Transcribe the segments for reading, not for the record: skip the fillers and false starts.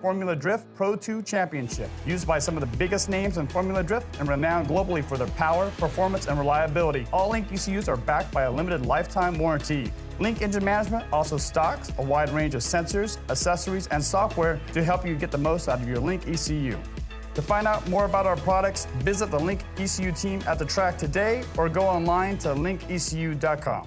Formula Drift Pro 2 Championship, used by some of the biggest names in Formula Drift and renowned globally for their power, performance, and reliability. All Link ECUs are backed by a limited lifetime warranty. Link Engine Management also stocks a wide range of sensors, accessories, and software to help you get the most out of your Link ECU. To find out more about our products, visit the Link ECU team at the track today or go online to linkecu.com.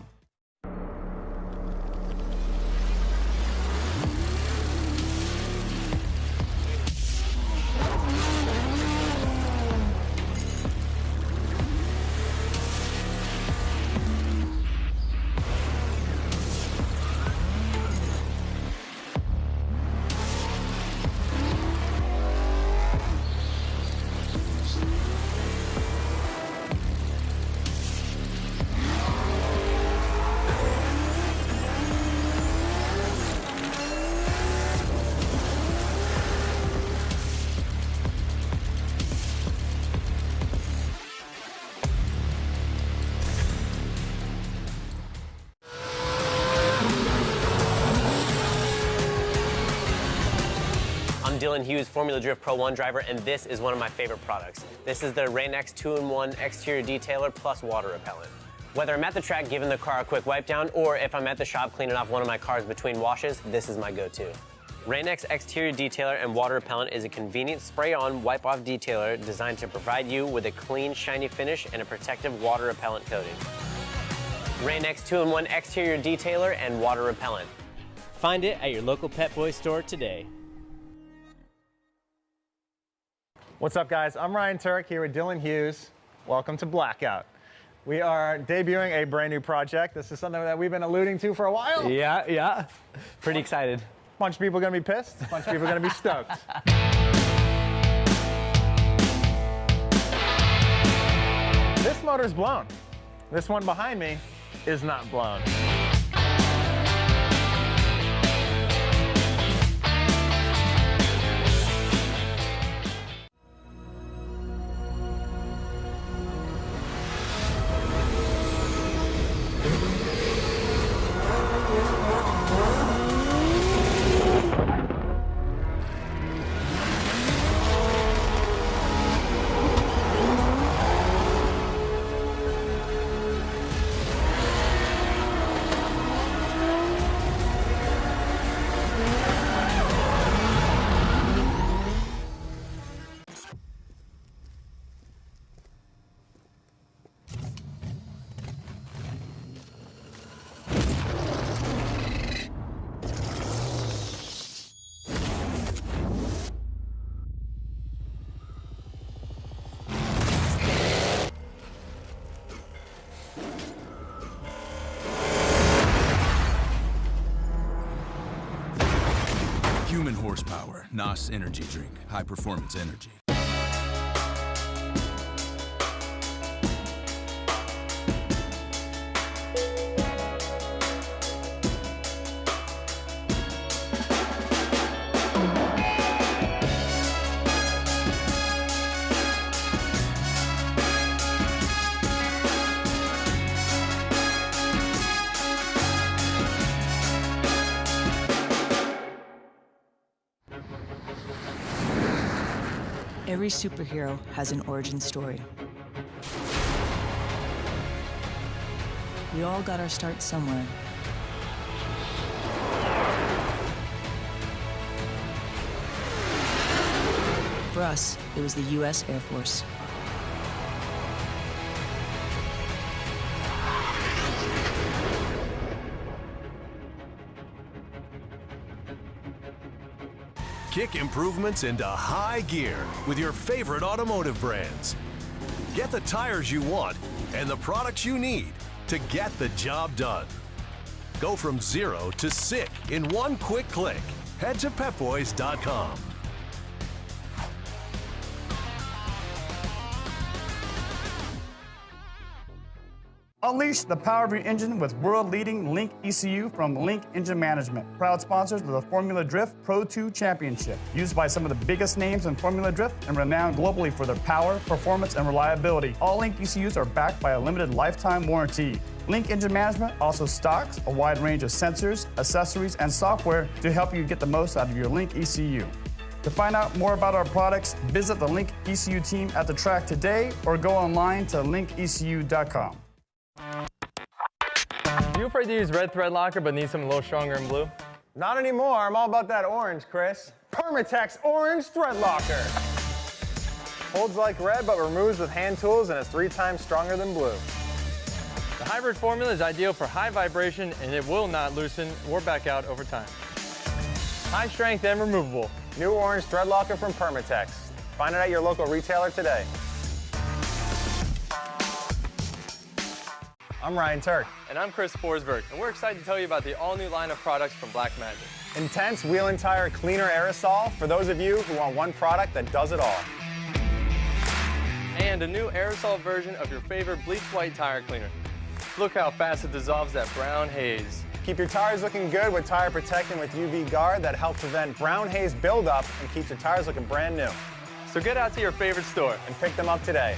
I'm Dylan Hughes, Formula Drift Pro 1 driver, and this is one of my favorite products. This is the Rain-X 2-in-1 exterior detailer plus water repellent. Whether I'm at the track giving the car a quick wipe down, or if I'm at the shop cleaning off one of my cars between washes, this is my go-to. Rain-X exterior detailer and water repellent is a convenient spray-on, wipe-off detailer designed to provide you with a clean, shiny finish and a protective water repellent coating. Rain-X 2-in-1 exterior detailer and water repellent. Find it at your local Pep Boys store today. What's up, guys? I'm Ryan Turk here with Dylan Hughes. Welcome to Blackout. We are debuting a brand new project. This is something that we've been alluding to for a while. Yeah. Pretty excited. Bunch of people are gonna be pissed, bunch of people are gonna be stoked. This motor's blown. This one behind me is not blown. Human horsepower, NOS energy drink, high performance energy. Every superhero has an origin story. We all got our start somewhere. For us, it was the US Air Force. Kick improvements into high gear with your favorite automotive brands. Get the tires you want and the products you need to get the job done. Go from 0 to sick in one quick click. Head to pepboys.com. Unleash the power of your engine with world-leading Link ECU from Link Engine Management. Proud sponsors of the Formula Drift Pro 2 Championship, used by some of the biggest names in Formula Drift and renowned globally for their power, performance, and reliability. All Link ECUs are backed by a limited lifetime warranty. Link Engine Management also stocks a wide range of sensors, accessories, and software to help you get the most out of your Link ECU. To find out more about our products, visit the Link ECU team at the track today or go online to linkecu.com. Are you afraid to use red thread locker but need something a little stronger in blue? Not anymore. I'm all about that orange, Chris. Permatex Orange Thread Locker. Holds like red but removes with hand tools and is 3 times stronger than blue. The hybrid formula is ideal for high vibration and it will not loosen or back out over time. High strength and removable. New Orange Thread Locker from Permatex. Find it at your local retailer today. I'm Ryan Turk. And I'm Chris Forsberg, and we're excited to tell you about the all-new line of products from Black Magic. Intense wheel and tire cleaner aerosol for those of you who want one product that does it all. And a new aerosol version of your favorite bleach white tire cleaner. Look how fast it dissolves that brown haze. Keep your tires looking good with Tire Protectant with UV Guard that helps prevent brown haze buildup and keeps your tires looking brand new. So get out to your favorite store And pick them up today.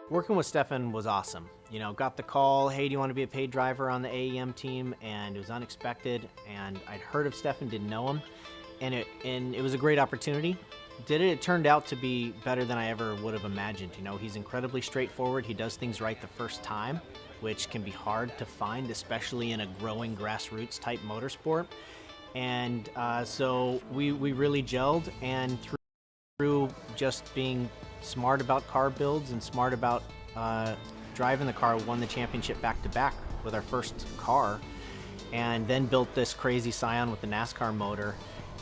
Working with Stefan was awesome. You know, got the call, hey, do you want to be a paid driver on the AEM team? And it was unexpected, and I'd heard of Stefan, didn't know him, and it was a great opportunity. did it, it turned out to be better than I ever would have imagined. You know, he's incredibly straightforward. He does things right the first time, which can be hard to find, especially in a growing grassroots type motorsport. And so we really gelled, and through just being smart about car builds and smart about driving the car, won the championship back-to-back with our first car, and then built this crazy Scion with the NASCAR motor.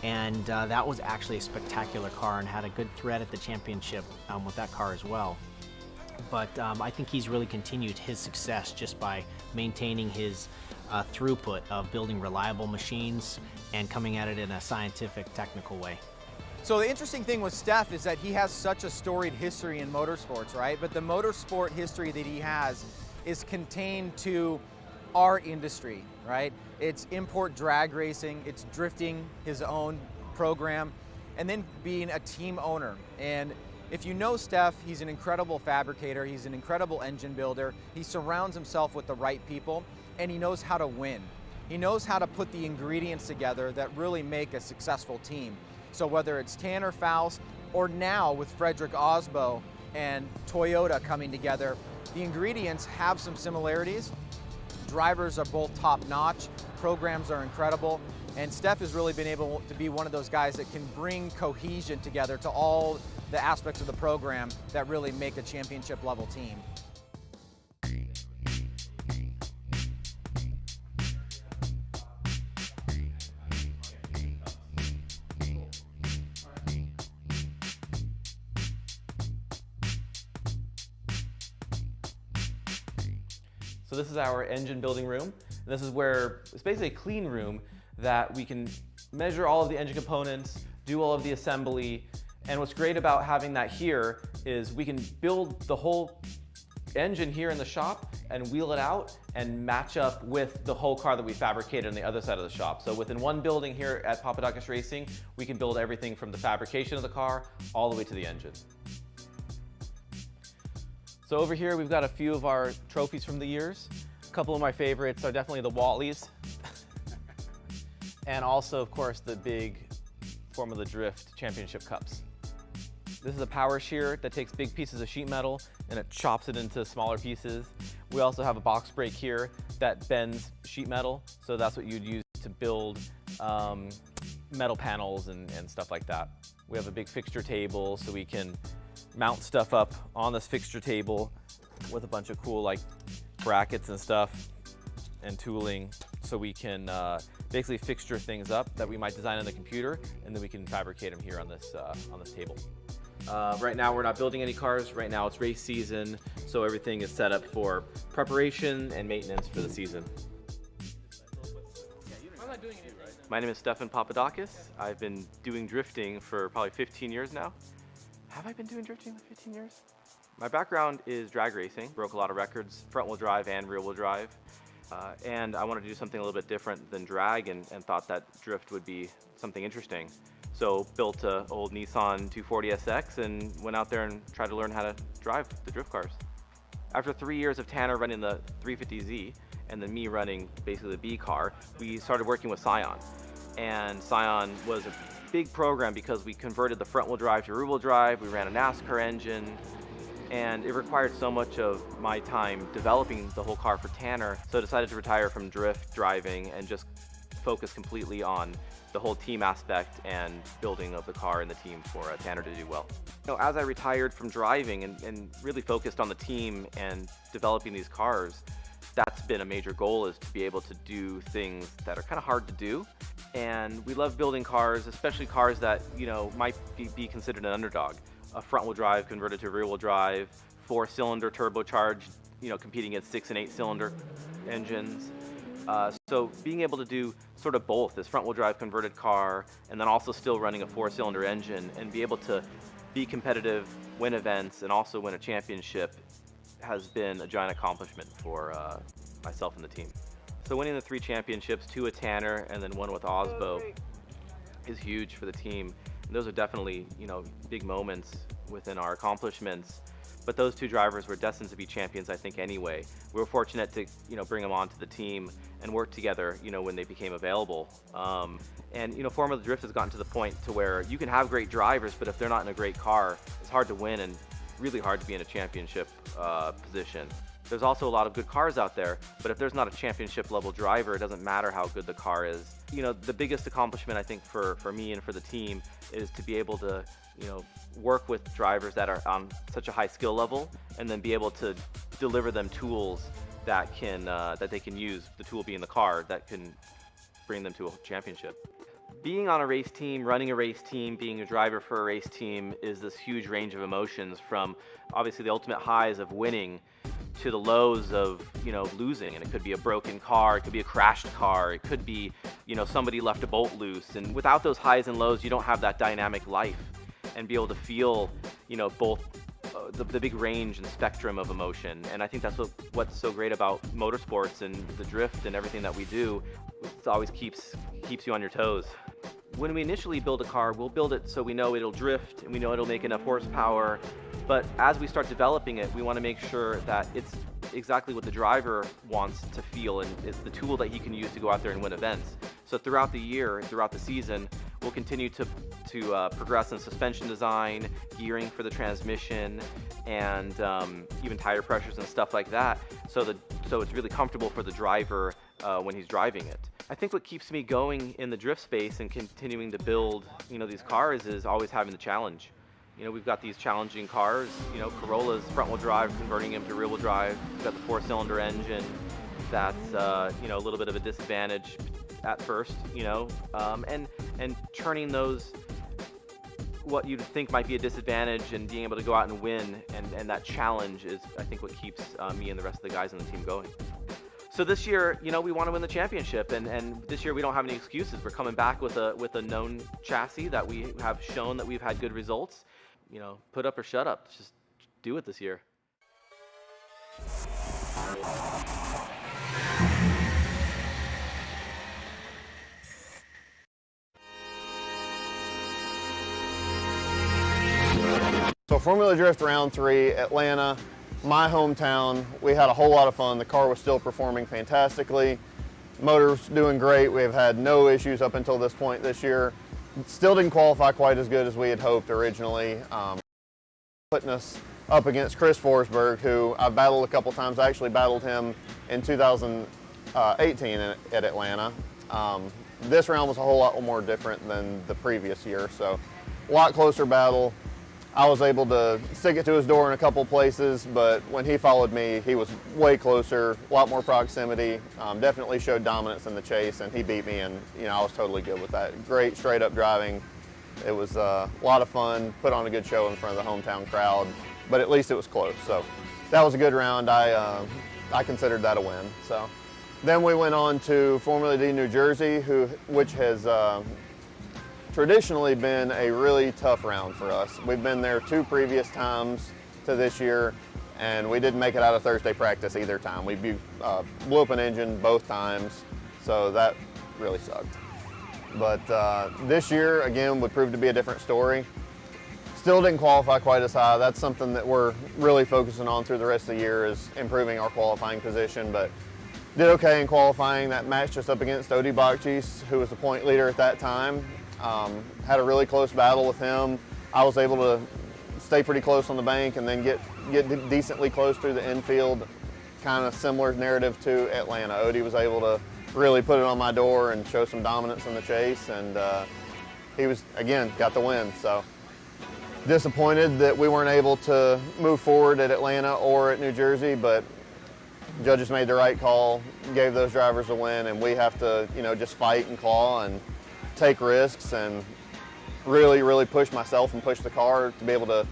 And that was actually a spectacular car and had a good threat at the championship with that car as well. But I think he's really continued his success just by maintaining his throughput of building reliable machines and coming at it in a scientific, technical way. So the interesting thing with Steph is that he has such a storied history in motorsports, right? But the motorsport history that he has is contained to our industry, right? It's import drag racing, it's drifting, his own program, and then being a team owner. And if you know Steph, he's an incredible fabricator, he's an incredible engine builder, he surrounds himself with the right people, and he knows how to win. He knows how to put the ingredients together that really make a successful team. So whether it's Tanner Faust, or now with Frederick Osbo and Toyota coming together, the ingredients have some similarities. Drivers are both top-notch, programs are incredible, and Steph has really been able to be one of those guys that can bring cohesion together to all the aspects of the program that really make a championship-level team. So this is our engine building room. And this is where it's basically a clean room that we can measure all of the engine components, do all of the assembly. And what's great about having that here is we can build the whole engine here in the shop and wheel it out and match up with the whole car that we fabricated on the other side of the shop. So within one building here at Papadakis Racing, we can build everything from the fabrication of the car all the way to the engine. So over here, we've got a few of our trophies from the years. A couple of my favorites are definitely the Waltleys. And also, of course, the big Formula Drift Championship Cups. This is a power shear that takes big pieces of sheet metal and it chops it into smaller pieces. We also have a box brake here that bends sheet metal. So that's what you'd use to build metal panels and stuff like that. We have a big fixture table so we can mount stuff up on this fixture table with a bunch of cool like brackets and stuff and tooling, so we can basically fixture things up that we might design on the computer, and then we can fabricate them here on this table. Right now we're not building any cars. Right now it's race season, so everything is set up for preparation and maintenance for the season. My name is Stefan Papadakis. I've been doing drifting for probably 15 years now. Have I been doing drifting for 15 years? My background is drag racing. Broke a lot of records, front wheel drive and rear wheel drive. And I wanted to do something a little bit different than drag and thought that drift would be something interesting. So built an old Nissan 240SX and went out there and tried to learn how to drive the drift cars. After 3 years of Tanner running the 350Z and then me running basically the B car, we started working with Scion. And Scion was a big program because we converted the front wheel drive to rear wheel drive, we ran a NASCAR engine, and it required so much of my time developing the whole car for Tanner, so I decided to retire from drift driving and just focus completely on the whole team aspect and building of the car and the team for Tanner to do well. You know, as I retired from driving and really focused on the team and developing these cars, that's been a major goal, is to be able to do things that are kind of hard to do. And we love building cars, especially cars that, you know, might be considered an underdog. A front wheel drive converted to rear wheel drive, 4-cylinder turbocharged, you know, competing against 6- and 8-cylinder engines. So being able to do sort of both, this front wheel drive converted car and then also still running a 4-cylinder engine and be able to be competitive, win events, and also win a championship has been a giant accomplishment for myself and the team. So winning the 3 championships, 2 with Tanner and then 1 with Osbo, is huge for the team. And those are definitely, you know, big moments within our accomplishments. but those two drivers were destined to be champions, I think, anyway. We were fortunate to, bring them onto the team and work together, when they became available. And Formula Drift has gotten to the point to where you can have great drivers, but if they're not in a great car, it's hard to win and really hard to be in a championship position. There's also a lot of good cars out there, but if there's not a championship level driver, it doesn't matter how good the car is. The biggest accomplishment, I think, for me and for the team is to be able to, work with drivers that are on such a high skill level, and then be able to deliver them tools that they can use, the tool being the car, that can bring them to a championship. Being on a race team, running a race team, being a driver for a race team is this huge range of emotions, from obviously the ultimate highs of winning to the lows of, losing. And it could be a broken car, it could be a crashed car, it could be, somebody left a bolt loose. And without those highs and lows, you don't have that dynamic life and be able to feel, both the big range and spectrum of emotion. And I think that's what's so great about motorsports and the drift and everything that we do. It always keeps you on your toes. When we initially build a car, we'll build it so we know it'll drift and we know it'll make enough horsepower. But as we start developing it, we want to make sure that it's exactly what the driver wants to feel, and it's the tool that he can use to go out there and win events. So throughout the year, throughout the season, we'll continue to progress in suspension design, gearing for the transmission, and even tire pressures and stuff like that, so it's really comfortable for the driver when he's driving it. I think what keeps me going in the drift space and continuing to build, these cars is always having the challenge. We've got these challenging cars, Corolla's front-wheel drive, converting them to rear-wheel drive. We've got the 4-cylinder engine that's, a little bit of a disadvantage at first, and turning those, what you'd think might be a disadvantage, and being able to go out and win, and that challenge is, I think, what keeps me and the rest of the guys on the team going. So this year, we want to win the championship, and this year we don't have any excuses. We're coming back with a known chassis that we have shown that we've had good results. Put up or shut up. Just do it this year. So Formula Drift Round 3, Atlanta, my hometown. We had a whole lot of fun. The car was still performing fantastically. Motor's doing great. We've had no issues up until this point this year. Still didn't qualify quite as good as we had hoped originally. Putting us up against Chris Forsberg, who I've battled a couple times. I actually battled him in 2018 at Atlanta. This round was a whole lot more different than the previous year, so a lot closer battle. I was able to stick it to his door in a couple places, but when he followed me, he was way closer, a lot more proximity, definitely showed dominance in the chase, and he beat me, and I was totally good with that. Great straight up driving. It was a lot of fun, put on a good show in front of the hometown crowd, but at least it was close. So that was a good round. I considered that a win. So then we went on to Formula D New Jersey, which has traditionally been a really tough round for us. We've been there 2 previous times to this year, and we didn't make it out of Thursday practice either time. We blew up an engine both times, so that really sucked. But this year, again, would prove to be a different story. Still didn't qualify quite as high. That's something that we're really focusing on through the rest of the year, is improving our qualifying position, but did okay in qualifying. That matched us up against Odi Bakchis, who was the point leader at that time. Had a really close battle with him. I was able to stay pretty close on the bank and then get decently close through the infield. Kind of similar narrative to Atlanta. Odi was able to really put it on my door and show some dominance in the chase, and he was, again, got the win. So disappointed that we weren't able to move forward at Atlanta or at New Jersey, but judges made the right call, gave those drivers a win, and we have to, just fight and claw and take risks and really push myself and push the car to be able to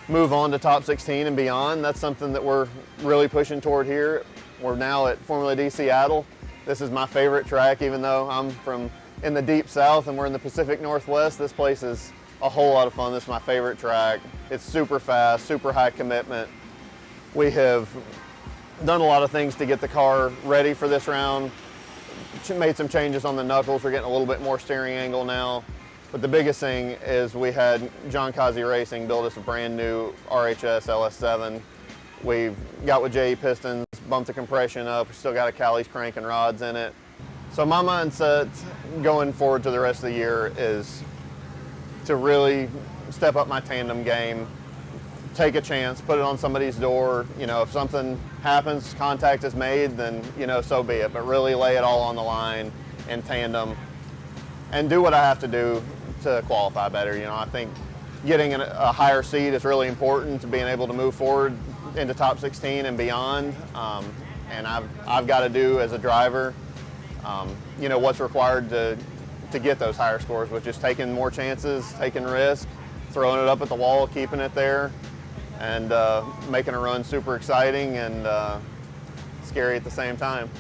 move on to top 16 and beyond. That's something that we're really pushing toward here. We're now at Formula D Seattle. This is my favorite track, even though I'm from in the deep south and we're in the Pacific Northwest. This place is a whole lot of fun. This is my favorite track. It's super fast, super high commitment. We have done a lot of things to get the car ready for this round. Made some changes on the knuckles. We're getting a little bit more steering angle now. But the biggest thing is we had John Kazi Racing build us a brand new RHS LS7. We've got with JE Pistons, bumped the compression up, still got a Cali's crank and rods in it. So my mindset going forward to the rest of the year is to really step up my tandem game, take a chance, put it on somebody's door. You know, if something happens, contact is made, then, you know, so be it. But really lay it all on the line in tandem and do what I have to do to qualify better. You know, I think getting a higher seed is really important to being able to move forward into top 16 and beyond. And I've got to do as a driver, you know, what's required to get those higher scores, which is taking more chances, taking risks, throwing it up at the wall, keeping it there, and making a run super exciting and scary at the same time.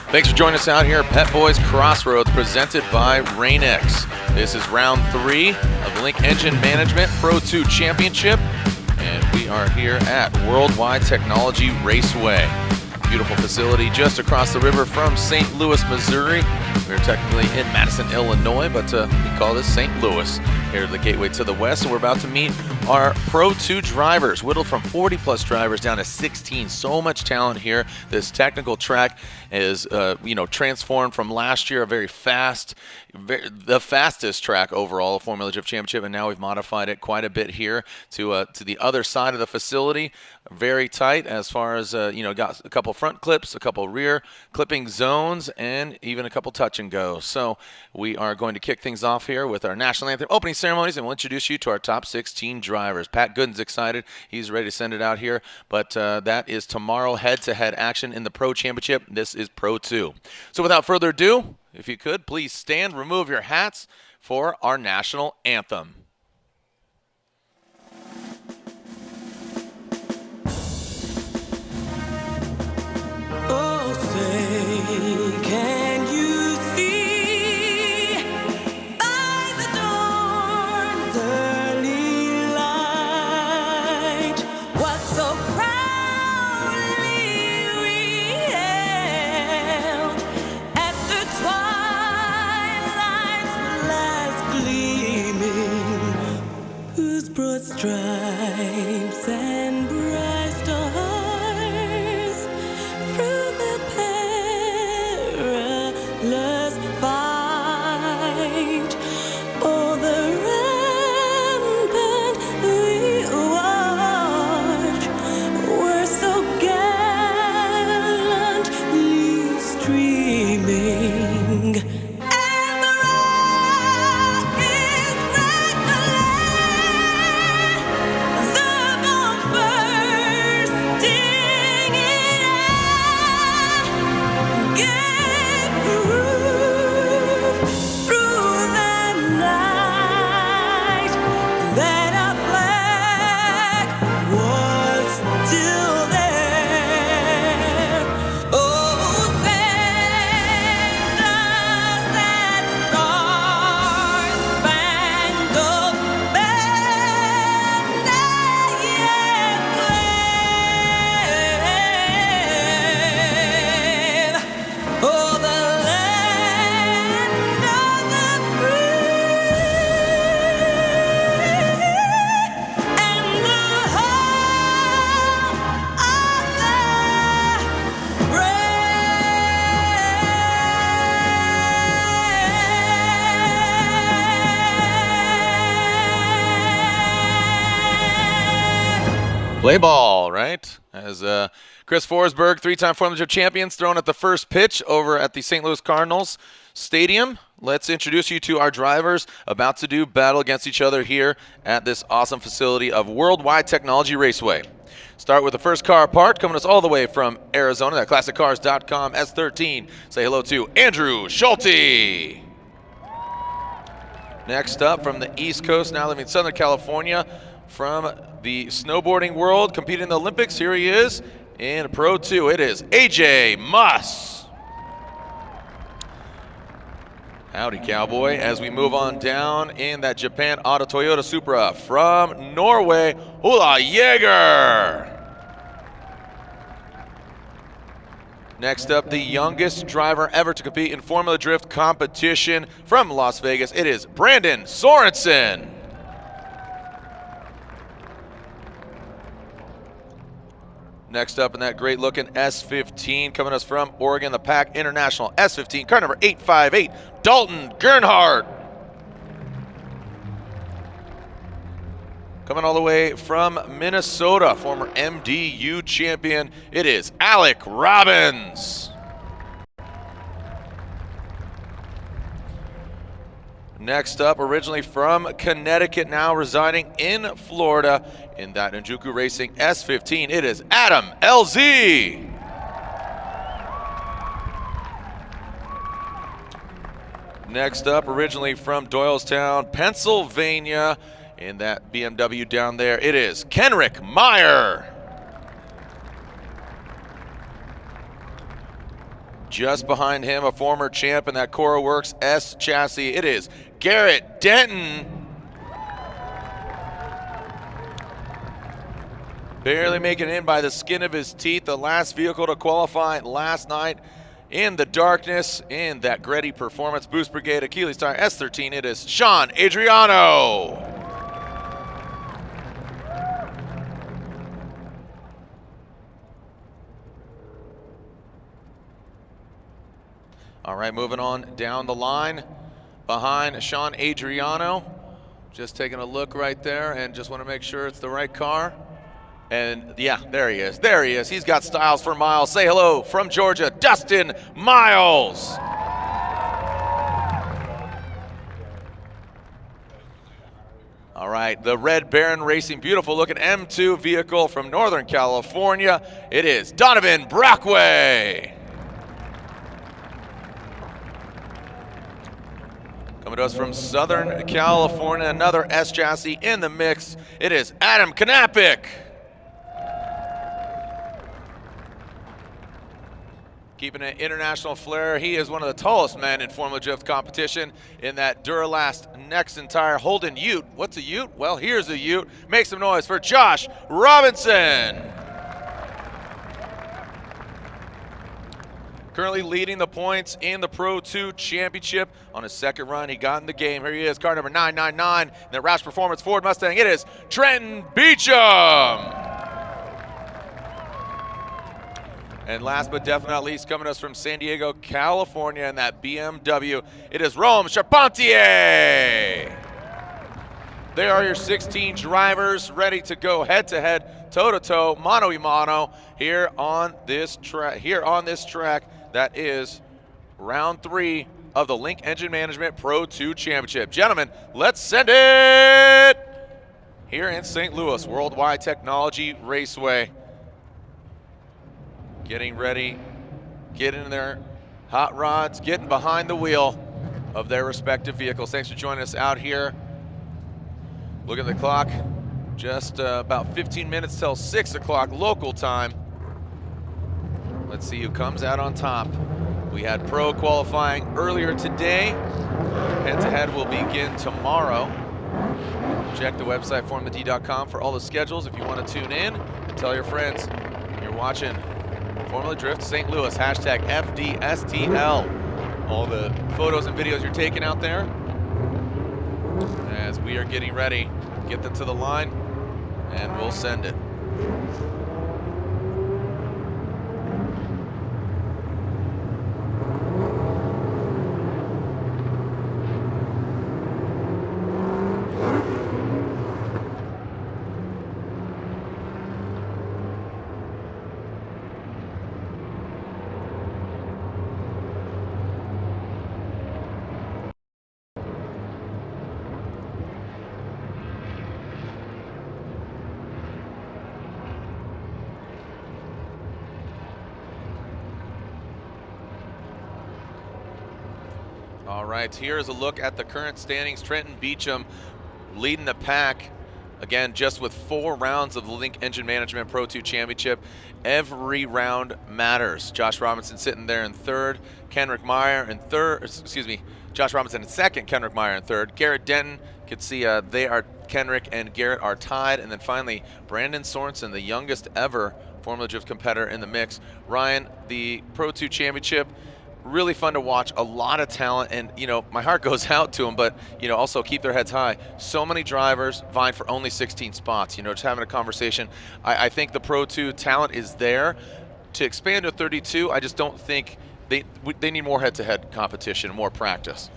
Thanks for joining us out here at Pep Boys Crossroads, presented by Rain-X. This is round 3 of the Link Engine Management Pro 2 Championship, and we are here at Worldwide Technology Raceway. Beautiful facility just across the river from St. Louis, Missouri. We're technically in Madison, Illinois, but we call this St. Louis here, the gateway to the west. And we're about to meet our Pro 2 drivers, whittled from 40-plus drivers down to 16. So much talent here. This technical track is, transformed from last year, a very fast, the fastest track overall, Formula Drift Championship, and now we've modified it quite a bit here to the other side of the facility. Very tight as far as, got a couple front clips, a couple rear clipping zones, and even a couple touch and go. So we are going to kick things off here with our national anthem opening ceremonies, and we'll introduce you to our top 16 drivers. Pat Gooden's excited. He's ready to send it out here, but that is tomorrow, head-to-head action in the Pro Championship. This is Pro 2. So without further ado, if you could, please stand, remove your hats for our national anthem. Oh, say, can you see by the dawn's early light what so proudly we hailed at the twilight's last gleaming, whose broad stripes and bright stars through the perilous fight, o'er the rampant we watched, were so gallantly streaming. And the rockets rattling, the bombs bursting in air, gave proof through the night that our flag was still there. Oh, send us that star-spangled banner yet wave. Oh, the land of the free and the home of the Play ball, right? As Chris Forsberg, 3-time Formula Drift champions, thrown at the first pitch over at the St. Louis Cardinals Stadium. Let's introduce you to our drivers about to do battle against each other here at this awesome facility of Worldwide Technology Raceway. Start with the first car apart, coming us all the way from Arizona, at ClassicCars.com, S13. Say hello to Andrew Schulte. Next up, from the East Coast, now living in Southern California, from the snowboarding world, competing in the Olympics, here he is in Pro 2. It is AJ Muss. Howdy, cowboy. As we move on down in that Japan Auto Toyota Supra from Norway, Ola Jaeger. Next up, the youngest driver ever to compete in Formula Drift competition from Las Vegas. It is Brandon Sorensen. Next up in that great looking S15, coming us from Oregon, the Pack International S15, car number 858, Dalton Gernhardt. Coming all the way from Minnesota, former MDU champion, it is Alec Robbins. Next up, originally from Connecticut, now residing in Florida in that Ninjuku Racing S15, it is Adam LZ. Next up, originally from Doylestown, Pennsylvania, in that BMW down there, it is Kenrick Meyer. Just behind him, a former champ in that Cora Works S chassis, it is Garrett Denton. Barely making it in by the skin of his teeth, the last vehicle to qualify last night in the darkness in that Gretty Performance Boost Brigade Achilles Tire S13, it is Sean Adriano. All right, moving on down the line behind Sean Adriano. Just taking a look right there and just want to make sure it's the right car. And yeah, there he is. There he is. He's got styles for miles. Say hello from Georgia, Dustin Miles. All right, the Red Baron Racing, beautiful looking M2 vehicle from Northern California. It is Donovan Brockway. Coming to us from Southern California, another S chassis in the mix. It is Adam Knapik. Keeping an international flair, he is one of the tallest men in Formula Drift competition in that Duralast Nexen tire. Holden Ute. What's a Ute? Well, here's a Ute. Make some noise for Josh Robinson. Currently leading the points in the Pro 2 Championship. On his second run, he got in the game. Here he is, car number 999 in the Roush Performance Ford Mustang. It is Trenton Beecham. And last but definitely not least, coming to us from San Diego, California in that BMW, it is Rome Charpentier. They are your 16 drivers ready to go head-to-head, toe-to-toe, mano-a-mano here on this track. That is round 3 of the Link Engine Management Pro 2 Championship. Gentlemen, let's send it here in St. Louis, Worldwide Technology Raceway. Getting ready, getting in their hot rods, getting behind the wheel of their respective vehicles. Thanks for joining us out here. Look at the clock, just about 15 minutes till 6 o'clock local time. Let's see who comes out on top. We had pro qualifying earlier today. Head-to-head will begin tomorrow. Check the website, formulad.com, for all the schedules if you want to tune in. And tell your friends you're watching Formula Drift St. Louis, hashtag FDSTL. All the photos and videos you're taking out there as we are getting ready. Get them to the line and we'll send it. All right, here's a look at the current standings. Trenton Beecham leading the pack Again, just with 4 rounds of the Link Engine Management Pro 2 Championship, every round matters. Josh Robinson sitting there in 3rd, Kenrick Meyer in 3rd, excuse me, Josh Robinson in 2nd, Kenrick Meyer in 3rd. Garrett Denton, you can see Kenrick and Garrett are tied. And then finally, Brandon Sorensen, the youngest ever Formula Drift competitor in the mix. Ryan, the Pro 2 Championship, really fun to watch, a lot of talent, and my heart goes out to them, but also keep their heads high. So many drivers vying for only 16 spots, just having a conversation. I think the Pro 2 talent is there. To expand to 32, I just don't think they need more head-to-head competition, more practice.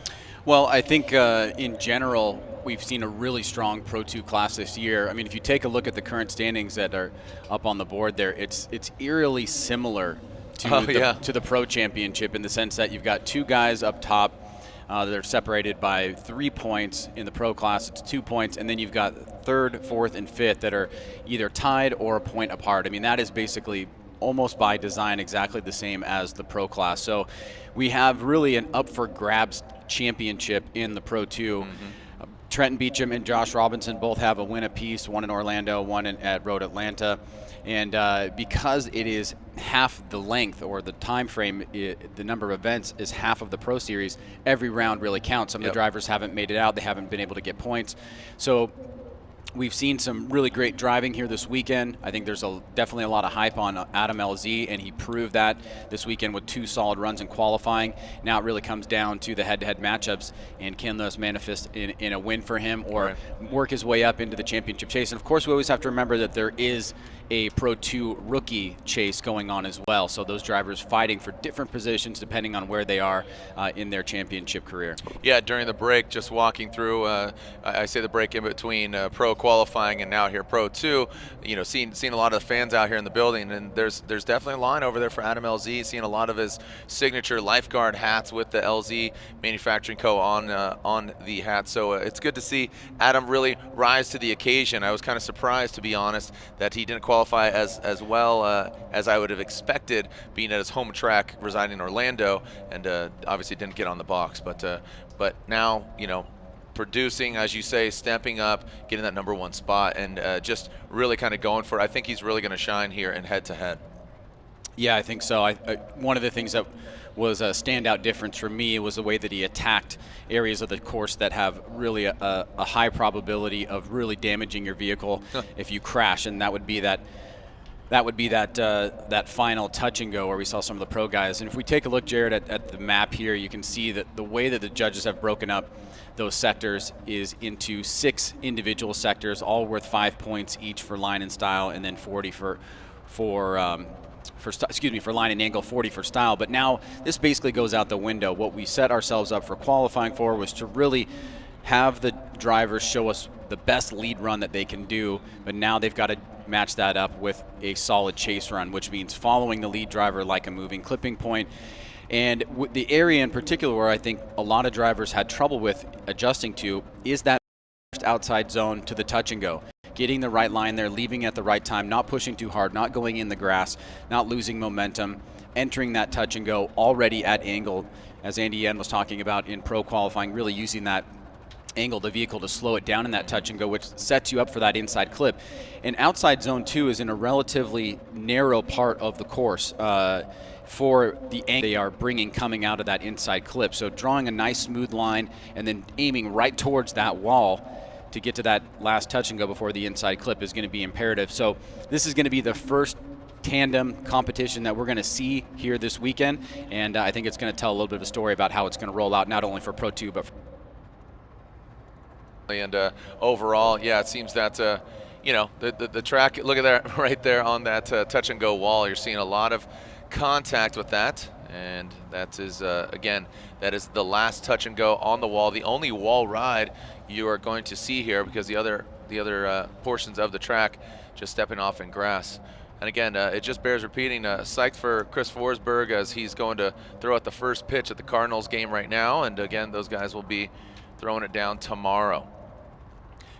Well, I think in general, we've seen a really strong Pro 2 class this year. I mean, if you take a look at the current standings that are up on the board there, it's eerily similar to the Pro Championship, in the sense that you've got 2 guys up top that are separated by 3 points. In the Pro class, it's 2 points, and then you've got 3rd, 4th, and 5th that are either tied or a point apart. I mean, that is basically almost by design exactly the same as the Pro class. So we have really an up for grabs championship in the Pro 2. Trenton Beecham and Josh Robinson both have a win apiece, one in Orlando, one at Road Atlanta. And because it is half the length, or the time frame, the number of events is half of the Pro Series, every round really counts. Some of the drivers haven't made it out. They haven't been able to get points. So we've seen some really great driving here this weekend. I think there's definitely a lot of hype on Adam LZ, and he proved that this weekend with 2 solid runs in qualifying. Now it really comes down to the head-to-head matchups, and can those manifest in a win for him, or work his way up into the championship chase. And of course, we always have to remember that there is a Pro 2 rookie chase going on as well. So those drivers fighting for different positions depending on where they are in their championship career. Yeah, during the break, just walking through, I say the break in between Pro qualifying and now here Pro 2, seeing a lot of the fans out here in the building, and there's definitely a line over there for Adam LZ, seeing a lot of his signature lifeguard hats with the LZ Manufacturing Co. on the hat. So it's good to see Adam really rise to the occasion. I was kind of surprised, to be honest, that he didn't qualify as well as I would have expected, being at his home track, residing in Orlando, and obviously didn't get on the box. But now, producing, as you say, stepping up, getting that #1 spot, and just really kind of going for it. I think he's really going to shine here in head-to-head. Yeah, I think so. One of the things that was a standout difference for me was the way that he attacked areas of the course that have really a high probability of really damaging your vehicle if you crash, and that would be that final touch and go where we saw some of the pro guys. And if we take a look, Jared, at the map here, you can see that the way that the judges have broken up those sectors is into 6 individual sectors, all worth 5 points each for line and style, and then 40 for line and angle, 40 for style. But now this basically goes out the window. What we set ourselves up for qualifying for was to really have the drivers show us the best lead run that they can do, but now they've got to match that up with a solid chase run, which means following the lead driver like a moving clipping point. And the area in particular where I think a lot of drivers had trouble with adjusting to is that outside zone to the touch and go. Getting the right line there, leaving at the right time, not pushing too hard, not going in the grass, not losing momentum, entering that touch and go already at angle, as Andy Yen was talking about in pro qualifying, really using that angle the vehicle to slow it down in that touch and go, which sets you up for that inside clip. And outside zone 2 is in a relatively narrow part of the course for the angle they are bringing coming out of that inside clip. So drawing a nice smooth line and then aiming right towards that wall to get to that last touch and go before the inside clip is going to be imperative. So this is going to be the first tandem competition that we're going to see here this weekend, and I think it's going to tell a little bit of a story about how it's going to roll out, not only for Pro 2 but for and overall, yeah, it seems that the track, look at that right there on that touch and go wall. You're seeing a lot of contact with that, and that is again, that is the last touch and go on the wall, the only wall ride you are going to see here, because the other portions of the track just stepping off in grass. And again, it just bears repeating, psyched for Chris Forsberg as he's going to throw out the first pitch at the Cardinals game right now, and again, those guys will be throwing it down tomorrow.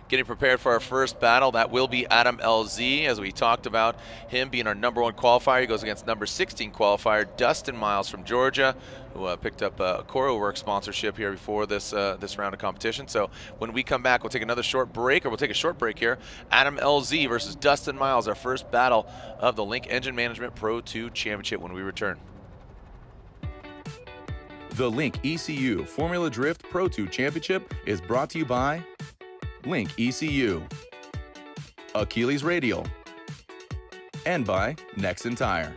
getting prepared for our first battle. That will be Adam LZ, as we talked about him being our #1 qualifier. He goes against number 16 qualifier Dustin Miles from Georgia, who picked up a CoroWorks sponsorship here before this round of competition. So when we come back, we'll take another short break, or we'll take a short break here. Adam LZ versus Dustin Miles, our first battle of the Link Engine Management Pro 2 Championship when we return. The Link ECU Formula Drift Pro 2 Championship is brought to you by Link ECU, Achilles Radial, and by Nexen Tire.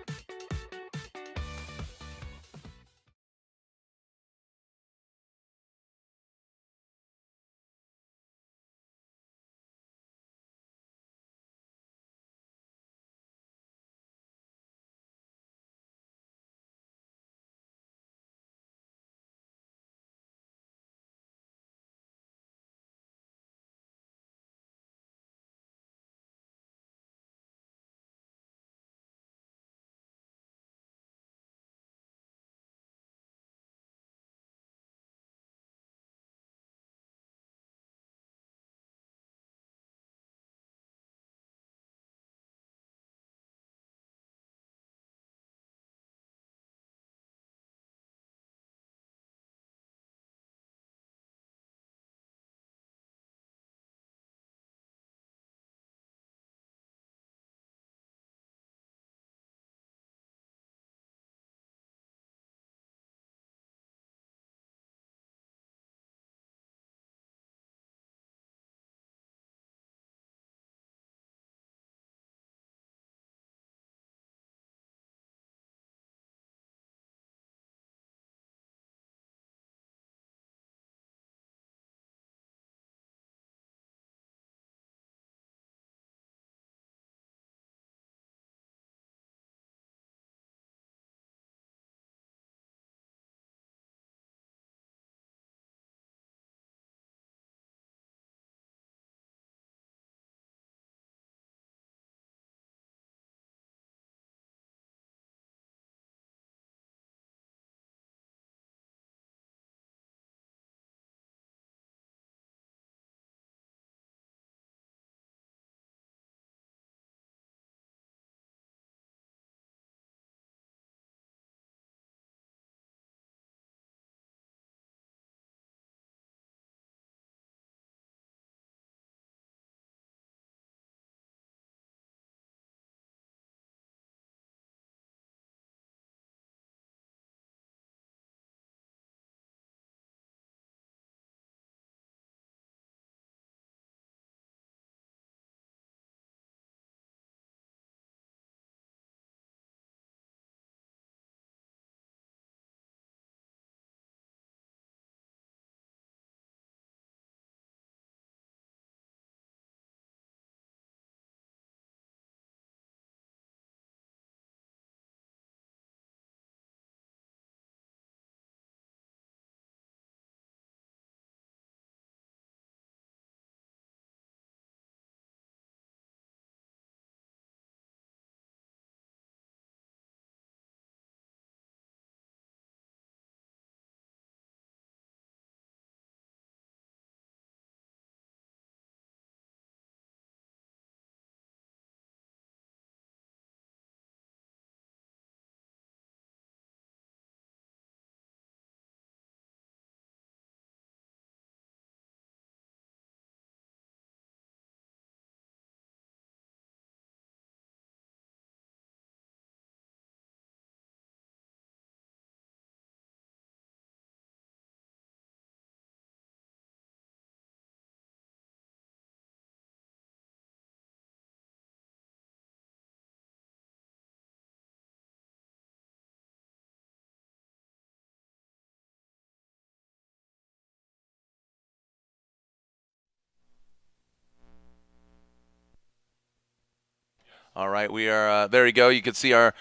All right, we are, there you go. You can see our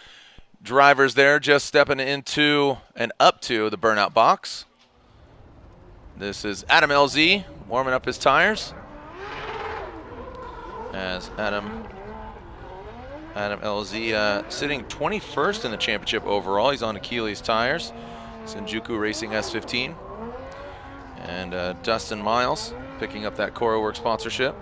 drivers there just stepping into and up to the burnout box. This is Adam LZ warming up his tires. As Adam LZ sitting 21st in the championship overall. He's on Achilles tires. Senjuku Racing S15. And Dustin Miles picking up that CoroWorks sponsorship.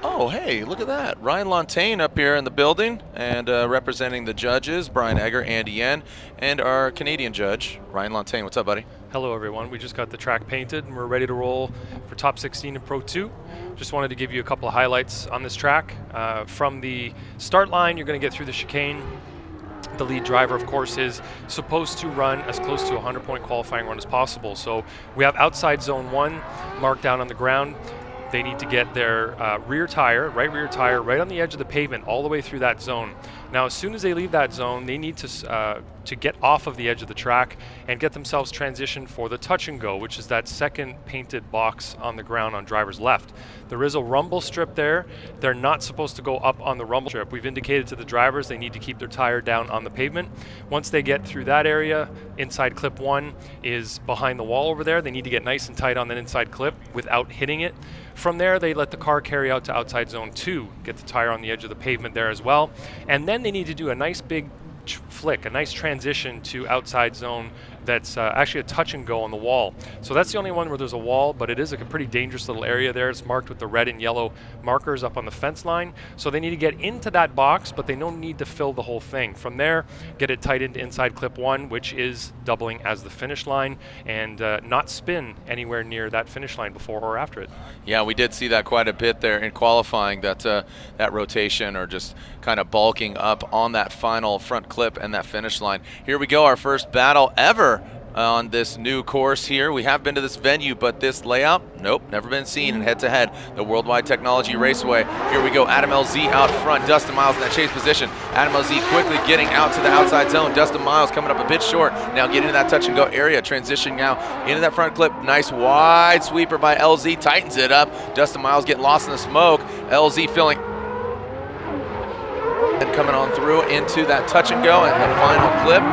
Oh, hey, look at that. Ryan Lontaine up here in the building, and representing the judges, Brian Egger, Andy Yen, and our Canadian judge, Ryan Lontaine. What's up, buddy? Hello, everyone. We just got the track painted, and we're ready to roll for Top 16 in Pro 2. Just wanted to give you a couple of highlights on this track. From the start line, you're going to get through the chicane. The lead driver, of course, is supposed to run as close to a 100-point qualifying run as possible. So we have outside zone 1 marked down on the ground. They need to get their right rear tire, right on the edge of the pavement all the way through that zone. Now, as soon as they leave that zone, they need to get off of the edge of the track and get themselves transitioned for the touch and go, which is that second painted box on the ground on driver's left. There is a rumble strip there. They're not supposed to go up on the rumble strip. We've indicated to the drivers they need to keep their tire down on the pavement. Once they get through that area, inside clip 1 is behind the wall over there. They need to get nice and tight on that inside clip without hitting it. From there, they let the car carry out to outside zone 2, get the tire on the edge of the pavement there as well. And then they need to do a nice big flick, a nice transition to outside zone that's actually a touch and go on the wall. So that's the only one where there's a wall, but it is a pretty dangerous little area there. It's marked with the red and yellow markers up on the fence line. So they need to get into that box, but they don't need to fill the whole thing. From there, get it tight into inside clip 1, which is doubling as the finish line, and not spin anywhere near that finish line before or after it. Yeah, we did see that quite a bit there in qualifying, that rotation or just kind of bulking up on that final front clip and that finish line. Here we go, our first battle ever on this new course here. We have been to this venue, but this layout, nope, never been seen in head-to-head, the Worldwide Technology Raceway. Here we go, Adam LZ out front, Dustin Miles in that chase position. Adam LZ quickly getting out to the outside zone. Dustin Miles coming up a bit short, now getting into that touch and go area, transitioning now into that front clip. Nice wide sweeper by LZ, tightens it up. Dustin Miles getting lost in the smoke. LZ filling and coming on through into that touch and go and the final clip.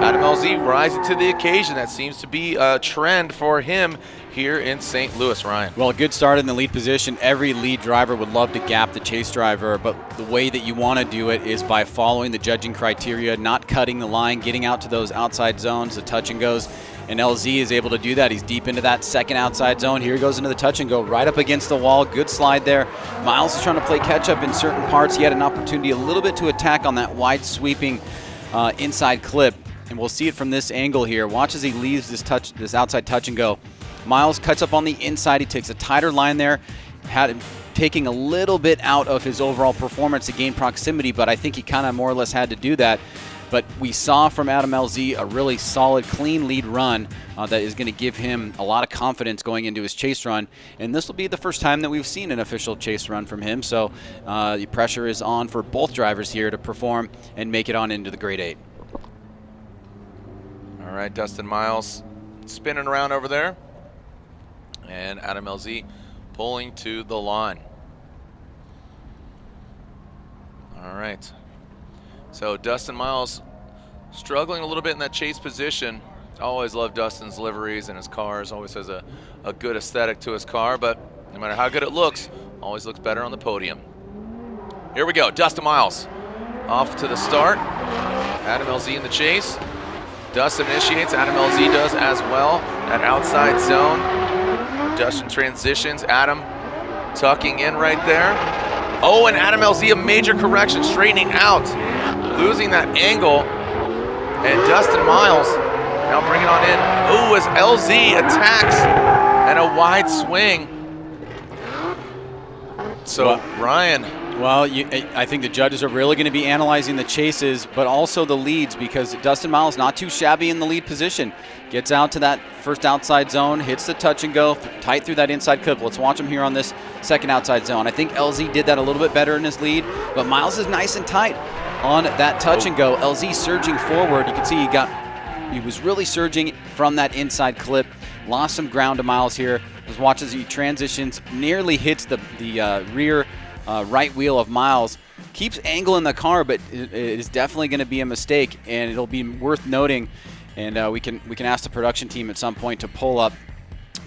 Adam LZ rising to the occasion. That seems to be a trend for him here in St. Louis, Ryan. Well, a good start in the lead position. Every lead driver would love to gap the chase driver, but the way that you want to do it is by following the judging criteria, not cutting the line, getting out to those outside zones, the touch and goes. And LZ is able to do that. He's deep into that second outside zone. Here he goes into the touch and go, right up against the wall. Good slide there. Miles is trying to play catch up in certain parts. He had an opportunity a little bit to attack on that wide sweeping inside clip. And we'll see it from this angle here. Watch as he leaves this outside touch and go. Miles cuts up on the inside. He takes a tighter line there. Had him taking a little bit out of his overall performance to gain proximity, but I think he kind of more or less had to do that. But we saw from Adam LZ a really solid, clean lead run that is going to give him a lot of confidence going into his chase run. And this will be the first time that we've seen an official chase run from him. So the pressure is on for both drivers here to perform and make it on into the Grade 8. All right, Dustin Miles spinning around over there. And Adam LZ pulling to the line. All right. So Dustin Miles struggling a little bit in that chase position. Always loved Dustin's liveries and his cars. Always has a good aesthetic to his car, but no matter how good it looks, always looks better on the podium. Here we go, Dustin Miles off to the start. Adam LZ in the chase. Dustin initiates, Adam LZ does as well. That outside zone. Dustin transitions, Adam tucking in right there. Oh, and Adam LZ, a major correction, straightening out, losing that angle. And Dustin Miles now bringing on in. Oh, as LZ attacks and a wide swing. So, Ryan. Well, I think the judges are really going to be analyzing the chases, but also the leads, because Dustin Miles not too shabby in the lead position. Gets out to that first outside zone, hits the touch and go, tight through that inside clip. Let's watch him here on this second outside zone. I think LZ did that a little bit better in his lead, but Miles is nice and tight on that touch and go. LZ surging forward. You can see he was really surging from that inside clip. Lost some ground to Miles here. Let's watch as he transitions, nearly hits the rear right wheel of Miles. Keeps angling the car, but it is definitely going to be a mistake, and it'll be worth noting. And we can ask the production team at some point to pull up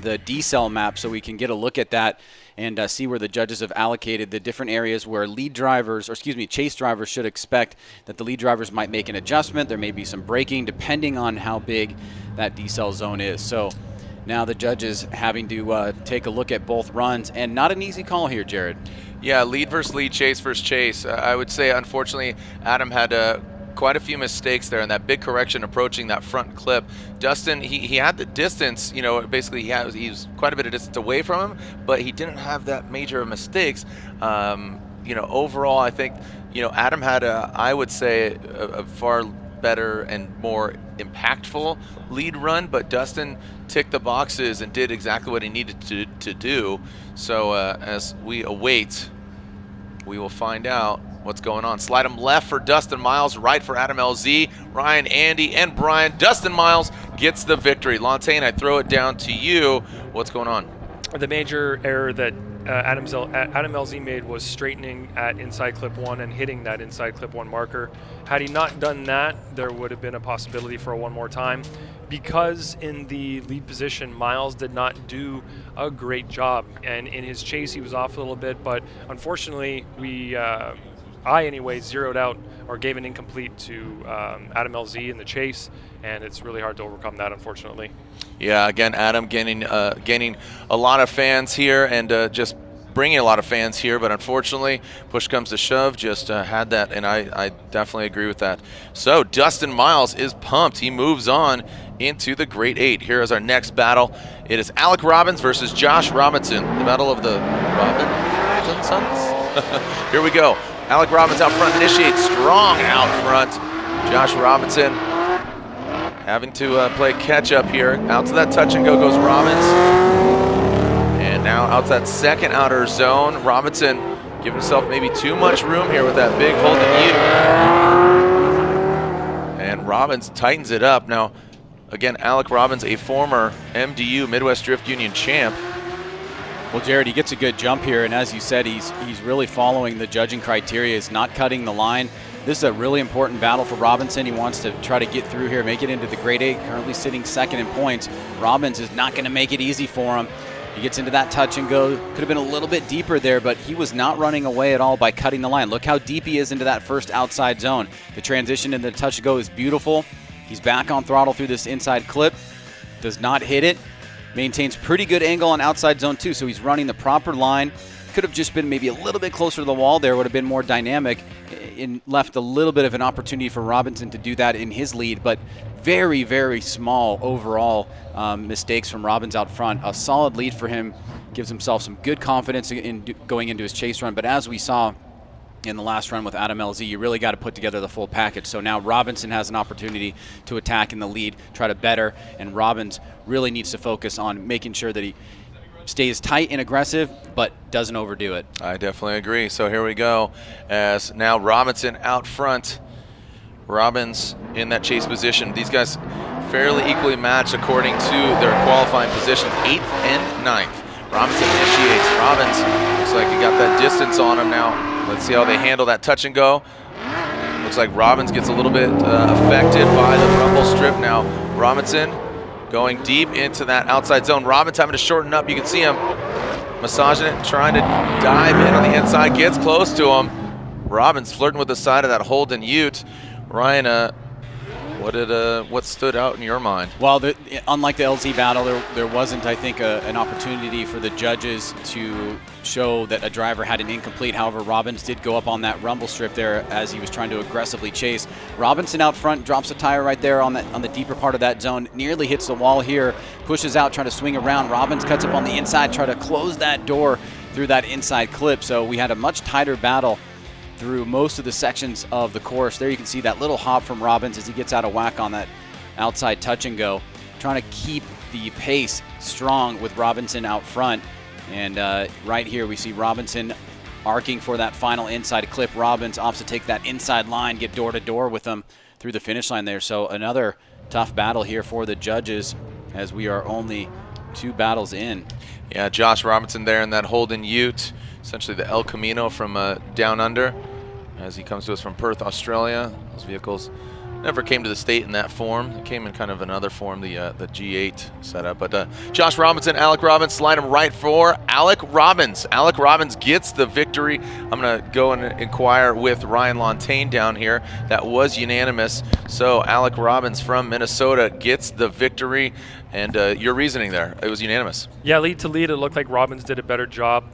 the decel map so we can get a look at that and see where the judges have allocated the different areas where chase drivers should expect that the lead drivers might make an adjustment. There may be some braking depending on how big that decel zone is. So now the judges having to take a look at both runs, and not an easy call here, Jared. Yeah, lead versus lead, chase versus chase. I would say, unfortunately, Adam had quite a few mistakes there, and that big correction approaching that front clip. Dustin, he had the distance, basically he was quite a bit of distance away from him, but he didn't have that major of mistakes. Overall, I think, Adam had I would say a far better and more impactful lead run, but Dustin ticked the boxes and did exactly what he needed to do. So as we await, we will find out what's going on. Slide him left for Dustin Miles, right for Adam LZ, Ryan, Andy, and Brian. Dustin Miles gets the victory. Lantain, I throw it down to you. What's going on? The major error that Adam LZ made was straightening at inside clip 1 and hitting that inside clip 1 marker. Had he not done that, there would have been a possibility for a one more time. Because in the lead position, Miles did not do a great job, and in his chase he was off a little bit, but unfortunately I anyway zeroed out or gave an incomplete to Adam LZ in the chase, and it's really hard to overcome that, unfortunately. Yeah, again, Adam gaining a lot of fans here, and just bringing a lot of fans here, but unfortunately, push comes to shove, just had that, and I definitely agree with that. So Dustin Miles is pumped. He moves on into the Great 8. Here is our next battle. It is Alec Robbins versus Josh Robinson, the battle of the Robinsons. Here we go. Alec Robbins out front, initiates strong out front. Josh Robinson having to play catch up here. Out to that touch and go goes Robbins. And now out to that second outer zone. Robinson giving himself maybe too much room here with that big holding U. And Robbins tightens it up. Now, again, Alec Robbins, a former MDU Midwest Drift Union champ. Well, Jared, he gets a good jump here, and as you said, he's really following the judging criteria. He's not cutting the line. This is a really important battle for Robinson. He wants to try to get through here, make it into the Grade 8, currently sitting second in points. Robbins is not going to make it easy for him. He gets into that touch and go. Could have been a little bit deeper there, but he was not running away at all by cutting the line. Look how deep he is into that first outside zone. The transition into the touch and go is beautiful. He's back on throttle through this inside clip. Does not hit it. Maintains pretty good angle on outside zone 2, so he's running the proper line. Could have just been maybe a little bit closer to the wall there, would have been more dynamic, and left a little bit of an opportunity for Robinson to do that in his lead, but very, very small overall mistakes from Robbins out front. A solid lead for him, gives himself some good confidence in going into his chase run, but as we saw in the last run with Adam LZ, you really got to put together the full package. So now Robinson has an opportunity to attack in the lead, try to better, and Robbins really needs to focus on making sure that he stays tight and aggressive, but doesn't overdo it. I definitely agree. So here we go, as now Robinson out front. Robbins in that chase position. These guys fairly equally matched according to their qualifying positions, 8th and 9th. Robinson initiates. Robbins looks like he got that distance on him now. Let's see how they handle that touch and go. Looks like Robbins gets a little bit affected by the rumble strip now. Robinson going deep into that outside zone. Robbins having to shorten up. You can see him massaging it, trying to dive in on the inside. Gets close to him. Robbins flirting with the side of that Holden Ute. Ryan, what stood out in your mind? Well, unlike the LZ battle, there wasn't, I think, an opportunity for the judges to show that a driver had an incomplete. However, Robbins did go up on that rumble strip there as he was trying to aggressively chase. Robinson out front drops a tire right there on the deeper part of that zone, nearly hits the wall here, pushes out, trying to swing around. Robbins cuts up on the inside, try to close that door through that inside clip. So we had a much tighter battle through most of the sections of the course. There you can see that little hop from Robbins as he gets out of whack on that outside touch and go, trying to keep the pace strong with Robinson out front. And right here we see Robinson arcing for that final inside clip. Robbins opts to take that inside line, get door to door with them through the finish line there. So another tough battle here for the judges as we are only 2 battles in. Yeah, Josh Robinson there in that Holden Ute, essentially the El Camino from down under, as he comes to us from Perth, Australia. Those vehicles never came to the state in that form. It came in kind of another form, the G8 setup. But Josh Robinson, Alec Robbins, slide him right for Alec Robbins. Alec Robbins gets the victory. I'm going to go and inquire with Ryan Lontaine down here. That was unanimous. So Alec Robbins from Minnesota gets the victory. And your reasoning there, it was unanimous. Yeah, lead to lead, it looked like Robbins did a better job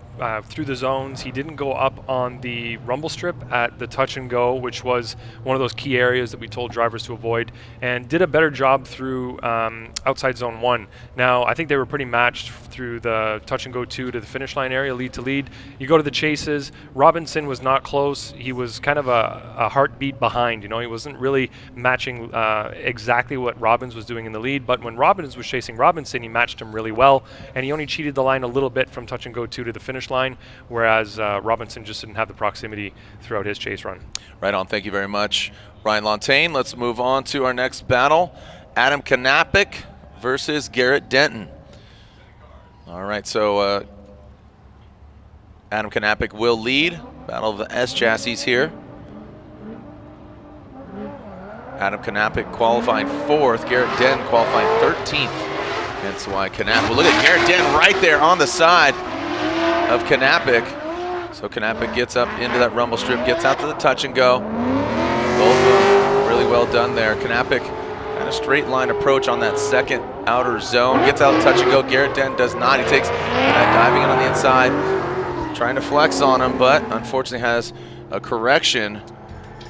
through the zones. He didn't go up on the rumble strip at the touch and go, which was one of those key areas that we told drivers to avoid, and did a better job through outside zone 1. Now, I think they were pretty matched through the touch and go 2 to the finish line area, lead to lead. You go to the chases, Robinson was not close. He was kind of a heartbeat behind. You know, he wasn't really matching exactly what Robbins was doing in the lead, but when Robbins was chasing Robinson, he matched him really well, and he only cheated the line a little bit from touch and go 2 to the finish line, whereas Robinson just didn't have the proximity throughout his chase run. Right on. Thank you very much, Ryan Lontaine. Let's move on to our next battle. Adam Knapik versus Garrett Denton. All right, so Adam Knapik will lead. Battle of the S chassis here. Adam Knapik qualifying 4th. Garrett Denton qualifying 13th. That's why Knapik. Well, look at Garrett Denton right there on the side of Knapik. So Knapik gets up into that rumble strip, gets out to the touch and go. Both of them really well done there. Knapik had a straight line approach on that second outer zone. Gets out the touch and go. Garrett Denton does not. He takes that diving in on the inside, trying to flex on him, but unfortunately has a correction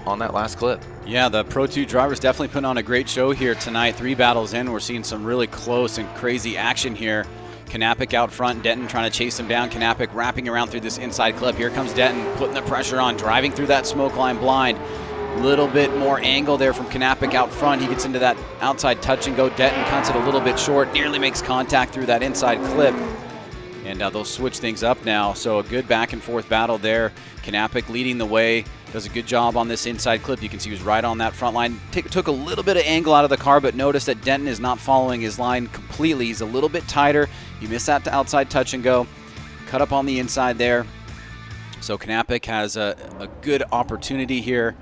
on that last clip. Yeah, the Pro 2 drivers definitely putting on a great show here tonight. 3 battles in, we're seeing some really close and crazy action here. Knapik out front, Denton trying to chase him down. Knapik wrapping around through this inside clip. Here comes Denton, putting the pressure on, driving through that smoke line blind. Little bit more angle there from Knapik out front. He gets into that outside touch and go. Denton cuts it a little bit short, nearly makes contact through that inside clip. And they'll switch things up now. So a good back and forth battle there. Knapik leading the way, does a good job on this inside clip. You can see he was right on that front line. Took a little bit of angle out of the car, but notice that Denton is not following his line completely. He's a little bit tighter. He missed that outside touch and go. Cut up on the inside there. So Knapik has a good opportunity here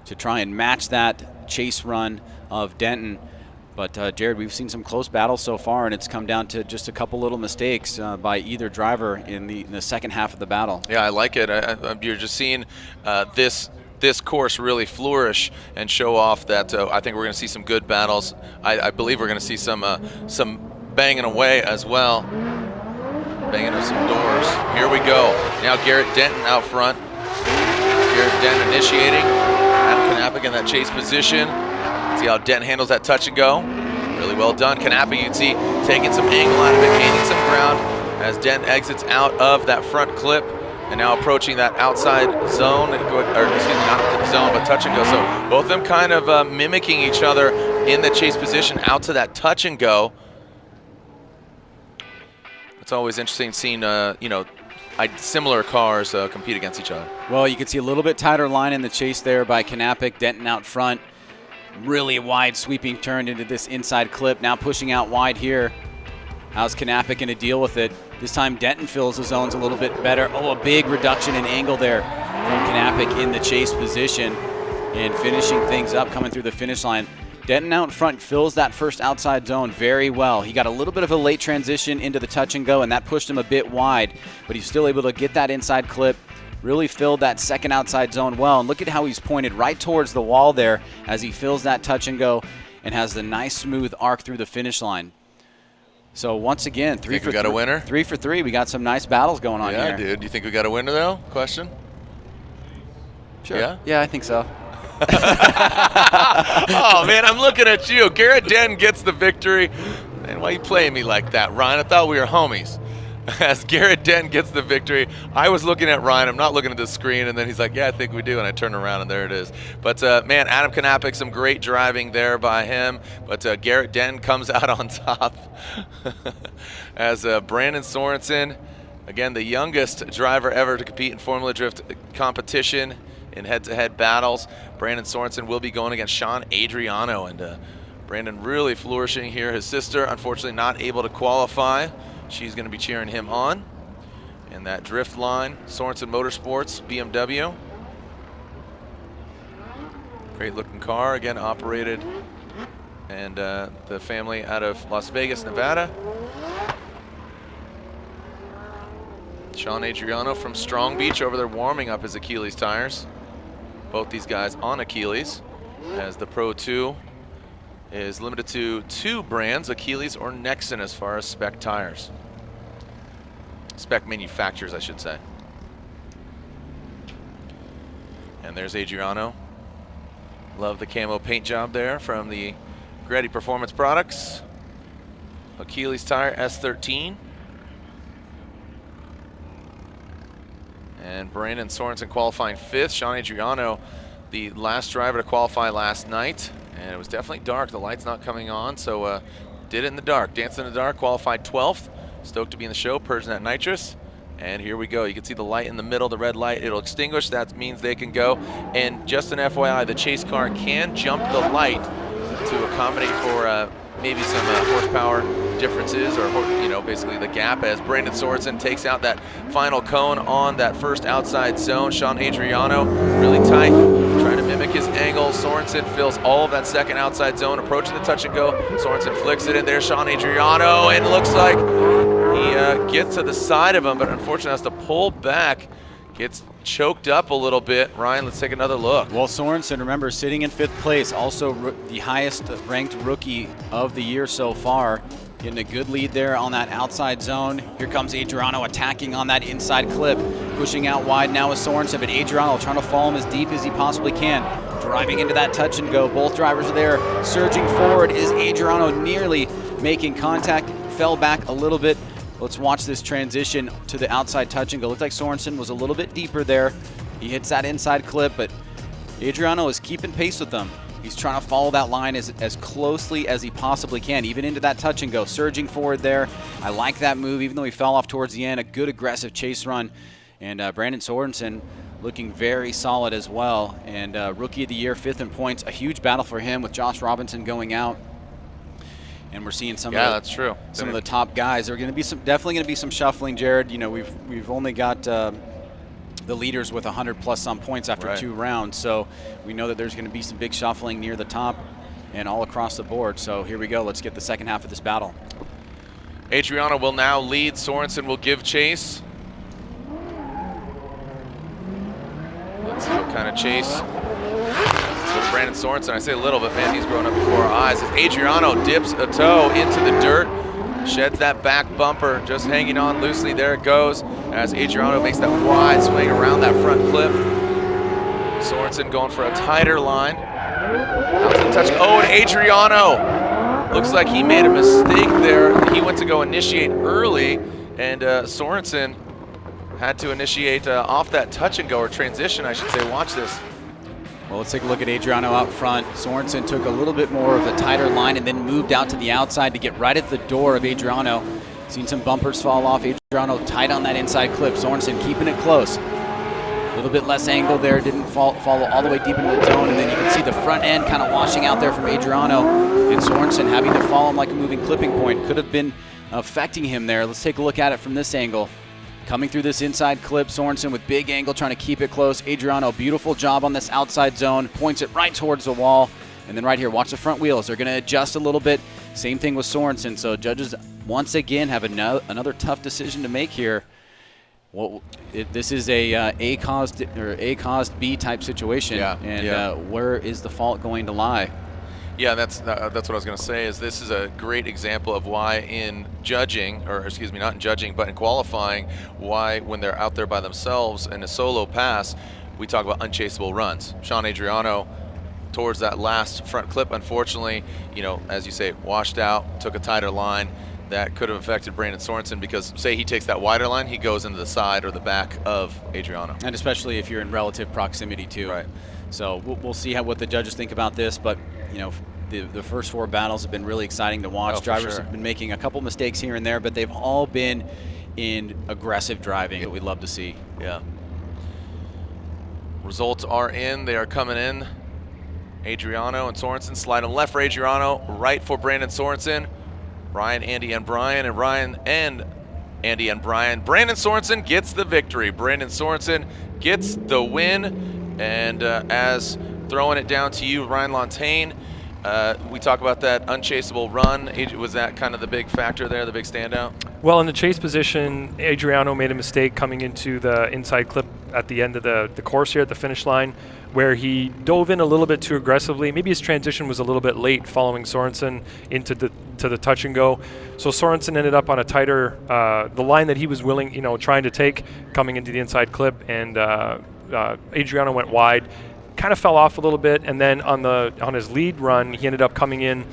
to try and match that chase run of Denton. But Jared, we've seen some close battles so far, and it's come down to just a couple little mistakes by either driver in the second half of the battle. Yeah, I like it. You're just seeing this course really flourish and show off that I think we're going to see some good battles. I believe we're going to see some banging away as well, banging of some doors. Here we go. Now Garrett Denton out front. Garrett Denton initiating. Adam Knapik in that chase position. See how Denton handles that touch and go. Really well done. Knapik, you can see, taking some angle out of it, gaining some ground as Denton exits out of that front clip and now approaching that outside zone, or excuse me, not the zone, but touch and go. So both of them kind of mimicking each other in the chase position out to that touch and go. It's always interesting seeing, similar cars compete against each other. Well, you can see a little bit tighter line in the chase there by Knapik. Denton out front. Really wide sweeping turn into this inside clip. Now pushing out wide here. How's Knapik going to deal with it? This time Denton fills the zones a little bit better. Oh, a big reduction in angle there from Knapik in the chase position and finishing things up coming through the finish line. Denton out in front fills that first outside zone very well. He got a little bit of a late transition into the touch and go, and that pushed him a bit wide, but he's still able to get that inside clip. Really filled that second outside zone well, and look at how he's pointed right towards the wall there as he fills that touch and go and has the nice smooth arc through the finish line. So once again, 3 for 3. We got a winner? 3 for 3. We got some nice battles going on here. Yeah, dude. Do you think we got a winner though? Question? Sure. Yeah? Yeah, I think so. Oh man, I'm looking at you. Garrett Denton gets the victory. Man, why are you playing me like that, Ryan? I thought we were homies. As Garrett Denton gets the victory, I was looking at Ryan. I'm not looking at the screen, and then he's like, "Yeah, I think we do." And I turn around, and there it is. But man, Adam Knapik, some great driving there by him. But Garrett Denton comes out on top. As Brandon Sorensen, again, the youngest driver ever to compete in Formula Drift competition in head-to-head battles. Brandon Sorensen will be going against Sean Adriano, and Brandon really flourishing here. His sister, unfortunately, not able to qualify. She's going to be cheering him on. And that drift line, Sorensen Motorsports, BMW. Great looking car, again operated, and the family out of Las Vegas, Nevada. Sean Adriano from Strong Beach over there warming up his Achilles tires. Both these guys on Achilles, as the Pro 2 is limited to 2 brands, Achilles or Nexen, as far as spec tires. Spec manufacturers, I should say. And there's Adriano. Love the camo paint job there from the Greddy Performance Products. Achilles tire S13. And Brandon Sorensen qualifying 5th. Sean Adriano, the last driver to qualify last night. And it was definitely dark. The light's not coming on, so did it in the dark. Danced in the dark, qualified 12th. Stoked to be in the show, purging that nitrous. And here we go. You can see the light in the middle, the red light. It'll extinguish. That means they can go. And just an FYI, the chase car can jump the light to accommodate for maybe some horsepower differences, or basically the gap, as Brandon Sorensen takes out that final cone on that first outside zone. Sean Adriano really tight, trying to mimic his angle. Sorensen fills all of that second outside zone, approaching the touch and go. Sorensen flicks it in there. Sean Adriano, and looks like he gets to the side of him, but unfortunately has to pull back. Gets choked up a little bit. Ryan, let's take another look. Well, Sorensen, remember, sitting in 5th place, also the highest ranked rookie of the year so far. Getting a good lead there on that outside zone. Here comes Adriano attacking on that inside clip. Pushing out wide now with Sorensen, but Adriano trying to follow him as deep as he possibly can. Driving into that touch and go. Both drivers are there. Surging forward is Adriano, nearly making contact. Fell back a little bit. Let's watch this transition to the outside touch and go. Looked like Sorensen was a little bit deeper there. He hits that inside clip, but Adriano is keeping pace with them. He's trying to follow that line as closely as he possibly can, even into that touch and go. Surging forward there. I like that move, even though he fell off towards the end. A good aggressive chase run. And Brandon Sorensen looking very solid as well. And Rookie of the Year, 5th in points. A huge battle for him with Josh Robinson going out. And we're seeing some that's true. Some of the top guys. There are going to be definitely going to be some shuffling, Jared. We've only got the leaders with 100+ some points after 2 rounds, so we know that there's going to be some big shuffling near the top and all across the board. So here we go. Let's get the second half of this battle. Adriano will now lead. Sorensen will give chase. Let's see what kind of chase. With Brandon Sorensen, I say a little, but man, he's grown up before our eyes. As Adriano dips a toe into the dirt, sheds that back bumper, just hanging on loosely. There it goes, as Adriano makes that wide swing around that front clip. Sorensen going for a tighter line. Out to the touch. Oh, and Adriano! Looks like he made a mistake there. He went to go initiate early, and Sorensen had to initiate off that touch and go, or transition, I should say. Watch this. Well, let's take a look at Adriano out front. Sorensen took a little bit more of a tighter line and then moved out to the outside to get right at the door of Adriano. Seen some bumpers fall off. Adriano tight on that inside clip. Sorensen keeping it close. A little bit less angle there. Didn't follow all the way deep into the zone. And then you can see the front end kind of washing out there from Adriano. And Sorensen having to follow him like a moving clipping point. Could have been affecting him there. Let's take a look at it from this angle. Coming through this inside clip, Sorensen with big angle trying to keep it close. Adriano, beautiful job on this outside zone. Points it right towards the wall. And then right here, watch the front wheels. They're going to adjust a little bit. Same thing with Sorensen. So judges, once again, have another tough decision to make here. Well, this is a caused B type situation. Where is the fault going to lie? Yeah, that's what I was going to say. Is this is a great example of why in judging, or excuse me, not in judging, but in qualifying, why when they're out there by themselves in a solo pass, we talk about unchaseable runs. Sean Adriano, towards that last front clip, unfortunately, as you say, washed out, took a tighter line. That could have affected Brandon Sorensen, because say he takes that wider line, he goes into the side or the back of Adriano. And especially if you're in relative proximity too. Right. So we'll see what the judges think about this, but the first 4 battles have been really exciting to watch. Drivers have been making a couple mistakes here and there, but they've all been in aggressive driving that we love to see. Yeah. Results are in. They are coming in. Adriano and Sorensen. Slide them left for Adriano, right for Brandon Sorensen. Ryan, Andy, and Brian, and Ryan and Andy and Brian. Brandon Sorensen gets the victory. Brandon Sorensen gets the win. And as throwing it down to you, Ryan Lontaine. We talk about that unchaseable run. Was that kind of the big factor there, the big standout? Well, in the chase position, Adriano made a mistake coming into the inside clip at the end of the course here at the finish line, where he dove in a little bit too aggressively. Maybe his transition was a little bit late following Sorensen into the touch and go. So Sorensen ended up on a tighter, the line that he was willing, trying to take coming into the inside clip, and Adriano went wide. Kind of fell off a little bit, and then on his lead run, he ended up coming in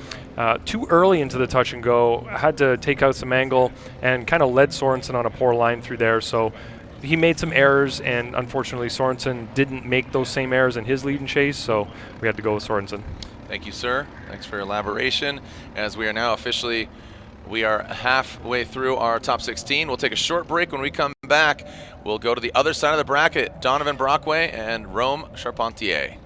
too early into the touch and go, had to take out some angle, and kind of led Sorensen on a poor line through there. So he made some errors, and unfortunately Sorensen didn't make those same errors in his lead and chase, so we had to go with Sorensen. Thank you, sir. Thanks for your elaboration. As we are now officially, we are halfway through our top 16. We'll take a short break. When we come back, we'll go to the other side of the bracket, Donovan Brockway and Rome Charpentier.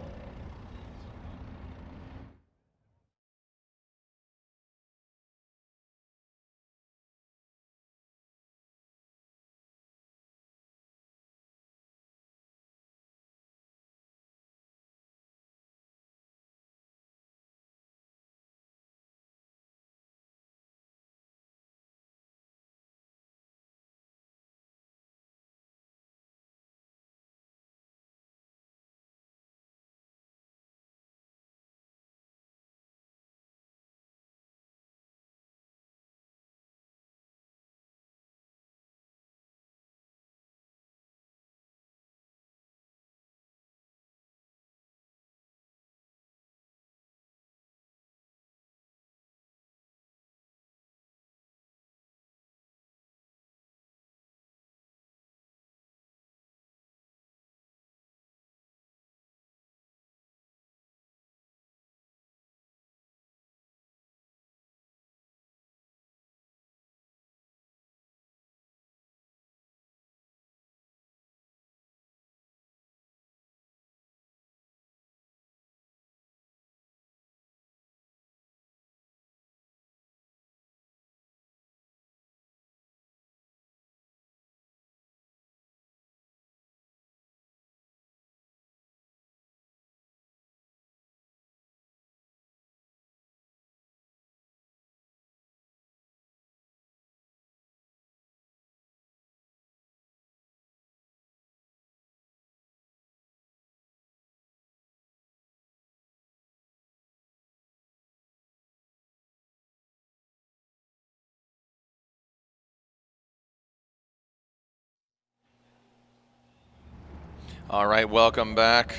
All right, welcome back.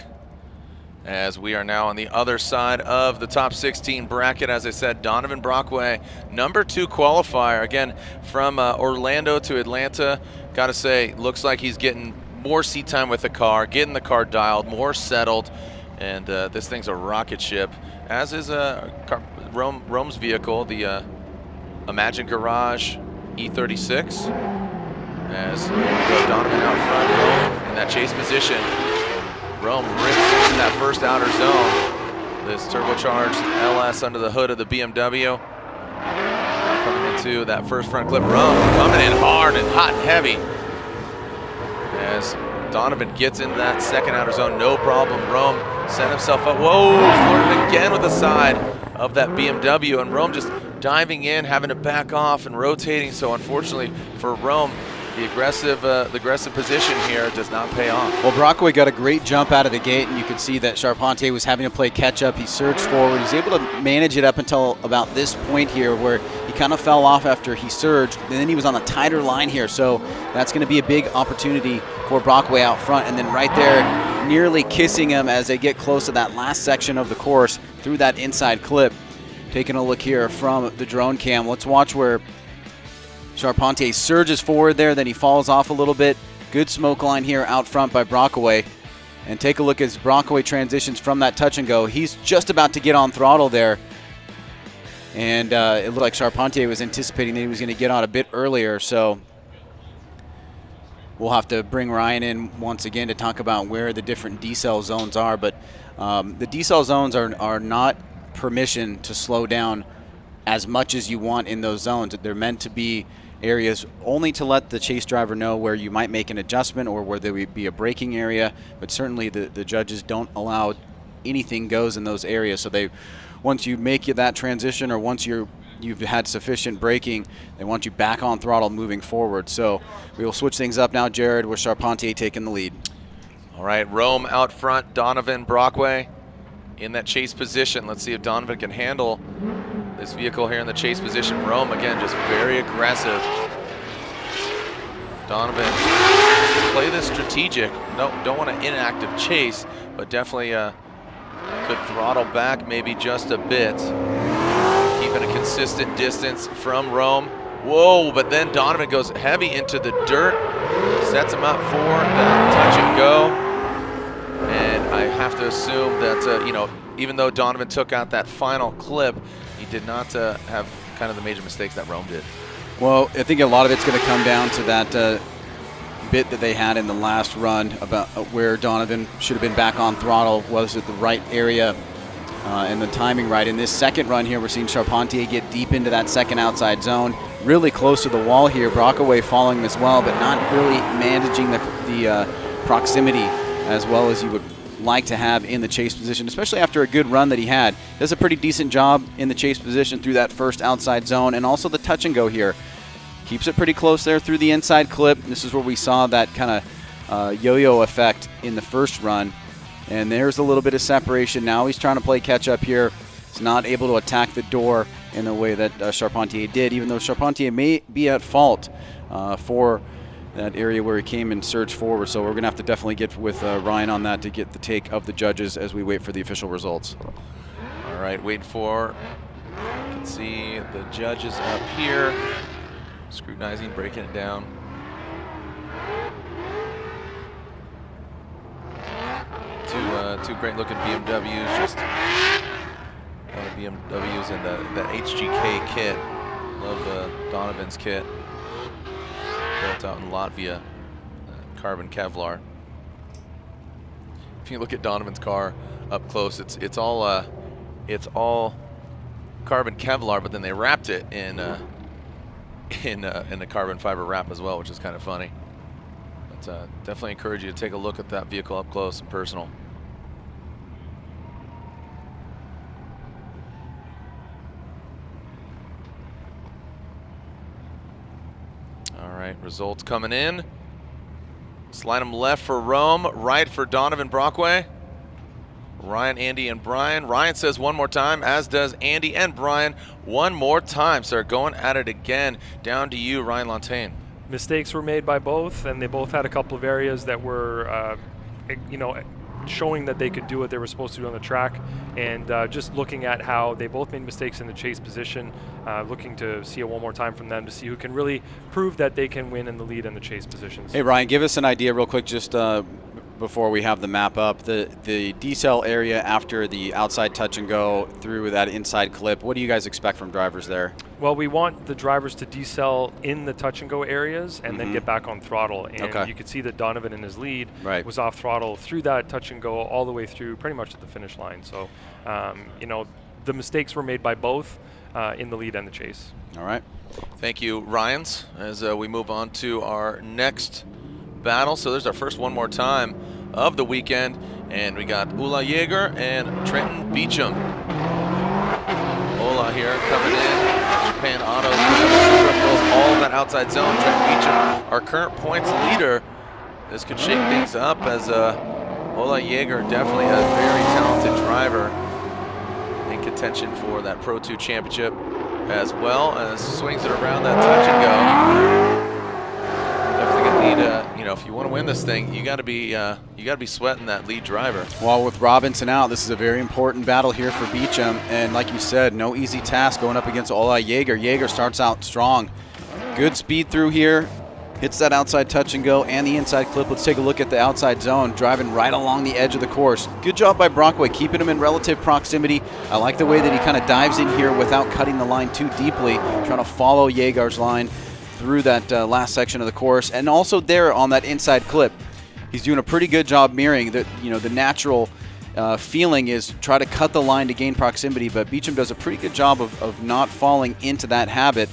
As we are now on the other side of the top 16 bracket. As I said, Donovan Brockway, #2 qualifier. Again, from Orlando to Atlanta. Got to say, looks like he's getting more seat time with the car, getting the car dialed, more settled. And this thing's a rocket ship, as is Rome's vehicle, the Imagine Garage E36. As we go Donovan out front, Rome in that chase position. Rome rips into that first outer zone. This turbocharged LS under the hood of the BMW. Now coming into that first front clip. Rome coming in hard and hot and heavy. As Donovan gets into that second outer zone, no problem. Rome set himself up. Whoa, flirted again with the side of that BMW. And Rome just diving in, having to back off and rotating. So unfortunately for Rome, the aggressive position here does not pay off. Well, Brockway got a great jump out of the gate, and you could see that Charpentier was having to play catch up. He surged forward. He was able to manage it up until about this point here, where he kind of fell off after he surged, and then he was on a tighter line here. So that's going to be a big opportunity for Brockway out front, and then right there, nearly kissing him as they get close to that last section of the course through that inside clip. Taking a look here from the drone cam, let's watch where Charpentier surges forward there, then he falls off a little bit. Good smoke line here out front by Brockway. And take a look as Brockway transitions from that touch and go. He's just about to get on throttle there. And it looked like Charpentier was anticipating that he was going to get on a bit earlier. So we'll have to bring Ryan in once again to talk about where the different decel zones are. But the decel zones are not permission to slow down as much as you want in those zones. They're meant to be areas only to let the chase driver know where you might make an adjustment or where there would be a braking area, but certainly the judges don't allow anything goes in those areas. So once you make that transition, or once you've had sufficient braking, they want you back on throttle moving forward. So we will switch things up now, Jared, with Charpentier taking the lead. All right, Rome out front, Donovan Brockway in that chase position. Let's see if Donovan can handle this vehicle here in the chase position. Rome, again, just very aggressive. Donovan, play this strategic. No, don't want an inactive chase, but definitely could throttle back maybe just a bit. Keeping a consistent distance from Rome. Whoa, but then Donovan goes heavy into the dirt, sets him up for the touch and go. And I have to assume that, you know, even though Donovan took out that final clip, he did not have kind of the major mistakes that Rome did. Well, I think a lot of it's going to come down to that bit that they had in the last run about where Donovan should have been back on throttle. Was it the right area and the timing right? In this second run here, we're seeing Charpentier get deep into that second outside zone, really close to the wall here. Brockway following him as well, but not really managing the proximity as well as you would like to have in the chase position, especially after a good run that he had. Does a pretty decent job in the chase position through that first outside zone, and also the touch and go here. Keeps it pretty close there through the inside clip. This is where we saw that kind of yo-yo effect in the first run. And there's a little bit of separation. Now he's trying to play catch up here. He's not able to attack the door in the way that Charpentier did, even though Charpentier may be at fault for that area where he came and surged forward. So we're going to have to definitely get with Ryan on that to get the take of the judges as we wait for the official results. All right, wait for, you can see the judges up here, scrutinizing, breaking it down. Two great looking BMWs, just BMWs and the HGK kit. Love Donovan's kit. Built out in Latvia, carbon Kevlar. If you look at Donovan's car up close, it's all carbon Kevlar, but then they wrapped it in a carbon fiber wrap as well, which is kind of funny. But definitely encourage you to take a look at that vehicle up close and personal. All right, results coming in. Slide them left for Rome, right for Donovan Brockway. Ryan, Andy, and Brian. Ryan says one more time, as does Andy and Brian. One more time, so they're going at it again. Down to you, Ryan Lantain. Mistakes were made by both, and they both had a couple of areas that were, you know, showing that they could do what they were supposed to do on the track. And just looking at how they both made mistakes in the chase position, looking to see it one more time from them to see who can really prove that they can win in the lead and the chase positions. Hey, Ryan, give us an idea real quick, just before we have the map up, the decel area after the outside touch and go through that inside clip. What do you guys expect from drivers there? Well, we want the drivers to decel in the touch and go areas and then get back on throttle. And you could see that Donovan in his lead was off throttle through that touch and go all the way through pretty much to the finish line. So, you know, the mistakes were made by both in the lead and the chase. All right. Thank you, Ryans, as we move on to our next battle. So there's our first one more time of the weekend, and we got Ola Yeager and Trenton Beecham. Ola here coming in, Japan Autos, all that outside zone. Trenton Beecham, our current points leader. This could shake things up, as Ola Yeager, definitely a very talented driver in contention for that Pro 2 championship, as well as swings it around that touch and go. Definitely gonna need, you know, if you want to win this thing, you got to be sweating that lead driver. Well, with Robinson out, this is a very important battle here for Beecham, and like you said, no easy task going up against Ola Yeager. Yeager starts out strong, good speed through here, hits that outside touch and go and the inside clip. Let's take a look at the outside zone, driving right along the edge of the course. Good job by Brockway, keeping him in relative proximity. I like the way that he kind of dives in here without cutting the line too deeply, trying to follow Yeager's line through that last section of the course, and also there on that inside clip. He's doing a pretty good job mirroring that. You know, the natural feeling is try to cut the line to gain proximity, but Beecham does a pretty good job of not falling into that habit,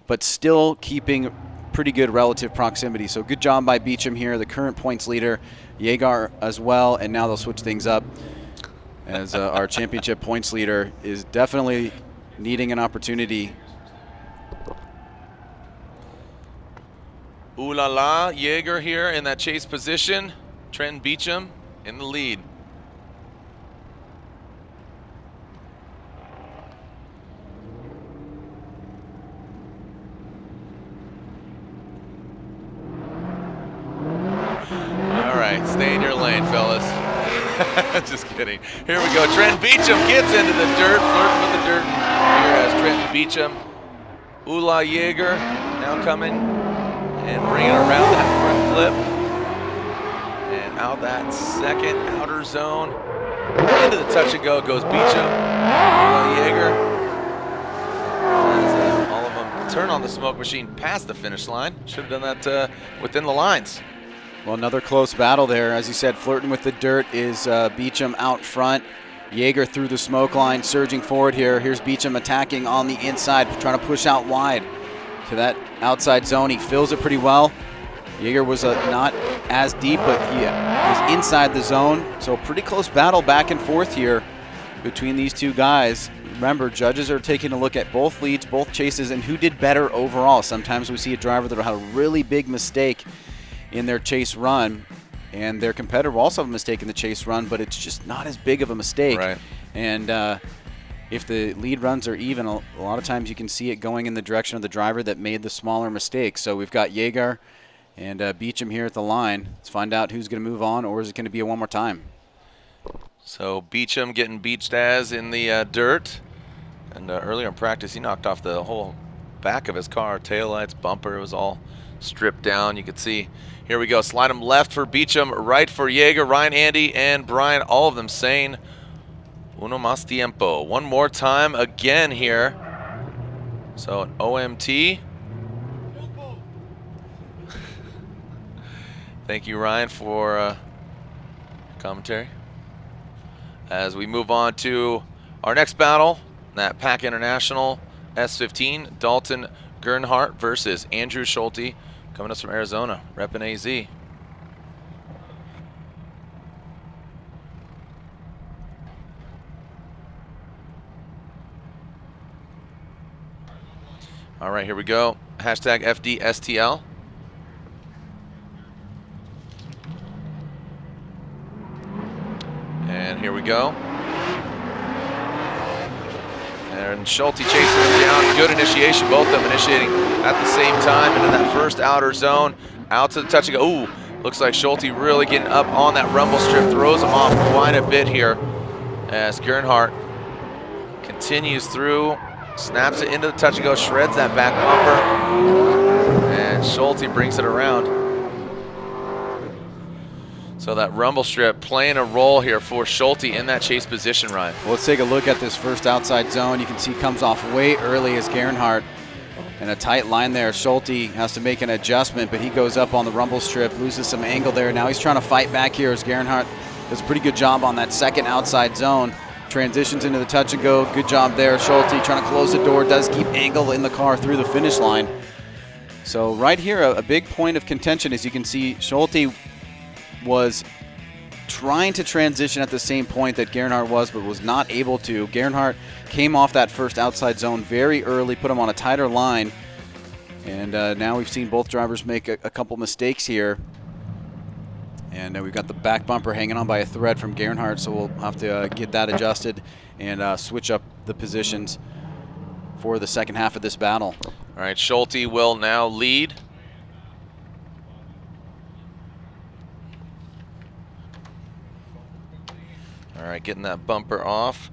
but still keeping pretty good relative proximity. So good job by Beecham here, the current points leader. Yeager as well, and now they'll switch things up. as our championship points leader is definitely needing an opportunity. Ooh la la, Jaeger here in that chase position. Trenton Beecham in the lead. All right, stay in your lane, fellas. Just kidding. Here we go. Trenton Beecham gets into the dirt, flirting with the dirt. Here has Trenton Beecham. Ula Jaeger now coming and bringing around that front flip. And out that second outer zone. Into the touch and go goes Beecham. Ula Jaeger. As all of them turn on the smoke machine past the finish line. Should have done that within the lines. Well, another close battle there. As you said, flirting with the dirt is Beecham out front. Jaeger through the smoke line, surging forward here. Here's Beecham attacking on the inside, trying to push out wide to that outside zone. He fills it pretty well. Jaeger was not as deep, but he was inside the zone. So a pretty close battle back and forth here between these two guys. Remember, judges are taking a look at both leads, both chases, and who did better overall. Sometimes we see a driver that will have a really big mistake in their chase run, and their competitor will also have a mistake in the chase run, but it's just not as big of a mistake. Right. And if the lead runs are even, a lot of times you can see it going in the direction of the driver that made the smaller mistake. So we've got Jaeger and Beecham here at the line. Let's find out who's going to move on, or is it going to be a one more time? So Beecham getting beached as in the dirt. And earlier in practice, he knocked off the whole back of his car, taillights, bumper. It was all stripped down. You could see. Here we go. Slide him left for Beecham, right for Jaeger. Ryan, Andy, and Brian, all of them saying uno más tiempo. One more time again here. So an OMT. Thank you, Ryan, for commentary. As we move on to our next battle, that Pack International S15, Dalton Gernhardt versus Andrew Schulte, coming us from Arizona, repping AZ. All right, here we go. Hashtag FDSTL. And here we go. And Schulte chasing him down. Good initiation. Both of them initiating at the same time into that first outer zone. Out to the touch and go. Ooh, looks like Schulte really getting up on that rumble strip. Throws him off quite a bit here as Gernhardt continues through. Snaps it into the touch and go. Shreds that back bumper. And Schulte brings it around. So that rumble strip playing a role here for Schulte in that chase position, Ryan. Well, let's take a look at this first outside zone. You can see comes off way early as Gernhardt. And a tight line there. Schulte has to make an adjustment, but he goes up on the rumble strip, loses some angle there. Now he's trying to fight back here as Gernhardt does a pretty good job on that second outside zone. Transitions into the touch and go. Good job there. Schulte trying to close the door, does keep angle in the car through the finish line. So right here, a big point of contention, as you can see, Schulte was trying to transition at the same point that Gernhardt was, but was not able to. Gernhardt came off that first outside zone very early, put him on a tighter line, and now we've seen both drivers make a couple mistakes here. And we've got the back bumper hanging on by a thread from Gernhardt, so we'll have to get that adjusted and switch up the positions for the second half of this battle. All right, Schulte will now lead. All right, getting that bumper off.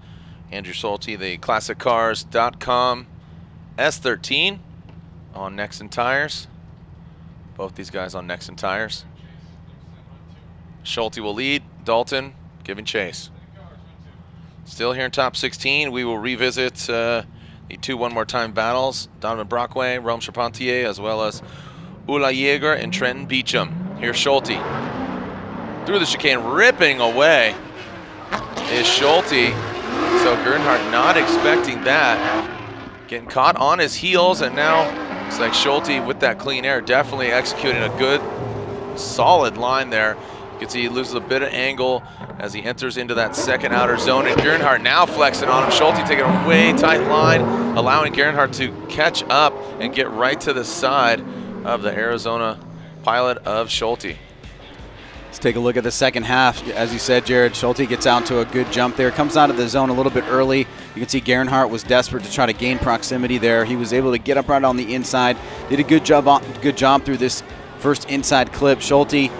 Andrew Schulte, the ClassicCars.com S13 on Nexen tires. Both these guys on Nexen tires. Schulte will lead. Dalton giving chase. Still here in top 16. We will revisit the two one more time battles. Donovan Brockway, Rome Charpentier, as well as Ula Jaeger and Trenton Beecham. Here's Schulte. Through the chicane, ripping away is Schulte. So Gernhardt not expecting that. Getting caught on his heels, and now it's like Schulte with that clean air, definitely executing a good, solid line there. You can see he loses a bit of angle as he enters into that second outer zone. And Gernhardt now flexing on him. Schulte taking a way tight line, allowing Gernhardt to catch up and get right to the side of the Arizona pilot of Schulte. Let's take a look at the second half. As you said, Jared, Schulte gets out to a good jump there. Comes out of the zone a little bit early. You can see Gernhardt was desperate to try to gain proximity there. He was able to get up right on the inside. Did a good job through this first inside clip. Schulte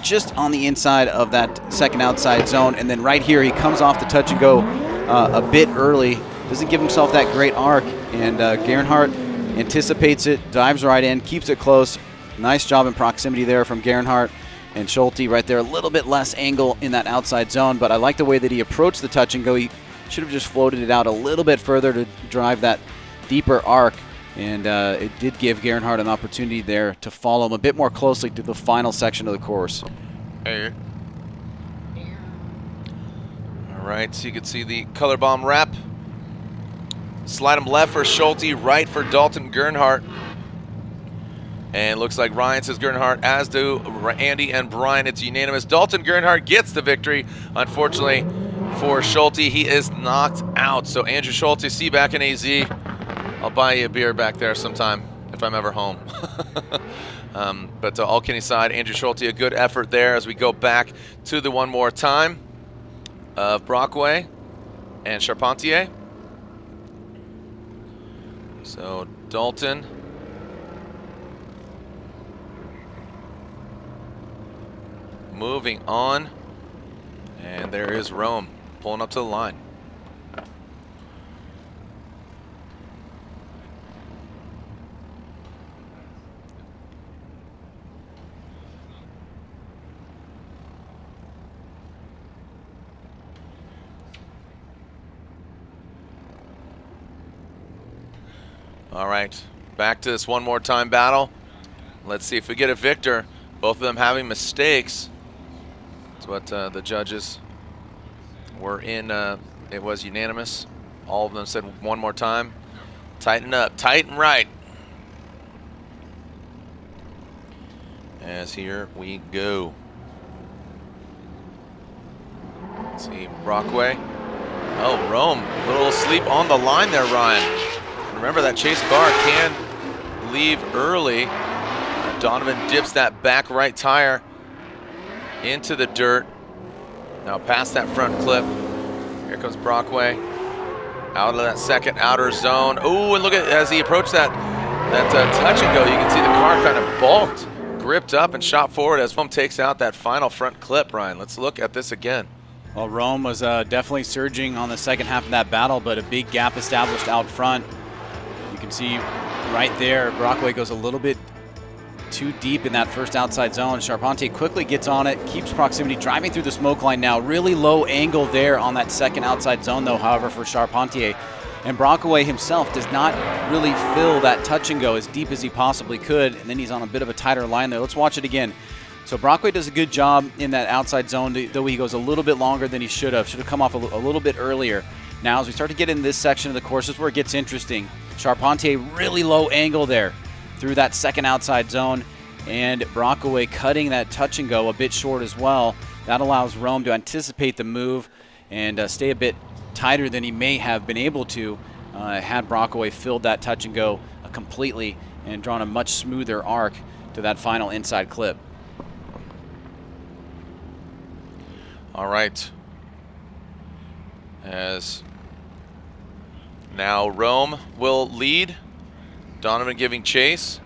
just on the inside of that second outside zone. And then right here, he comes off the touch and go a bit early. Doesn't give himself that great arc. And Gernhardt anticipates it, dives right in, keeps it close. Nice job in proximity there from Gernhardt. And Schulte right there, a little bit less angle in that outside zone, but I like the way that he approached the touch and go. He should have just floated it out a little bit further to drive that deeper arc, and it did give Gernhardt an opportunity there to follow him a bit more closely through the final section of the course. All right, so you can see the color bomb wrap. Slide him left for Schulte, right for Dalton Gernhardt. And looks like Ryan says Gernhardt, as do Andy and Brian. It's unanimous. Dalton Gernhardt gets the victory. Unfortunately for Schulte, he is knocked out. So Andrew Schulte, see you back in AZ. I'll buy you a beer back there sometime if I'm ever home. But all kidding aside, Andrew Schulte, a good effort there as we go back to the one more time of Brockway and Charpentier. So Dalton. Moving on, and there is Rome pulling up to the line. All right, back to this one more time battle. Let's see if we get a victor. Both of them having mistakes. What the judges were in. It was unanimous. All of them said one more time. Tighten up, tight and right. As here we go. Let's see, Brockway. Oh, Rome, a little sleep on the line there, Ryan. Remember that chase car can leave early. Donovan dips that back right tire into the dirt. Now past that front clip. Here comes Brockway. Out of that second outer zone. Oh, and look at as he approached that touch and go, you can see the car kind of bulked, gripped up and shot forward as Rome takes out that final front clip, Ryan. Let's look at this again. Well, Rome was definitely surging on the second half of that battle, but a big gap established out front. You can see right there, Brockway goes a little bit too deep in that first outside zone. Charpentier quickly gets on it, keeps proximity, driving through the smoke line now. Really low angle there on that second outside zone though, however, for Charpentier. And Brockway himself does not really fill that touch and go as deep as he possibly could, and then he's on a bit of a tighter line there. Let's watch it again. So Brockway does a good job in that outside zone, though he goes a little bit longer than he should have. Should have come off a little bit earlier. Now as we start to get in this section of the course, this is where it gets interesting. Charpentier really low angle there through that second outside zone, and Brockway cutting that touch and go a bit short as well. That allows Rome to anticipate the move and stay a bit tighter than he may have been able to had Brockway filled that touch and go completely and drawn a much smoother arc to that final inside clip. All right. As now Rome will lead. Donovan giving chase.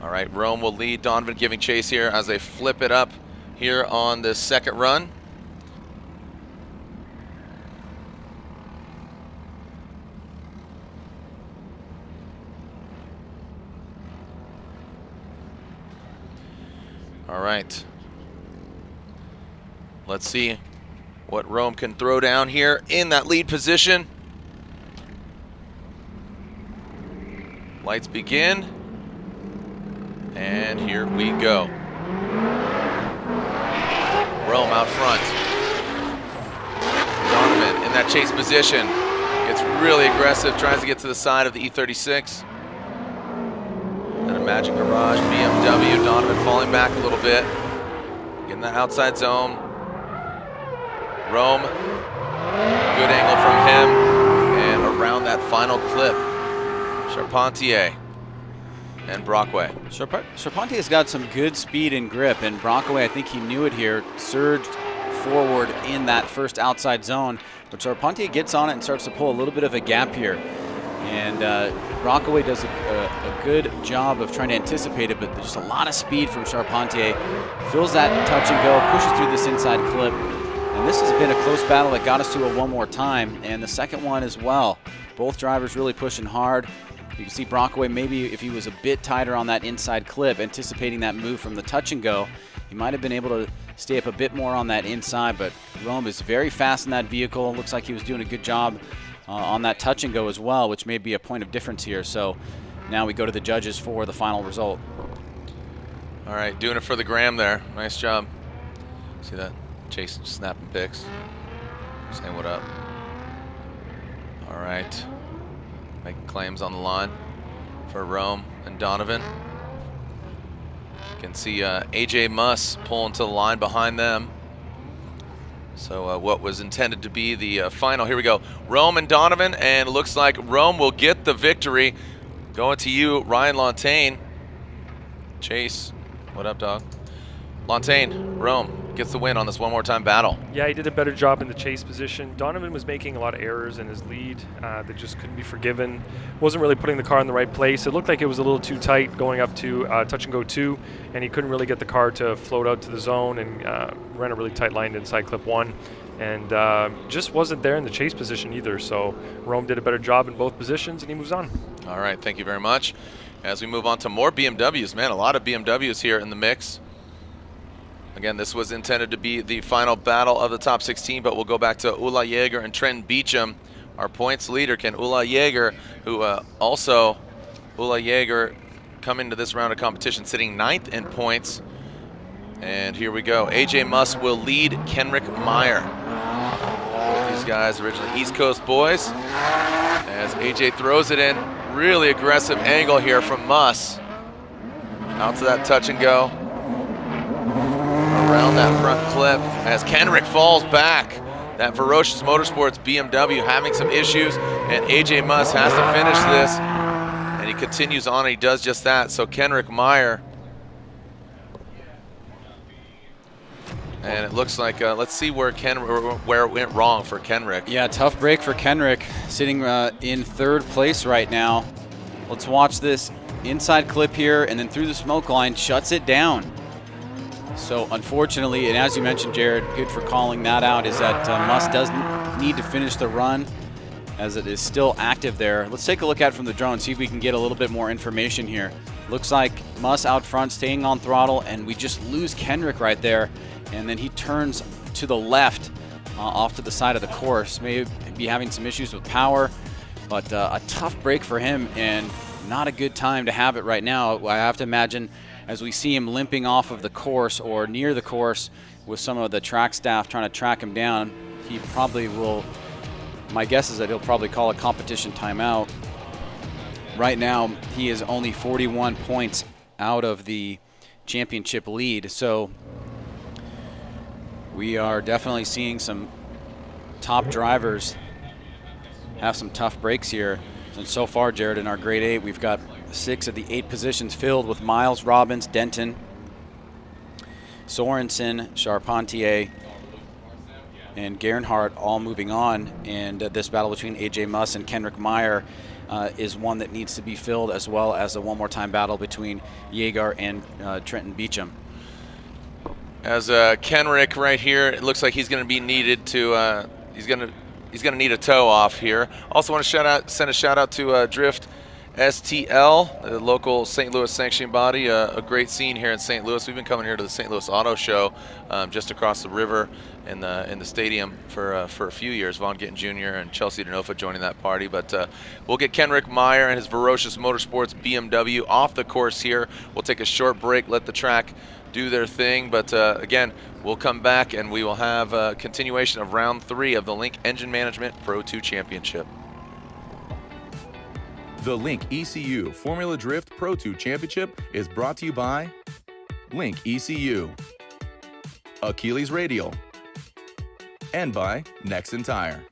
All right, Rome will lead, Donovan giving chase here as they flip it up here on the second run. All right. Let's see what Rome can throw down here in that lead position. Lights begin. And here we go. Rome out front. Donovan in that chase position. Gets really aggressive, tries to get to the side of the E36. And a Magic Garage BMW. Donovan falling back a little bit. Getting the outside zone. Rome, good angle from him. And around that final clip, Charpentier and Brockway. Charpentier's got some good speed and grip, and Brockway, I think he knew it here, surged forward in that first outside zone. But Charpentier gets on it and starts to pull a little bit of a gap here. And Brockway does a good job of trying to anticipate it, but there's just a lot of speed from Charpentier. Fills that touch and go, pushes through this inside clip. And this has been a close battle that got us to a one more time, and the second one as well. Both drivers really pushing hard. You can see Brockway, maybe if he was a bit tighter on that inside clip, anticipating that move from the touch and go, he might have been able to stay up a bit more on that inside, but Rome is very fast in that vehicle. Looks like he was doing a good job on that touch and go as well, which may be a point of difference here. So now we go to the judges for the final result. All right, doing it for the gram there. Nice job. See that? Chase snapping pics. Saying what up. All right. Making claims on the line for Rome and Donovan. You can see AJ Muss pulling to the line behind them. So what was intended to be the final. Here we go. Rome and Donovan, and it looks like Rome will get the victory. Going to you, Ryan Lontaine. Chase, what up, dog? Lontaine, Rome gets the win on this one more time battle. Yeah, he did a better job in the chase position. Donovan was making a lot of errors in his lead that just couldn't be forgiven. Wasn't really putting the car in the right place. It looked like it was a little too tight going up to touch and go 2, and he couldn't really get the car to float out to the zone, and ran a really tight line inside clip 1. And just wasn't there in the chase position either. So Rome did a better job in both positions, and he moves on. All right, thank you very much. As we move on to more BMWs, man, a lot of BMWs here in the mix. Again, this was intended to be the final battle of the top 16, but we'll go back to Ula Yeager and Trenton Beecham. Our points leader, can Ula Yeager, who Ula Yeager coming to this round of competition sitting 9th in points. And here we go. AJ Muss will lead Kenrick Meyer. Both these guys originally East Coast boys. As AJ throws it in, really aggressive angle here from Muss. Out to that touch and go. Around that front clip as Kenrick falls back. That Ferocious Motorsports BMW having some issues, and AJ Muss has to finish this, and he continues on, and he does just that. So Kenrick Meyer, and it looks like let's see where it went wrong for Kenrick. Yeah, tough break for Kenrick, sitting in 3rd place right now. Let's watch this inside clip here, and then through the smoke line, shuts it down. So unfortunately, and as you mentioned, Jared, good for calling that out, is that Muss does need to finish the run as it is still active there. Let's take a look at it from the drone, see if we can get a little bit more information here. Looks like Muss out front, staying on throttle, and we just lose Kenrick right there. And then he turns to the left off to the side of the course. May be having some issues with power, but a tough break for him and not a good time to have it right now. I have to imagine as we see him limping off of the course or near the course with some of the track staff trying to track him down, he probably will, my guess is that he'll probably call a competition timeout. Right now, he is only 41 points out of the championship lead, so we are definitely seeing some top drivers have some tough breaks here. And so far, Jared, in our grade 8, we've got 6 of the 8 positions filled with Miles, Robbins, Denton, Sorensen, Charpentier, and Gernhardt all moving on. And this battle between AJ Muss and Kenrick Meyer is one that needs to be filled, as well as a one more time battle between Yeager and Trenton Beecham. As Kenrick right here, it looks like he's going to be needed to, he's going to need a tow off here. Also want to send a shout out to Drift STL, the local St. Louis sanctioning body. A great scene here in St. Louis. We've been coming here to the St. Louis Auto Show just across the river in the stadium for a few years. Vaughn Gittin Jr. and Chelsea Denofa joining that party. But we'll get Kenrick Meyer and his Ferocious Motorsports BMW off the course here. We'll take a short break, let the track do their thing, but again, we'll come back and we will have a continuation of round 3 of the Link Engine Management Pro 2 Championship. The Link ECU Formula Drift Pro 2 Championship is brought to you by Link ECU, Achilles Radial, and by Nexen Tire.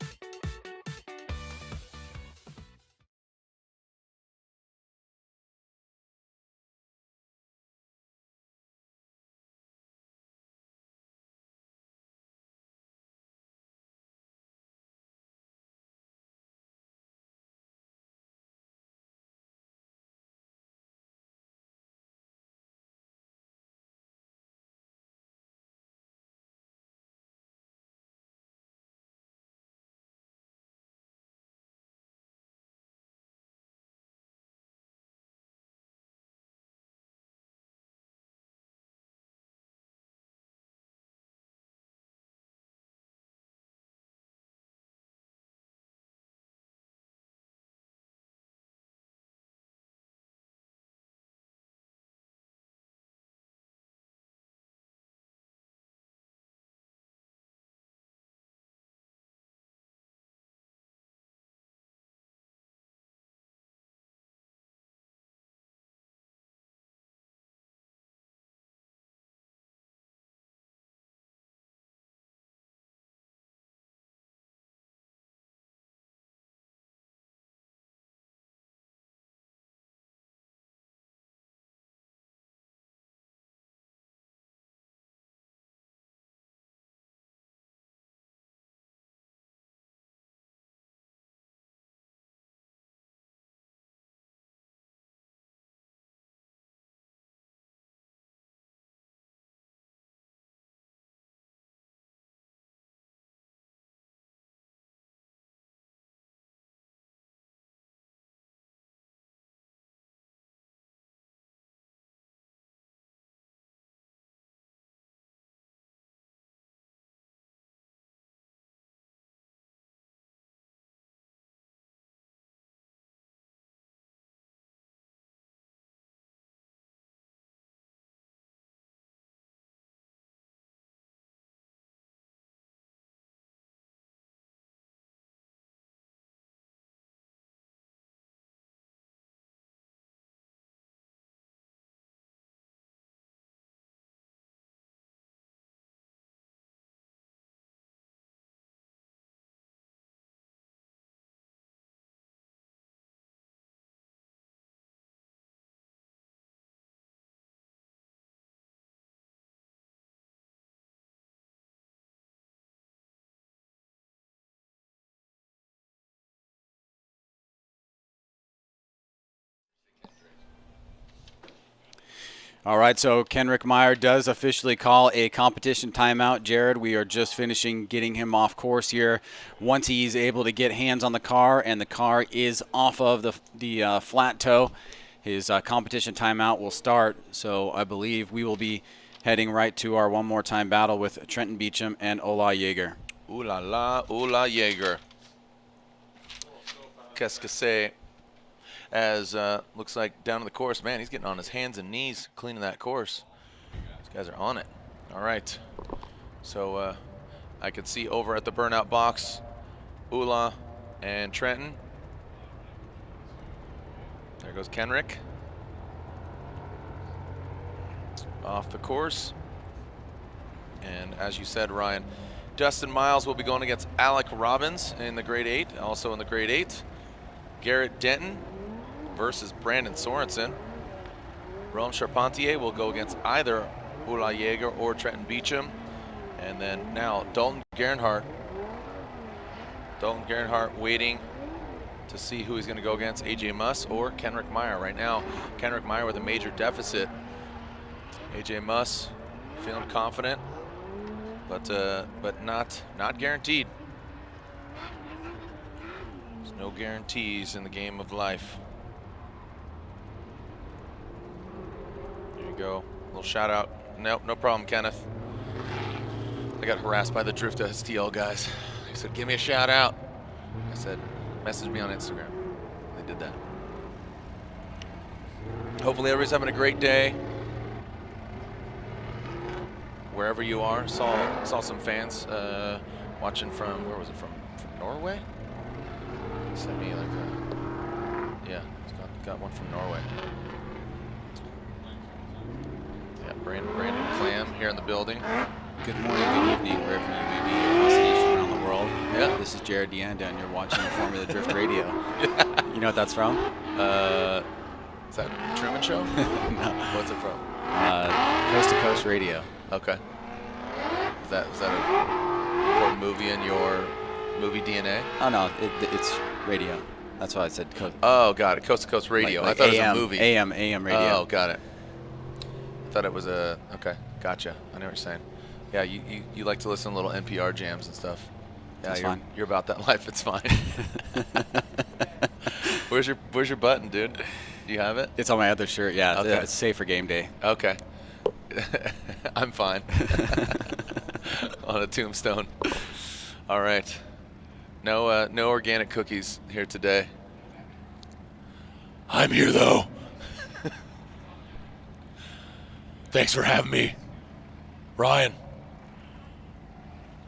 All right, so Kenrick Meyer does officially call a competition timeout. Jared, we are just finishing getting him off course here. Once he's able to get hands on the car and the car is off of the flat toe, his competition timeout will start. So I believe we will be heading right to our one more time battle with Trenton Beecham and Ola Jaeger. Ooh la la, Ola Jaeger. Qu'est-ce que c'est? As looks like down in the course, man, he's getting on his hands and knees cleaning that course. These guys are on it. All right. So I could see over at the burnout box, Ola and Trenton. There goes Kenrick. Off the course. And as you said, Ryan, Dustin Miles will be going against Alec Robbins in the grade 8. Also in the grade 8, Garrett Denton versus Brandon Sorensen. Rome Charpentier will go against either Ola Jaeger or Trenton Beecham. And then now Dalton Gernhardt. Dalton Gernhardt waiting to see who he's going to go against, AJ Muss or Kenrick Meyer. Right now, Kenrick Meyer with a major deficit. AJ Muss feeling confident, but not guaranteed. There's no guarantees in the game of life. Go. A little shout out. Nope, no problem, Kenneth. I got harassed by the Drift STL guys. He said, give me a shout out. I said, message me on Instagram. They did that. Hopefully everybody's having a great day. Wherever you are. Saw some fans watching from, where was it from? From Norway? Sent me like Yeah, it's got one from Norway. Yeah, Brandon Clam here in the building. Good morning, good evening, wherever you may be across the nation, around the world. Yeah. This is Jared Deanda, and you're watching Formula Drift Radio. You know what that's from? Is that Truman Show? No. What's it from? Coast to Coast Radio. Okay. Is that a important movie in your movie DNA? Oh no, it's radio. That's why I said coast. Oh, got it. Coast to Coast Radio. Like I thought AM, it was a movie. AM radio. Oh, got it. I thought it was a. Okay, gotcha. I know what you're saying. Yeah, you like to listen to little NPR jams and stuff. Yeah, That's fine. You're about that life. It's fine. Where's your button, dude? Do you have it? It's on my other shirt. Yeah, Okay. it's safe for game day. Okay. I'm fine. On a tombstone. All right. No organic cookies here today. I'm here though. Thanks for having me. Ryan,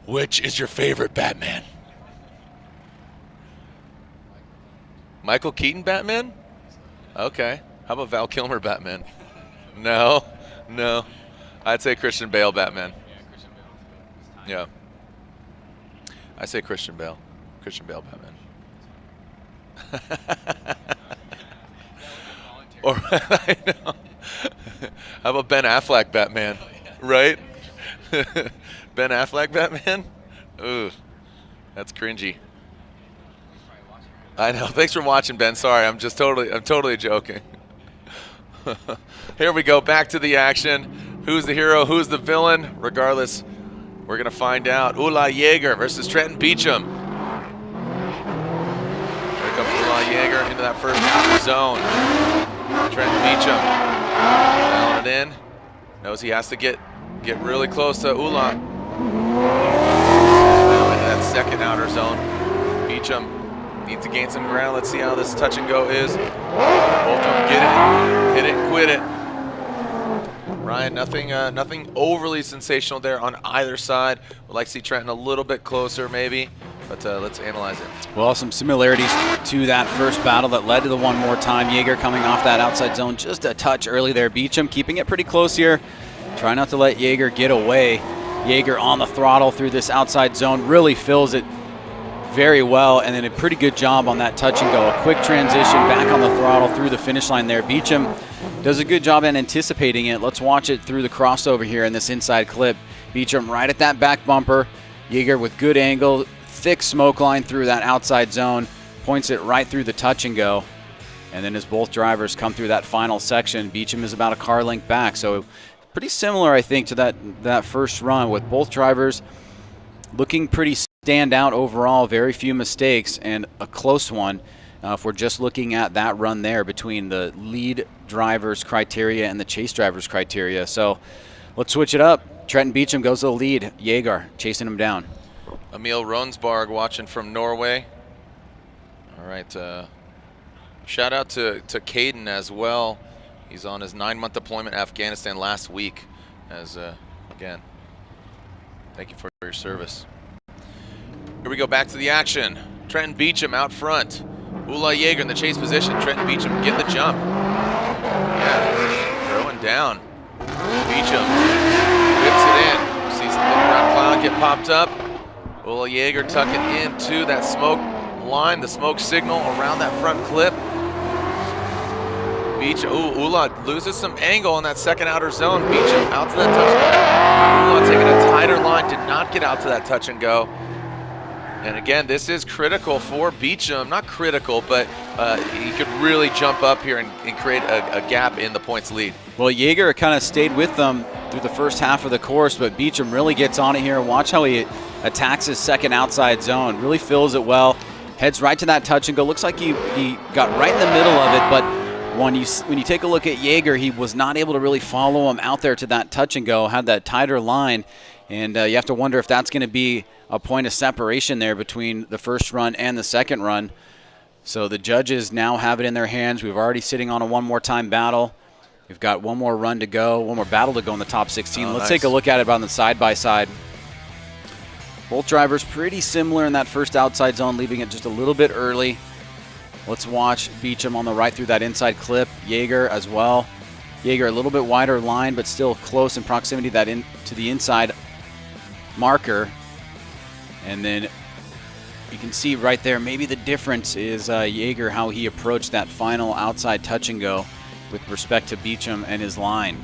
which is your favorite Batman? Michael Keaton Batman? Okay. How about Val Kilmer Batman? No. I'd say Christian Bale Batman. Yeah. I say Christian Bale. Christian Bale Batman. Or I know. How about Ben Affleck Batman? Right? Ben Affleck Batman? Ooh, that's cringy. I know. Thanks for watching, Ben. Sorry, I'm totally joking. Here we go. Back to the action. Who's the hero? Who's the villain? Regardless, we're gonna find out. Ula Yeager versus Trenton Beecham. Here comes Ula Yeager into that first outer zone. Trenton Beecham dialing it in. Knows he has to get really close to Ula. Now into that second outer zone. Beecham needs to gain some ground. Let's see how this touch and go is. Both of them get it, hit it, and quit it. Ryan, nothing overly sensational there on either side. Would like to see Trenton a little bit closer, maybe. But let's analyze it. Well, some similarities to that first battle that led to the one more time. Yeager coming off that outside zone just a touch early there. Beecham keeping it pretty close here. Try not to let Yeager get away. Yeager on the throttle through this outside zone, really fills it very well, and then a pretty good job on that touch and go. A quick transition back on the throttle through the finish line there. Beecham does a good job in anticipating it. Let's watch it through the crossover here in this inside clip. Beecham right at that back bumper. Yeager with good angle, thick smoke line through that outside zone, points it right through the touch and go. And then as both drivers come through that final section, Beecham is about a car length back. So pretty similar, I think, to that first run, with both drivers looking pretty stand out overall. Very few mistakes and a close one if we're just looking at that run there between the lead driver's criteria and the chase driver's criteria. So let's switch it up. Trenton Beecham goes to the lead. Yeager chasing him down. Emil Ronsbarg watching from Norway. All right. Shout out to Caden as well. He's on his 9-month deployment in Afghanistan last week. Again, thank you for your service. Here we go, back to the action. Trenton Beecham out front. Ula Yeager in the chase position. Trenton Beecham getting the jump. Yeah, throwing down. Beecham whips it in. Sees the brown cloud get popped up. Ula Yeager tucking into that smoke line, the smoke signal around that front clip. Beecham, Ula loses some angle in that second outer zone. Beecham out to that touch and go. Ula taking a tighter line, did not get out to that touch and go. And again, this is critical for Beecham. Not critical, but he could really jump up here and create a gap in the points lead. Well, Yeager kind of stayed with them through the first half of the course, but Beecham really gets on it here. Watch how he attacks his second outside zone. Really fills it well. Heads right to that touch and go. Looks like he got right in the middle of it, but when you take a look at Yeager, he was not able to really follow him out there to that touch and go. Had that tighter line, and you have to wonder if that's going to be a point of separation there between the first run and the second run. So the judges now have it in their hands. We've already sitting on a one more time battle. We've got one more run to go, one more battle to go in the top 16. Let's take a look at it on the side-by-side. Both drivers pretty similar in that first outside zone, leaving it just a little bit early. Let's watch Beecham on the right through that inside clip. Jaeger as well. Jaeger a little bit wider line, but still close in proximity to the inside marker. And then you can see right there, maybe the difference is Jaeger, how he approached that final outside touch and go with respect to Beecham and his line.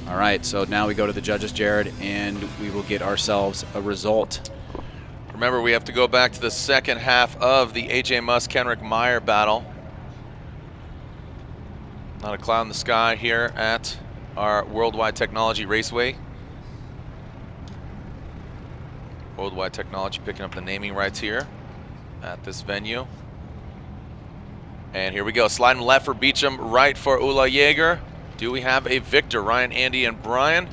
All right, so now we go to the judges, Jared, and we will get ourselves a result. Remember, we have to go back to the second half of the AJ Muss Kenrick Meyer battle. Not a cloud in the sky here at our Worldwide Technology Raceway. Worldwide Technology picking up the naming rights here at this venue. And here we go, sliding left for Beecham, right for Ula Jaeger. Do we have a victor? Ryan, Andy, and Brian.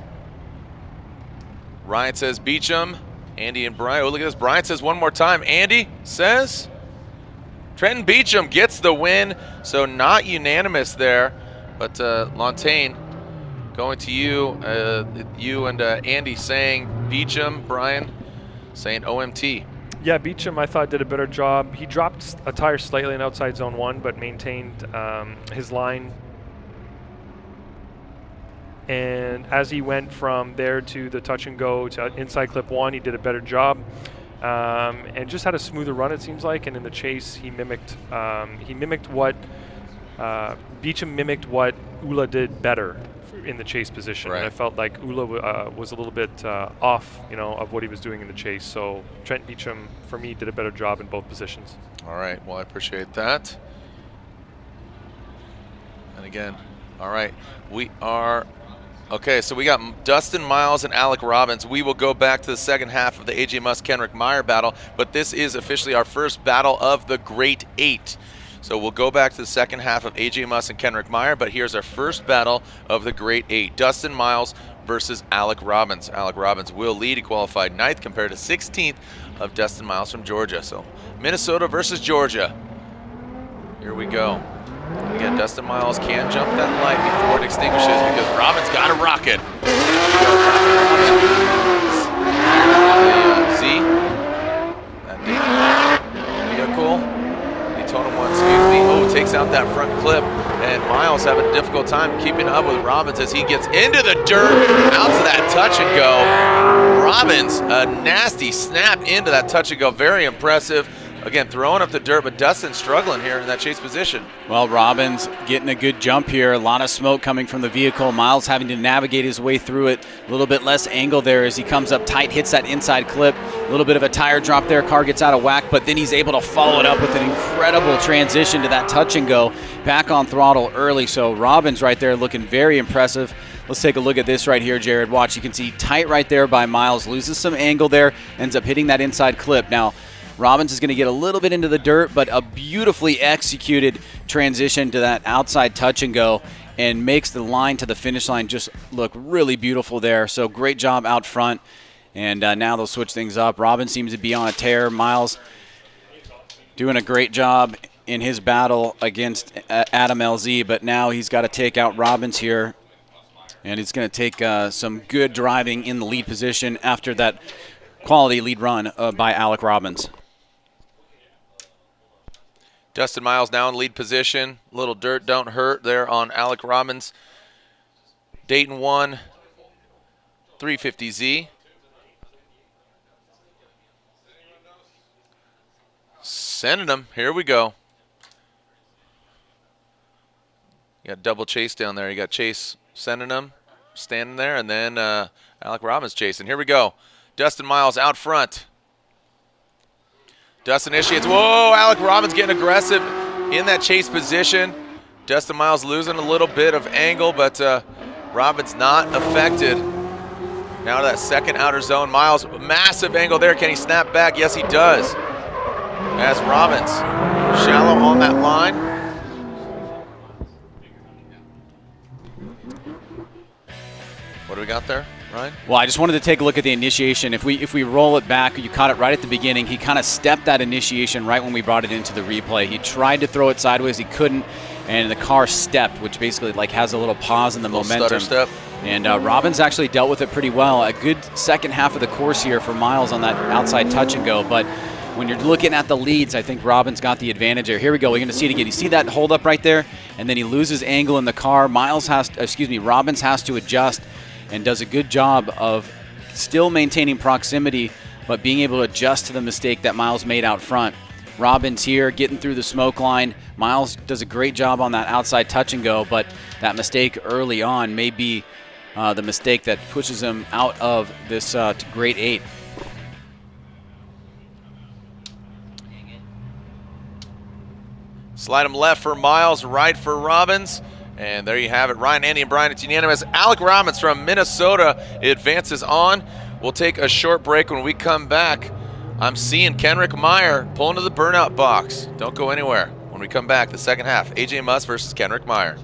Ryan says Beecham. Andy and Brian. Oh, look at this. Brian says one more time. Andy says Trenton Beecham gets the win. So not unanimous there. But Lontaine, going to you. You and Andy saying Beecham. Brian saying OMT. Yeah, Beecham, I thought, did a better job. He dropped a tire slightly in outside zone 1, but maintained his line. And as he went from there to the touch and go to inside clip 1, he did a better job and just had a smoother run, it seems like. And in the chase, he mimicked what Beecham mimicked what Ula did better in the chase position. Right. And I felt like Ula was a little bit off, of what he was doing in the chase. So Trent Beecham, for me, did a better job in both positions. All right, well, I appreciate that. And again, all right, we are... Okay, so we got Dustin Miles and Alec Robbins. We will go back to the second half of the AJ Muss Kenrick Meyer battle, but this is officially our first battle of the Great 8. So we'll go back to the second half of AJ Muss and Kenrick Meyer, but here's our first battle of the Great 8. Dustin Miles versus Alec Robbins. Alec Robbins will lead. He qualified 9th compared to 16th of Dustin Miles from Georgia. So Minnesota versus Georgia. Here we go. And again, Dustin Miles can jump that light before it extinguishes because Robbins got a rocket. Z. That vehicle. Daytona 1, excuse me. Oh, takes out that front clip. And Miles having a difficult time keeping up with Robbins as he gets into the dirt, out to that touch and go. Robbins, a nasty snap into that touch and go. Very impressive. Again, throwing up the dirt, but Dustin struggling here in that chase position. Well, Robbins getting a good jump here. A lot of smoke coming from the vehicle. Miles having to navigate his way through it. A little bit less angle there as he comes up tight, hits that inside clip. A little bit of a tire drop there. Car gets out of whack, but then he's able to follow it up with an incredible transition to that touch and go. Back on throttle early, so Robbins right there looking very impressive. Let's take a look at this right here, Jared. Watch, you can see tight right there by Miles. Loses some angle there, ends up hitting that inside clip. Now, Robbins is going to get a little bit into the dirt, but a beautifully executed transition to that outside touch and go and makes the line to the finish line just look really beautiful there. So great job out front. And now they'll switch things up. Robbins seems to be on a tear. Miles doing a great job in his battle against Adam LZ, but now he's got to take out Robbins here. And it's going to take some good driving in the lead position after that quality lead run by Alec Robbins. Dustin Miles now in lead position. Little dirt don't hurt there on Alec Robbins. Dayton 1, 350Z. Sending him. Here we go. You got double Chase down there. You got Chase sending him, standing there, and then Alec Robbins chasing. Here we go. Dustin Miles out front. Dustin initiates. Whoa, Alec Robbins getting aggressive in that chase position. Dustin Miles losing a little bit of angle, but Robbins not affected. Now to that second outer zone. Miles, massive angle there. Can he snap back? Yes, he does. As Robbins, shallow on that line. What do we got there, Ryan? Well, I just wanted to take a look at the initiation. If we roll it back, you caught it right at the beginning. He kind of stepped that initiation right when we brought it into the replay. He tried to throw it sideways, he couldn't, and the car stepped, which basically like has a little pause in the momentum. Stutter step. And Robbins actually dealt with it pretty well. A good second half of the course here for Miles on that outside touch and go, but when you're looking at the leads, I think Robbins got the advantage there. Here we go. We're going to see it again. You see that hold up right there? And then he loses angle in the car. Robbins has to adjust and does a good job of still maintaining proximity, but being able to adjust to the mistake that Miles made out front. Robbins here getting through the smoke line. Miles does a great job on that outside touch and go, but that mistake early on may be the mistake that pushes him out of this grade 8. Slide him left for Miles, right for Robbins. And there you have it. Ryan, Andy, and Brian, it's unanimous. Alec Robbins from Minnesota advances on. We'll take a short break. When we come back, I'm seeing Kenrick Meyer pull into the burnout box. Don't go anywhere. When we come back, the second half, AJ Muss versus Kenrick Meyer.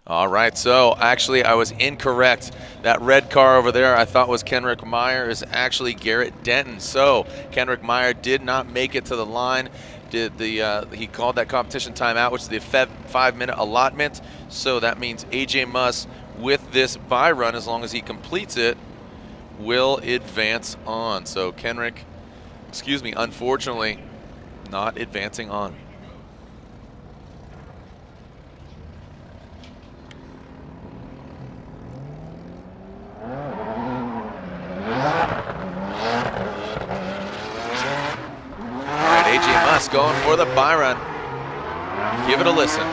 All right, so actually I was incorrect. That red car over there I thought was Kenrick Meyer is actually Garrett Denton. So Kenrick Meyer did not make it to the line. He called that competition timeout, which is the 5-minute allotment. So that means AJ Muss with this bye run, as long as he completes it, will advance on. So Kenrick, unfortunately, not advancing on. AJ Muss going for the bye run. Give it a listen.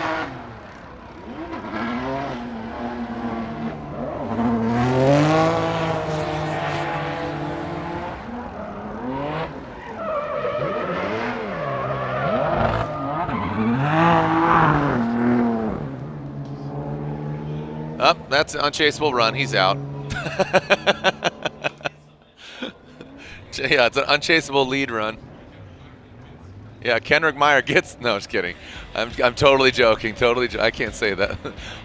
That's an unchaseable run. He's out. Yeah, it's an unchaseable lead run. Yeah, Kenrick Meyer gets, no, just kidding. I'm totally joking, I can't say that.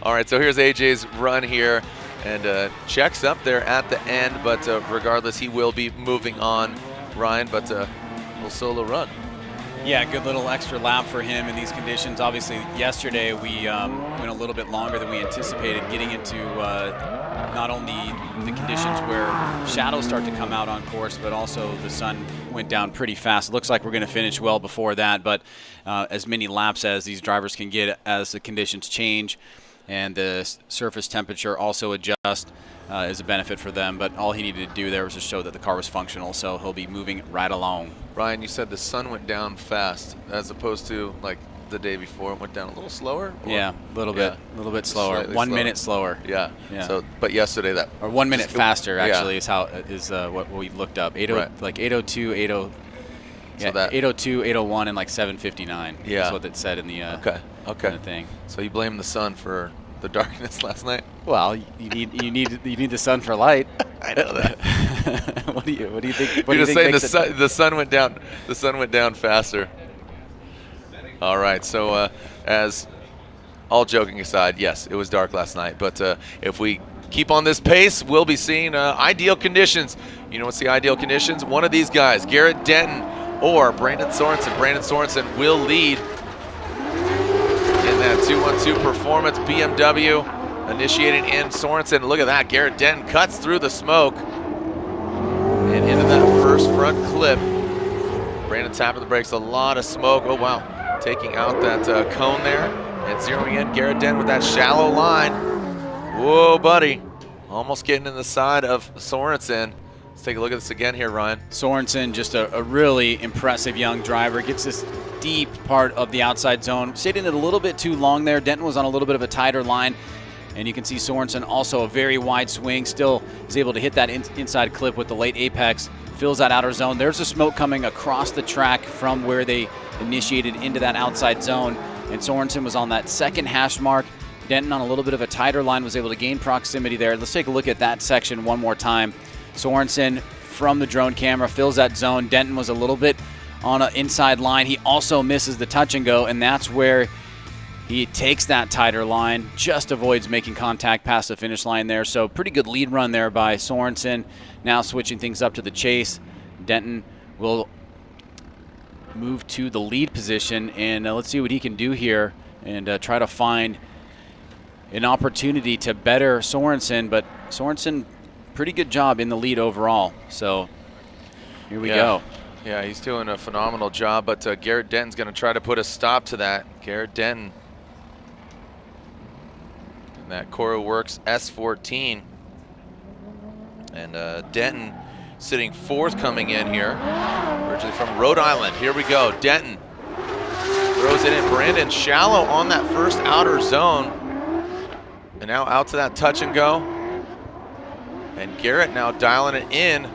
All right, so here's AJ's run here, and checks up there at the end, but regardless, he will be moving on, Ryan, but a little solo run. Yeah, good little extra lap for him in these conditions. Obviously, yesterday we went a little bit longer than we anticipated, getting into not only the conditions where shadows start to come out on course, but also the sun went down pretty fast. It looks like we're going to finish well before that, but as many laps as these drivers can get as the conditions change and the surface temperature also adjust is a benefit for them. But all he needed to do there was to show that the car was functional, so he'll be moving right along. Ryan, you said the sun went down fast as opposed to like the day before. It went down a little slower? Or? Yeah, a little bit slower. 1 minute slower. Yeah. So, but yesterday that. Or 1 minute faster actually is what we looked up. 80, right. Like 802, 80. Yeah, so 802, 801, and like 759. Yeah. That's what it said in the in the thing. So you blame the sun for the darkness last night? Well, you need the sun for light. I know that. What do you think? You're just saying the sun went down. The sun went down faster. All right. So as all joking aside, yes, it was dark last night. But if we keep on this pace, we'll be seeing ideal conditions. You know what's the ideal conditions? One of these guys, Garrett Denton or Brandon Sorensen. Brandon Sorensen will lead in that 212 Performance BMW, initiating in Sorensen. Look at that, Garrett Denton cuts through the smoke and into that first front clip. Brandon tapping the brakes, a lot of smoke. Oh wow, taking out that cone there and zeroing in Garrett Denton with that shallow line. Whoa, buddy, almost getting in the side of Sorensen. Let's take a look at this again here, Ryan. Sorensen, just a really impressive young driver. Gets this deep part of the outside zone. Stayed in it a little bit too long there. Denton was on a little bit of a tighter line. And you can see Sorensen also a very wide swing. Still is able to hit that inside clip with the late apex. Fills that outer zone. There's a smoke coming across the track from where they initiated into that outside zone. And Sorensen was on that second hash mark. Denton on a little bit of a tighter line was able to gain proximity there. Let's take a look at that section one more time. Sorensen from the drone camera fills that zone. Denton was a little bit on an inside line. He also misses the touch and go, and that's where he takes that tighter line, just avoids making contact past the finish line there. So pretty good lead run there by Sorensen. Now switching things up to the chase. Denton will move to the lead position, and let's see what he can do here and try to find an opportunity to better Sorensen. But Sorensen, pretty good job in the lead overall. So here we go. Yeah, he's doing a phenomenal job, but Garrett Denton's going to try to put a stop to that. Garrett Denton in that Coro Works S14. And Denton sitting fourth coming in here, originally from Rhode Island. Here we go. Denton throws it in. Brandon shallow on that first outer zone. And now out to that touch and go. And Garrett now dialing it in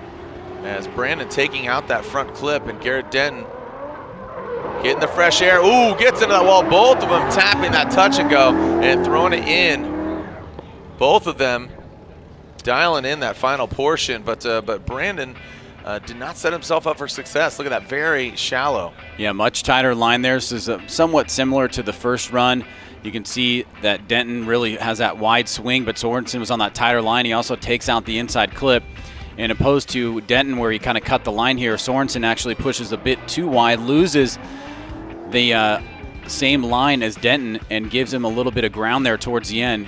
as Brandon taking out that front clip, and Garrett Denton getting the fresh air. Ooh, gets into that wall. Both of them tapping that touch and go and throwing it in. Both of them dialing in that final portion, but Brandon did not set himself up for success. Look at that, very shallow. Yeah, much tighter line there. This is somewhat similar to the first run. You can see that Denton really has that wide swing, but Sorensen was on that tighter line. He also takes out the inside clip. And opposed to Denton, where he kind of cut the line here, Sorensen actually pushes a bit too wide, loses the same line as Denton, and gives him a little bit of ground there towards the end.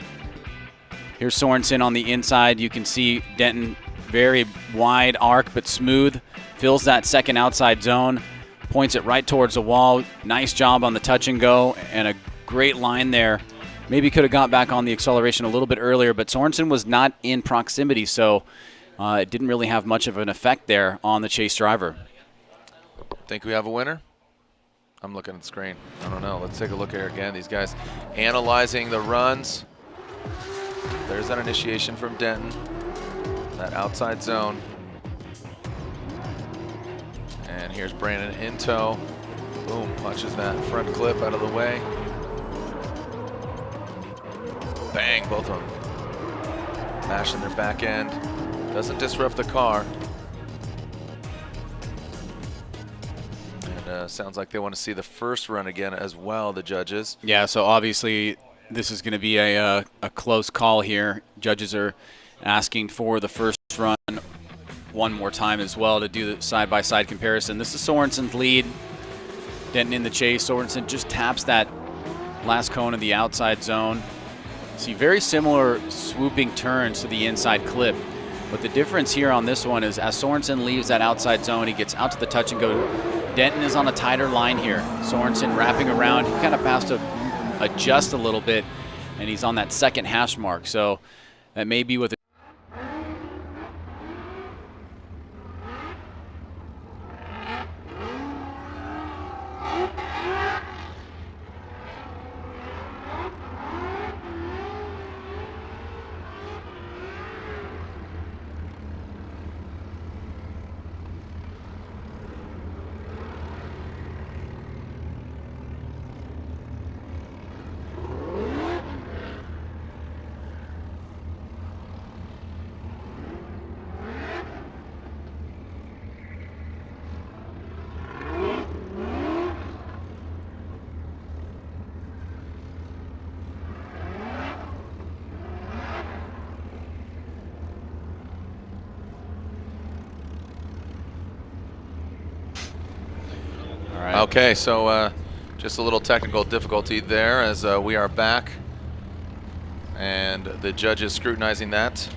Here's Sorensen on the inside. You can see Denton, very wide arc but smooth, fills that second outside zone, points it right towards the wall. Nice job on the touch and go, and a great line there. Maybe could have got back on the acceleration a little bit earlier, but Sorensen was not in proximity, so it didn't really have much of an effect there on the chase driver. Think we have a winner? I'm looking at the screen. I don't know. Let's take a look here again. These guys analyzing the runs. There's that initiation from Denton, that outside zone. And here's Brandon in tow. Boom, punches that front clip out of the way. Bang, both of them mashing their back end. Doesn't disrupt the car. And sounds like they want to see the first run again as well, the judges. Yeah, so obviously this is going to be a close call here. Judges are asking for the first run one more time as well to do the side-by-side comparison. This is Sorensen's lead. Denton in the chase. Sorensen just taps that last cone of the outside zone. See very similar swooping turns to the inside clip. But the difference here on this one is as Sorensen leaves that outside zone, he gets out to the touch and go. Denton is on a tighter line here. Sorensen wrapping around. He kind of has to adjust a little bit, and he's on that second hash mark. So that may be with Okay, so just a little technical difficulty there as we are back and the judges scrutinizing that.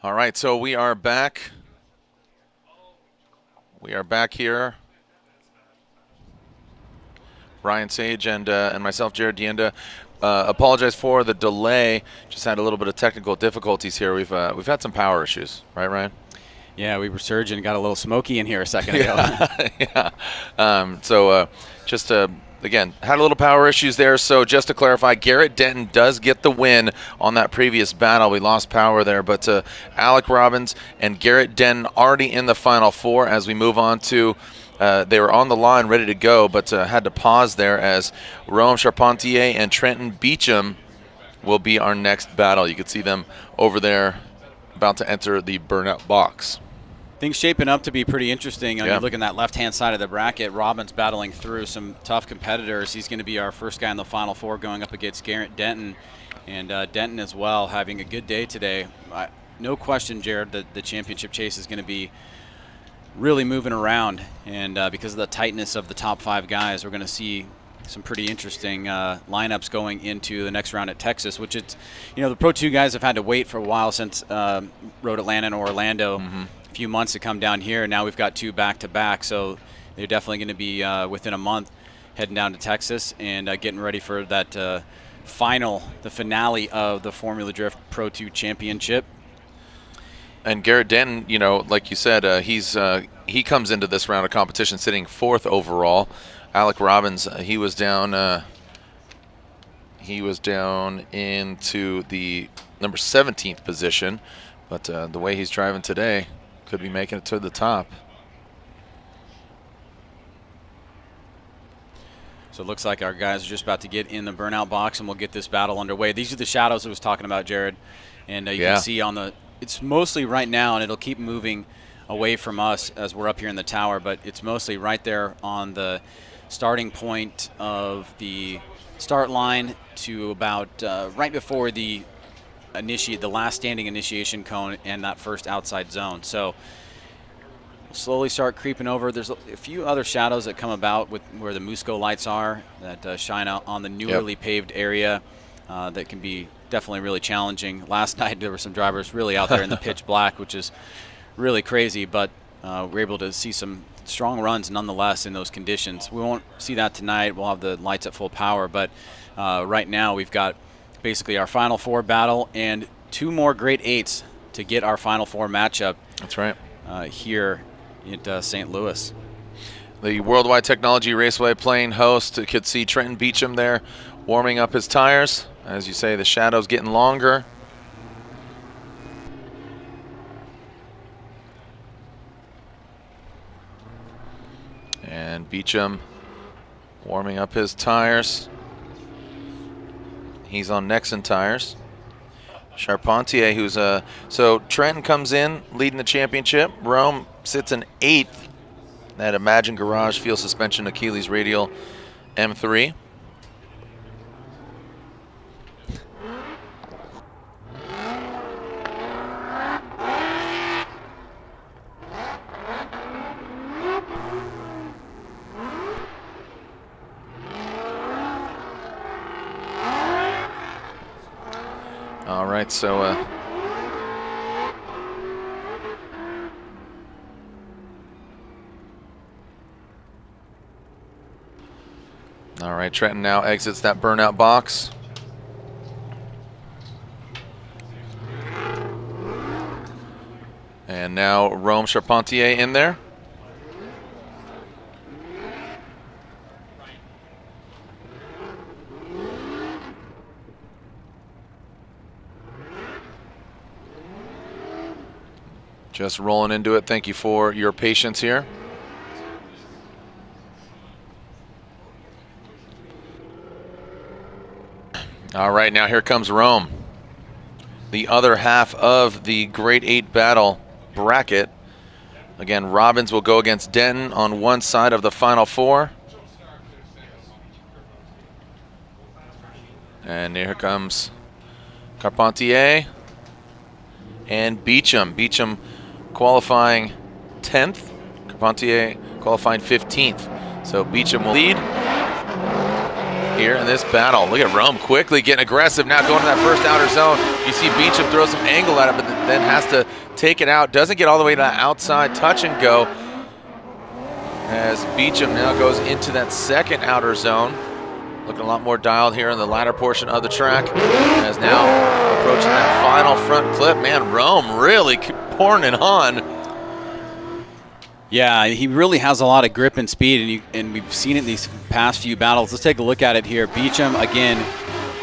All right, so we are back. We are back here. Ryan Sage and myself, Jared Dienda. Apologize for the delay. Just had a little bit of technical difficulties here. We've had some power issues, right, Ryan? Yeah, we were surging, got a little smoky in here a second ago. Yeah. Again, had a little power issues there. So just to clarify, Garrett Denton does get the win on that previous battle. We lost power there, but Alec Robbins and Garrett Denton already in the Final Four as we move on to they were on the line ready to go, but had to pause there as Rome Charpentier and Trenton Beecham will be our next battle. You can see them over there about to enter the burnout box. Things shaping up to be pretty interesting. Yeah. You look at that left-hand side of the bracket, Robbins battling through some tough competitors. He's going to be our first guy in the Final Four going up against Garrett Denton. And Denton as well having a good day today. No question, Jared, that the championship chase is going to be really moving around. And because of the tightness of the top 5 guys, we're going to see some pretty interesting lineups going into the next round at Texas, which it's, the Pro 2 guys have had to wait for a while since Road Atlanta and Orlando. Mm-hmm. A few months to come down here. Now we've got 2 back-to-back, so they're definitely going to be within a month heading down to Texas and getting ready for that the finale of the Formula Drift Pro 2 Championship. And Garrett Denton, like you said, he comes into this round of competition sitting 4th overall. Alec Robbins, he was down into the number 17th position, but the way he's driving today, could be making it to the top. So it looks like our guys are just about to get in the burnout box, and we'll get this battle underway. These are the shadows I was talking about, Jared, and you can see on the. It's mostly right now, and it'll keep moving away from us as we're up here in the tower, but it's mostly right there on the starting point of the start line to about right before the last standing initiation cone and that first outside zone. So we'll slowly start creeping over. There's a few other shadows that come about with where the Musco lights are that shine out on the newly paved area that can be definitely really challenging. Last night there were some drivers really out there in the pitch black, which is really crazy, but we're able to see some strong runs nonetheless in those conditions. We won't see that tonight. We'll have the lights at full power, but right now we've got basically our Final Four battle and 2 more Great 8s to get our Final Four matchup. That's right. Here at St. Louis. The Worldwide Technology Raceway playing host. You could see Trenton Beecham there warming up his tires. As you say, the shadow's getting longer. And Beecham warming up his tires. He's on Nexen tires. Charpentier, who's so Trenton comes in leading the championship. Rome sits in 8th. That Imagine Garage Fuel Suspension Achilles Radial M3. All right, so all right, Trenton now exits that burnout box. And now Rome Charpentier in there. Just rolling into it. Thank you for your patience here. All right, now here comes Rome. The other half of the Grade 8 battle bracket. Again, Robbins will go against Denton on one side of the Final Four. And here comes Carpentier and Beecham. Beecham qualifying 10th, Carpentier qualifying 15th. So Beecham will lead here in this battle. Look at Rome quickly getting aggressive now, going to that first outer zone. You see Beecham throw some angle at it, but then has to take it out. Doesn't get all the way to that outside touch and go, as Beecham now goes into that second outer zone. Looking a lot more dialed here in the latter portion of the track, as now approaching that final front clip. Man, Rome really pouring it on. Yeah, he really has a lot of grip and speed, and we've seen it in these past few battles. Let's take a look at it here. Beecham, again,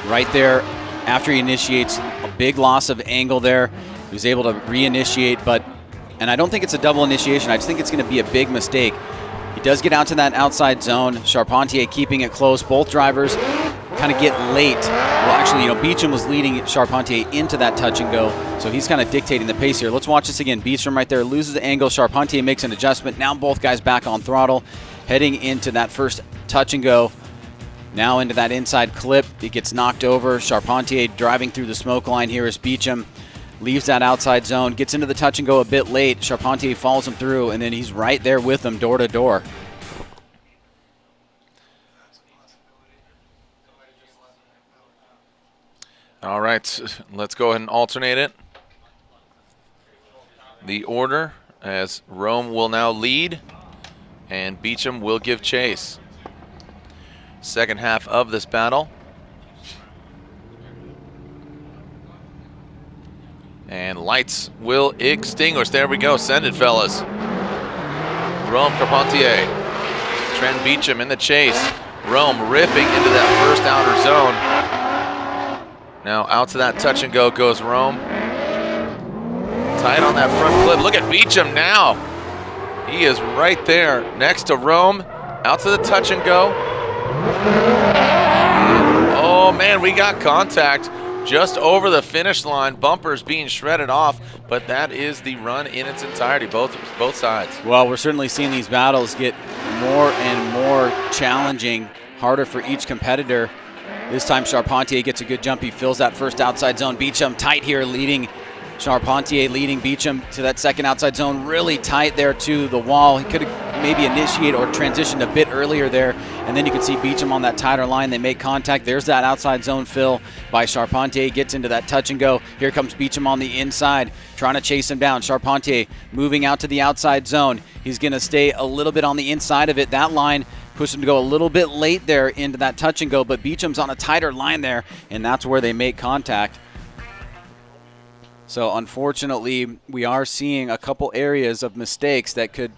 right there after he initiates a big loss of angle there. He was able to reinitiate, and I don't think it's a double initiation. I just think it's going to be a big mistake. He does get out to that outside zone. Charpentier keeping it close. Both drivers kind of get late. Well, actually, Beecham was leading Charpentier into that touch and go, so he's kind of dictating the pace here. Let's watch this again. Beecham right there loses the angle. Charpentier makes an adjustment. Now both guys back on throttle, heading into that first touch and go. Now into that inside clip. It gets knocked over. Charpentier driving through the smoke line here as Beecham leaves that outside zone, gets into the touch and go a bit late. Charpentier follows him through, and then he's right there with him door to door. All right, let's go ahead and alternate it. The order, as Rome will now lead and Beecham will give chase. Second half of this battle. And lights will extinguish. There we go. Send it, fellas. Rome Carpentier. Trent Beecham in the chase. Rome ripping into that first outer zone. Now out to that touch and go goes Rome. Tight on that front clip. Look at Beecham now. He is right there next to Rome. Out to the touch and go. Oh man, we got contact just over the finish line. Bumpers being shredded off, but that is the run in its entirety, both sides. Well, we're certainly seeing these battles get more and more challenging, harder for each competitor. This time Charpentier gets a good jump. He fills that first outside zone. Beecham tight here, leading Charpentier, leading Beecham to that second outside zone. Really tight there to the wall. He could have maybe initiated or transitioned a bit earlier there, and then you can see Beecham on that tighter line. They make contact. There's that outside zone fill by Charpentier. Gets into that touch and go. Here comes Beecham on the inside, trying to chase him down. Charpentier moving out to the outside zone. He's going to stay a little bit on the inside of it. That line pushed him to go a little bit late there into that touch and go, but Beecham's on a tighter line there, and that's where they make contact. So unfortunately, we are seeing a couple areas of mistakes that could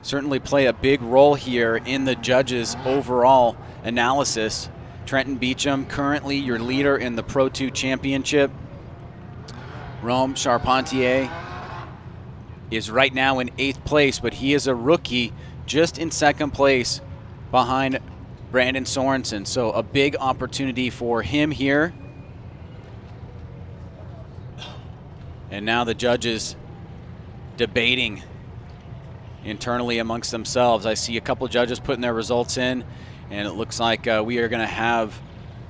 certainly play a big role here in the judges' overall analysis. Trenton Beecham, currently your leader in the Pro 2 Championship. Rome Charpentier is right now in 8th place, but he is a rookie just in 2nd place behind Brandon Sorensen. So a big opportunity for him here. And now the judges debating internally amongst themselves. I see a couple judges putting their results in, and it looks like we are going to have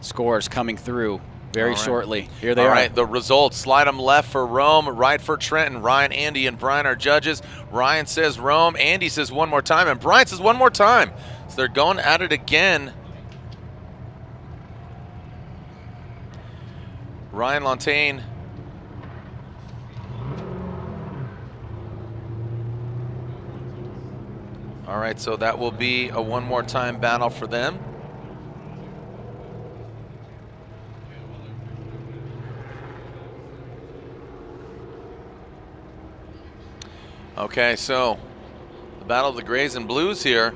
scores coming through very shortly. Here they are. All right, the results. Slide them left for Rome, right for Trenton. Ryan, Andy, and Brian are judges. Ryan says Rome, Andy says one more time, and Brian says one more time. So they're going at it again. Ryan Lontaine. All right, so that will be a one more time battle for them. Okay, so the battle of the grays and blues here.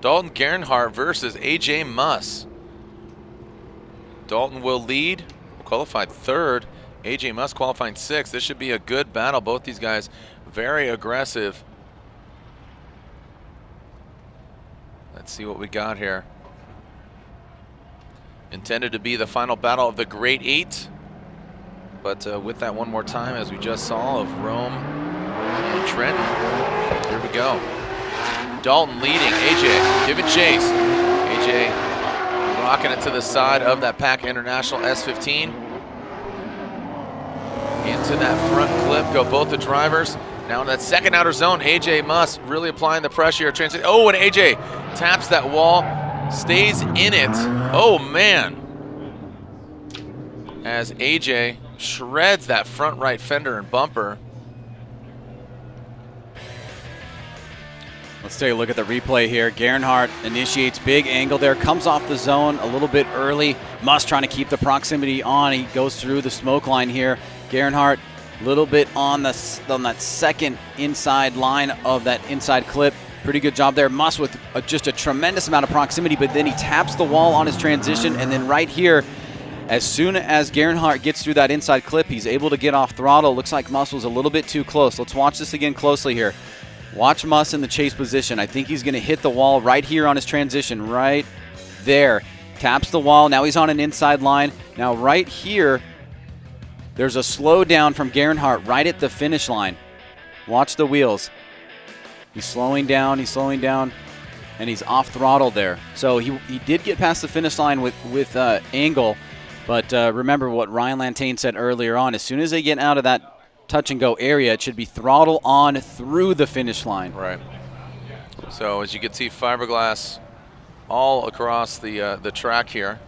Dalton Gernhardt versus AJ Muss. Dalton will lead, qualified 3rd. AJ Muss qualifying 6th. This should be a good battle. Both these guys very aggressive. Let's see what we got here. Intended to be the final battle of the Great 8. But with that one more time, as we just saw, of Rome and Trenton. Here we go. Dalton leading, AJ giving chase. AJ rocking it to the side of that Pack International S15. Into that front clip go both the drivers. Now in that second outer zone, AJ Muss really applying the pressure. Oh, and AJ taps that wall, stays in it. Oh man. As AJ shreds that front right fender and bumper. Let's take a look at the replay here. Gernhardt initiates big angle there, comes off the zone a little bit early. Musk trying to keep the proximity on. He goes through the smoke line here. Gernhardt a little bit on that second inside line of that inside clip. Pretty good job there. Musk with just a tremendous amount of proximity, but then he taps the wall on his transition, and then right here, as soon as Gernhardt gets through that inside clip, he's able to get off throttle. Looks like Musk was a little bit too close. Let's watch this again closely here. Watch Musk in the chase position. I think he's going to hit the wall right here on his transition, right there. Taps the wall. Now he's on an inside line. Now right here, there's a slowdown from Gernhardt right at the finish line. Watch the wheels. He's slowing down, and he's off throttle there. So he did get past the finish line with angle, but remember what Ryan Lantane said earlier on. As soon as they get out of that touch and go area, it should be throttle on through the finish line. Right. So as you can see, fiberglass all across the track here.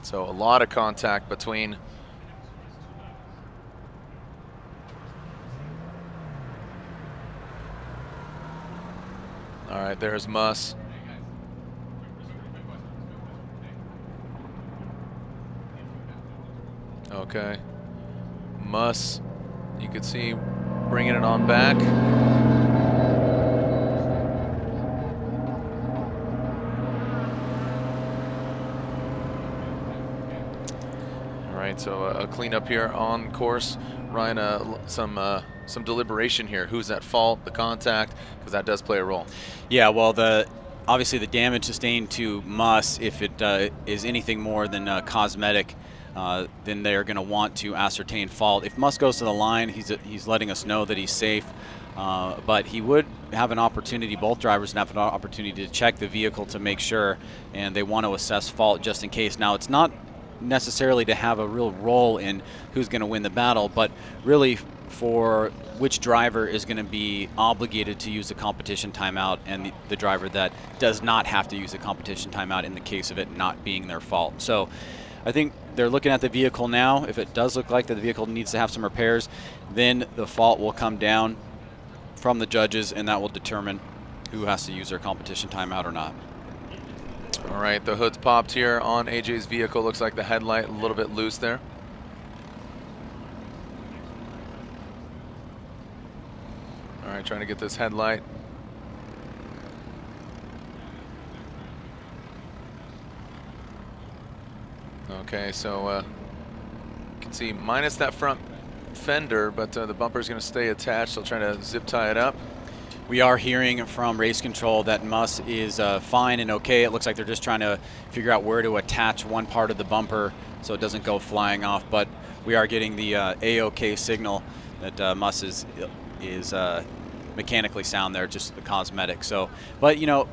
So a lot of contact between all right, there's Musk. Okay. Musk, you could see bringing it on back. All right, so a cleanup here on course. Ryan, some deliberation here. Who's at fault? The contact, because that does play a role. Yeah, well, obviously the damage sustained to Musk, if it is anything more than cosmetic, then they're going to want to ascertain fault. If Musk goes to the line, he's letting us know that he's safe, but he would have an opportunity, both drivers would have an opportunity to check the vehicle to make sure, and they want to assess fault just in case. Now, it's not necessarily to have a real role in who's going to win the battle, but really for which driver is going to be obligated to use a competition timeout and the driver that does not have to use a competition timeout in the case of it not being their fault. So I think they're looking at the vehicle now. If it does look like that the vehicle needs to have some repairs, then the fault will come down from the judges, and that will determine who has to use their competition timeout or not. All right, the hood's popped here on AJ's vehicle. Looks like the headlight a little bit loose there. All right, trying to get this headlight. Okay, so you can see minus that front fender, but the bumper is going to stay attached. They'll try to zip tie it up. We are hearing from race control that Musk is fine and okay. It looks like they're just trying to figure out where to attach one part of the bumper so it doesn't go flying off. But we are getting the A-OK signal that Musk is mechanically sound there, just the cosmetic. So, but you know,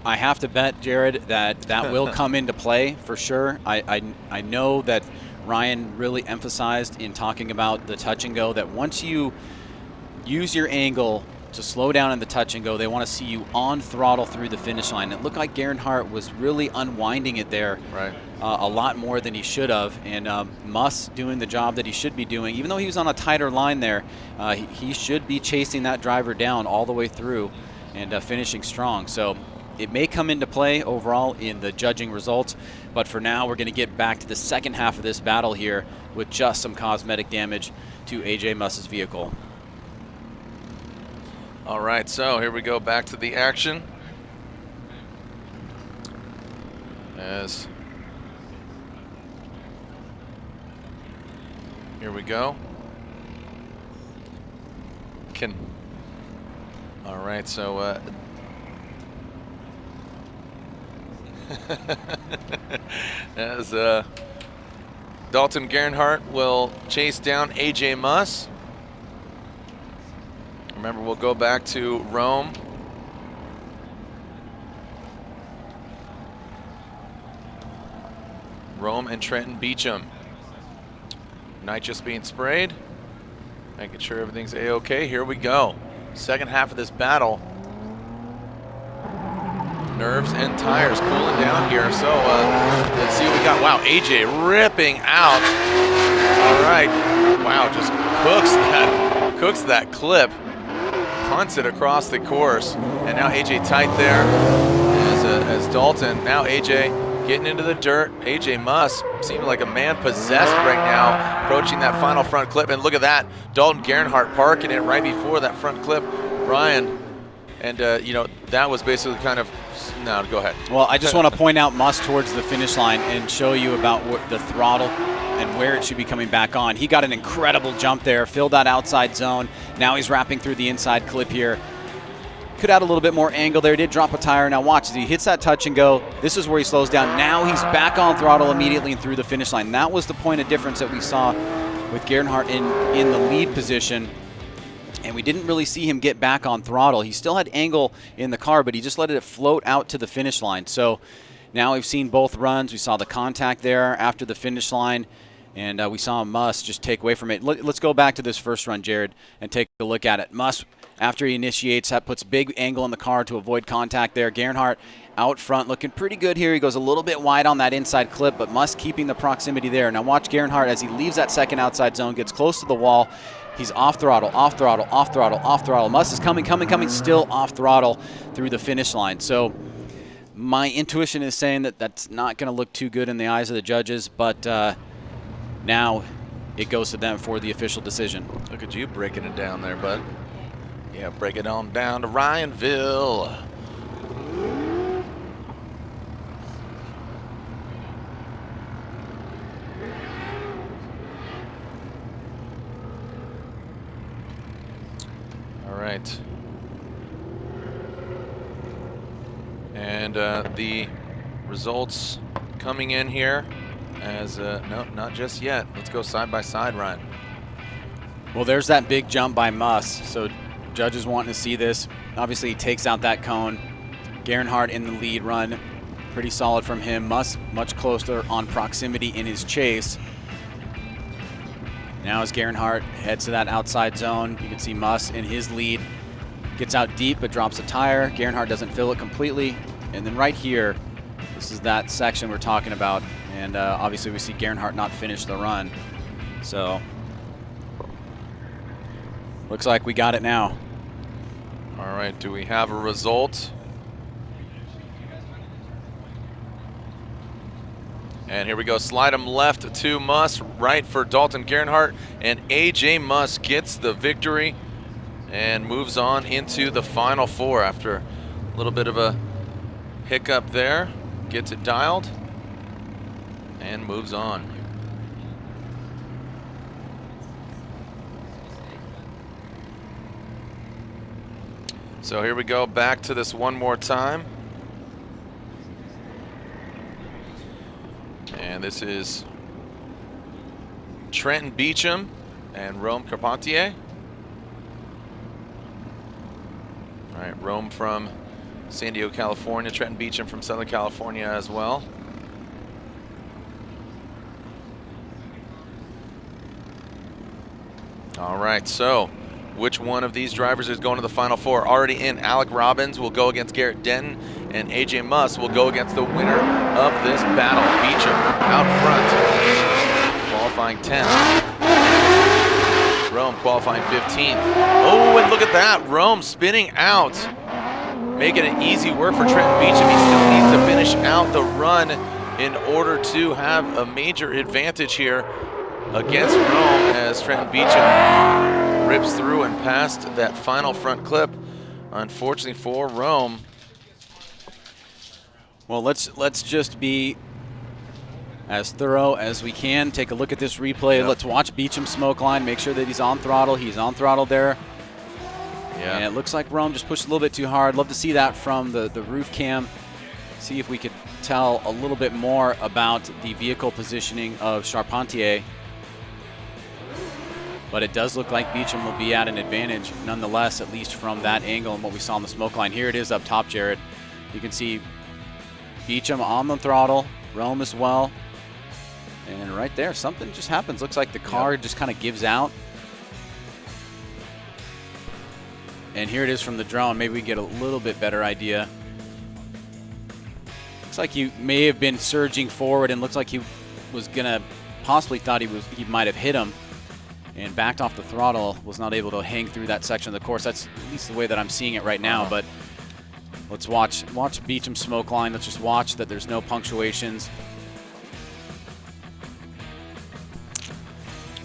I have to bet, Jared, that will come into play for sure. I know that Ryan really emphasized in talking about the touch and go that once you use your angle to slow down in the touch and go, they want to see you on throttle through the finish line. It looked like Gernhardt was really unwinding it there a lot more than he should have, and Musk doing the job that he should be doing. Even though he was on a tighter line there, he should be chasing that driver down all the way through and finishing strong. So it may come into play overall in the judging results, but for now we're going to get back to the second half of this battle here with just some cosmetic damage to AJ Musk's vehicle. All right, so here we go back to the action. Here we go. All right, so as Dalton Gernhardt will chase down AJ Musk. Remember, we'll go back to Rome. Rome and Trenton Beecham. Night just being sprayed. Making sure everything's A-OK. Here we go. Second half of this battle. nerves and tires cooling down here. So let's see what we got. Wow, AJ ripping out. All right. Wow, just cooks that clip. Punts it across the course. And now AJ tight there as Dalton. Now AJ getting into the dirt. AJ Muss seems like a man possessed right now, approaching that final front clip. And look at that, Dalton Gernhardt parking it right before that front clip, Ryan. And, you know, that was basically kind of, no, go ahead. Well, I just want to point out Muss towards the finish line and show you about what the throttle and where it should be coming back on. He got an incredible jump there, filled that outside zone. Now he's wrapping through the inside clip here. Could add a little bit more angle there. Did drop a tire. Now watch, as he hits that touch and go, this is where he slows down. Now he's back on throttle immediately and through the finish line. That was the point of difference that we saw with Gernhardt in the lead position. And we didn't really see him get back on throttle. He still had angle in the car, but he just let it float out to the finish line. So now we've seen both runs. We saw the contact there after the finish line, and we saw Muss just take away from it. Let's go back to this first run, Jared, and take a look at it. Muss, after he initiates, that puts big angle in the car to avoid contact there. Gernhardt out front looking pretty good here. He goes a little bit wide on that inside clip, but Muss keeping the proximity there. Now watch Gernhardt as he leaves that second outside zone, gets close to the wall. He's off throttle, off throttle, off throttle, off throttle. Muss is coming, still off throttle through the finish line. So my intuition is saying that that's not going to look too good in the eyes of the judges, but now it goes to them for the official decision. Look at you breaking it down there, bud. Yeah, break it on down to Ryanville. All right. And the results coming in here as, no, not just yet. Let's go side by side, Ryan. Well, there's that big jump by Muss. So judges wanting to see this. Obviously, he takes out that cone. Gernhardt in the lead run. Pretty solid from him. Muss much closer on proximity in his chase. Now as Gernhardt heads to that outside zone, you can see Muss in his lead. Gets out deep but drops a tire. Gernhardt doesn't fill it completely. And then right here, this is that section we're talking about. And obviously we see Gernhardt not finish the run. So looks like we got it now. All right, do we have a result? And here we go, slide him left to Muss, right for Dalton Gernhardt, and AJ Muss gets the victory and moves on into the Final Four after a little bit of a hiccup there. Gets it dialed and moves on. So here we go, back to this one more time. And this is Trenton Beecham and Rome Carpentier. All right, Rome from San Diego, California. Trenton Beecham from Southern California as well. All right, so which one of these drivers is going to the Final Four? Already in, Alec Robbins will go against Garrett Denton, and AJ Muss will go against the winner of this battle. Beecham out front, qualifying 10th. Rome qualifying 15th. Oh, and look at that, Rome spinning out, making it easy work for Trenton Beecham. He still needs to finish out the run in order to have a major advantage here against Rome as Trenton Beecham rips through and past that final front clip. Unfortunately for Rome. Well, let's just be as thorough as we can. Take a look at this replay. Yep. Let's watch Beecham smoke line, make sure that he's on throttle. He's on throttle there. Yeah. And it looks like Rome just pushed a little bit too hard. Love to see that from the roof cam. See if we could tell a little bit more about the vehicle positioning of Charpentier. But it does look like Beecham will be at an advantage nonetheless, at least from that angle and what we saw on the smoke line. Here it is up top, Jared. You can see Beecham on the throttle, Rome as well. And right there, something just happens. Looks like the car just kind of gives out. And here it is from the drone. Maybe we get a little bit better idea. Looks like he may have been surging forward, and looks like he was gonna possibly thought he might have hit him, and backed off the throttle. Was not able to hang through that section of the course. That's at least the way that I'm seeing it right now. But let's watch Beecham smoke line. Let's just watch that there's no punctuations.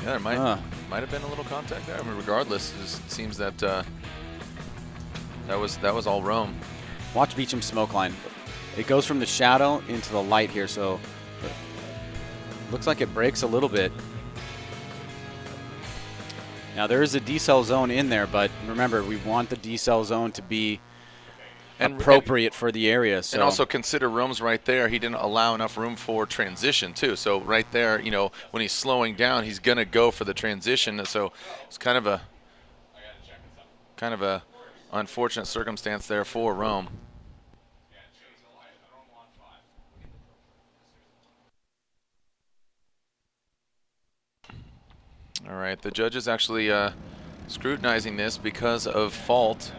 Yeah, there might have been a little contact there. I mean, regardless, it seems that that was all Rome. Watch Beecham smoke line. It goes from the shadow into the light here, so looks like it breaks a little bit. Now there is a decel zone in there, but remember, we want the decel zone to be appropriate for the area. So. And also consider Rome's right there. He didn't allow enough room for transition too. So right there, you know, when he's slowing down, he's gonna go for the transition. So it's kind of a unfortunate circumstance there for Rome. All right, the judge is actually scrutinizing this because of fault.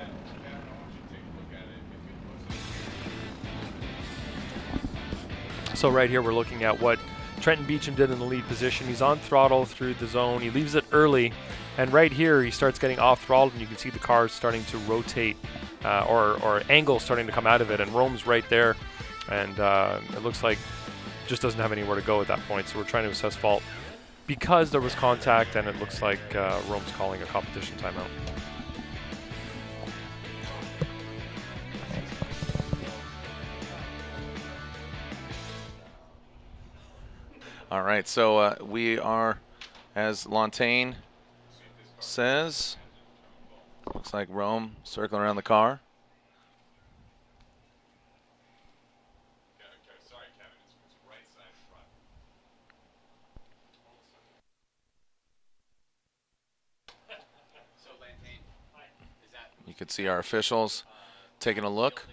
So right here we're looking at what Trenton Beecham did in the lead position. He's on throttle through the zone. He leaves it early, and right here he starts getting off throttle, and you can see the car starting to rotate or angle starting to come out of it, and Rome's right there, and it looks like just doesn't have anywhere to go at that point. So we're trying to assess fault because there was contact, and it looks like Rome's calling a competition timeout. All right, so we are, as Lantaine says, looks like Rome circling around the car. You could see our officials taking a look.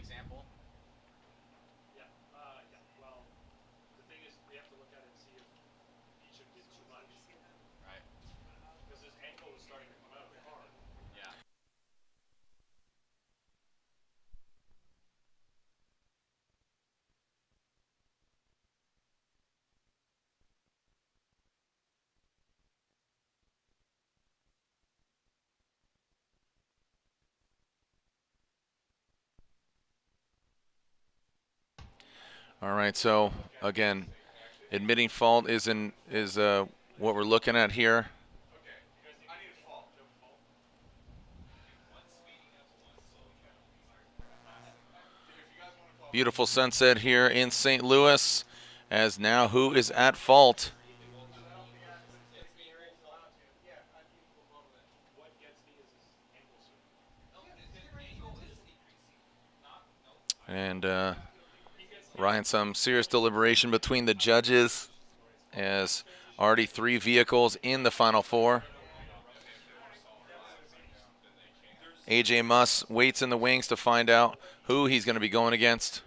All right, so again, admitting fault is what we're looking at here. Beautiful sunset here in St. Louis, as now who is at fault? And Ryan, some serious deliberation between the judges, as already 3 vehicles in the Final Four. AJ Muss waits in the wings to find out who he's going to be going against.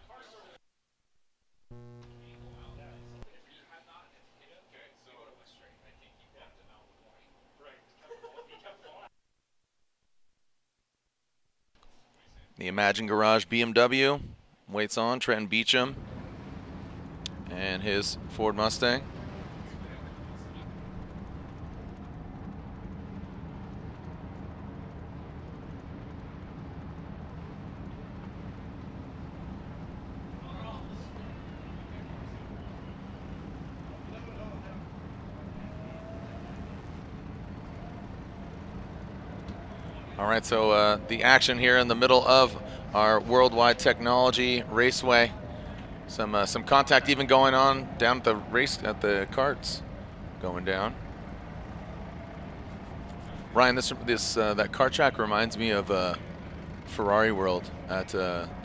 The Imagine Garage BMW waits on Trenton Beecham and his Ford Mustang. All right, so the action here in the middle of our Worldwide Technology Raceway. Some contact even going on down at the karts going down. Ryan, that kart track reminds me of Ferrari World at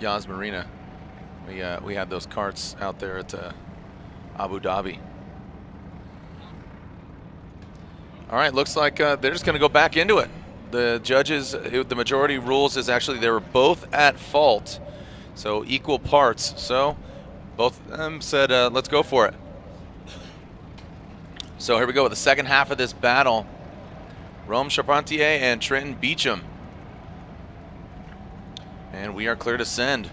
Yas Marina. We had those karts out there at Abu Dhabi. All right, looks like they're just going to go back into it. The judges, the majority rules is actually they were both at fault, so equal parts. So both of them said, let's go for it. So here we go with the second half of this battle. Rome Charpentier and Trenton Beecham. And we are clear to send.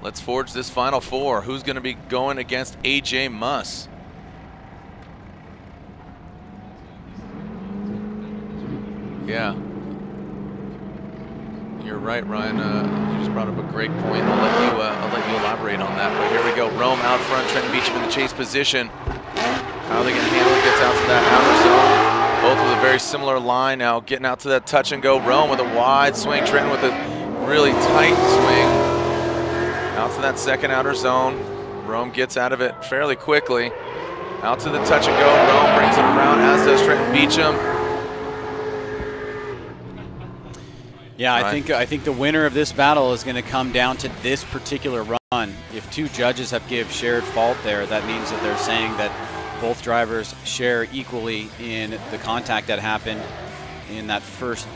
Let's forge this Final Four. Who's going to be going against AJ Muss? Yeah. You're right, Ryan. You just brought up a great point. I'll let you elaborate on that. But here we go. Rome out front. Trenton Beecham in the chase position. How are they going to handle it? Gets out to that outer zone. Both with a very similar line. Now getting out to that touch and go. Rome with a wide swing. Trenton with a really tight swing. Out to that second outer zone. Rome gets out of it fairly quickly. Out to the touch and go. Rome brings it around, as does Trenton Beecham. Yeah, I think the winner of this battle is going to come down to this particular run. If two judges have give shared fault there, that means that they're saying that both drivers share equally in the contact that happened in that first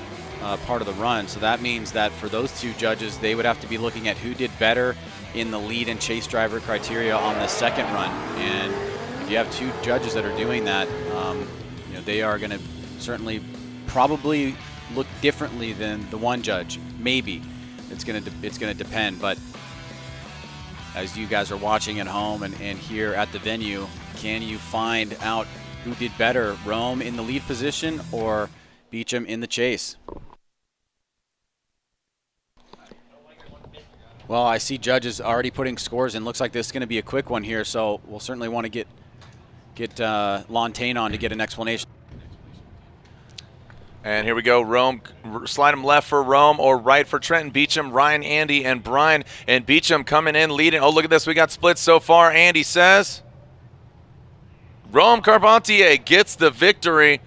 part of the run. So that means that for those two judges, they would have to be looking at who did better in the lead and chase driver criteria on the second run. And if you have two judges that are doing that, you know, they are going to certainly probably look differently than the one judge. Maybe it's going to depend. But as you guys are watching at home and here at the venue, can you find out who did better, Rome in the lead position or Beecham in the chase? Well, I see judges already putting scores in. Looks like this is going to be a quick one here, so we'll certainly want to get Lontaine on to get an explanation. And here we go. Rome, slide him left for Rome or right for Trenton Beecham. Ryan, Andy, and Brian. And Beecham coming in, leading. Oh, look at this. We got splits so far. Andy says Rome Carpentier gets the victory.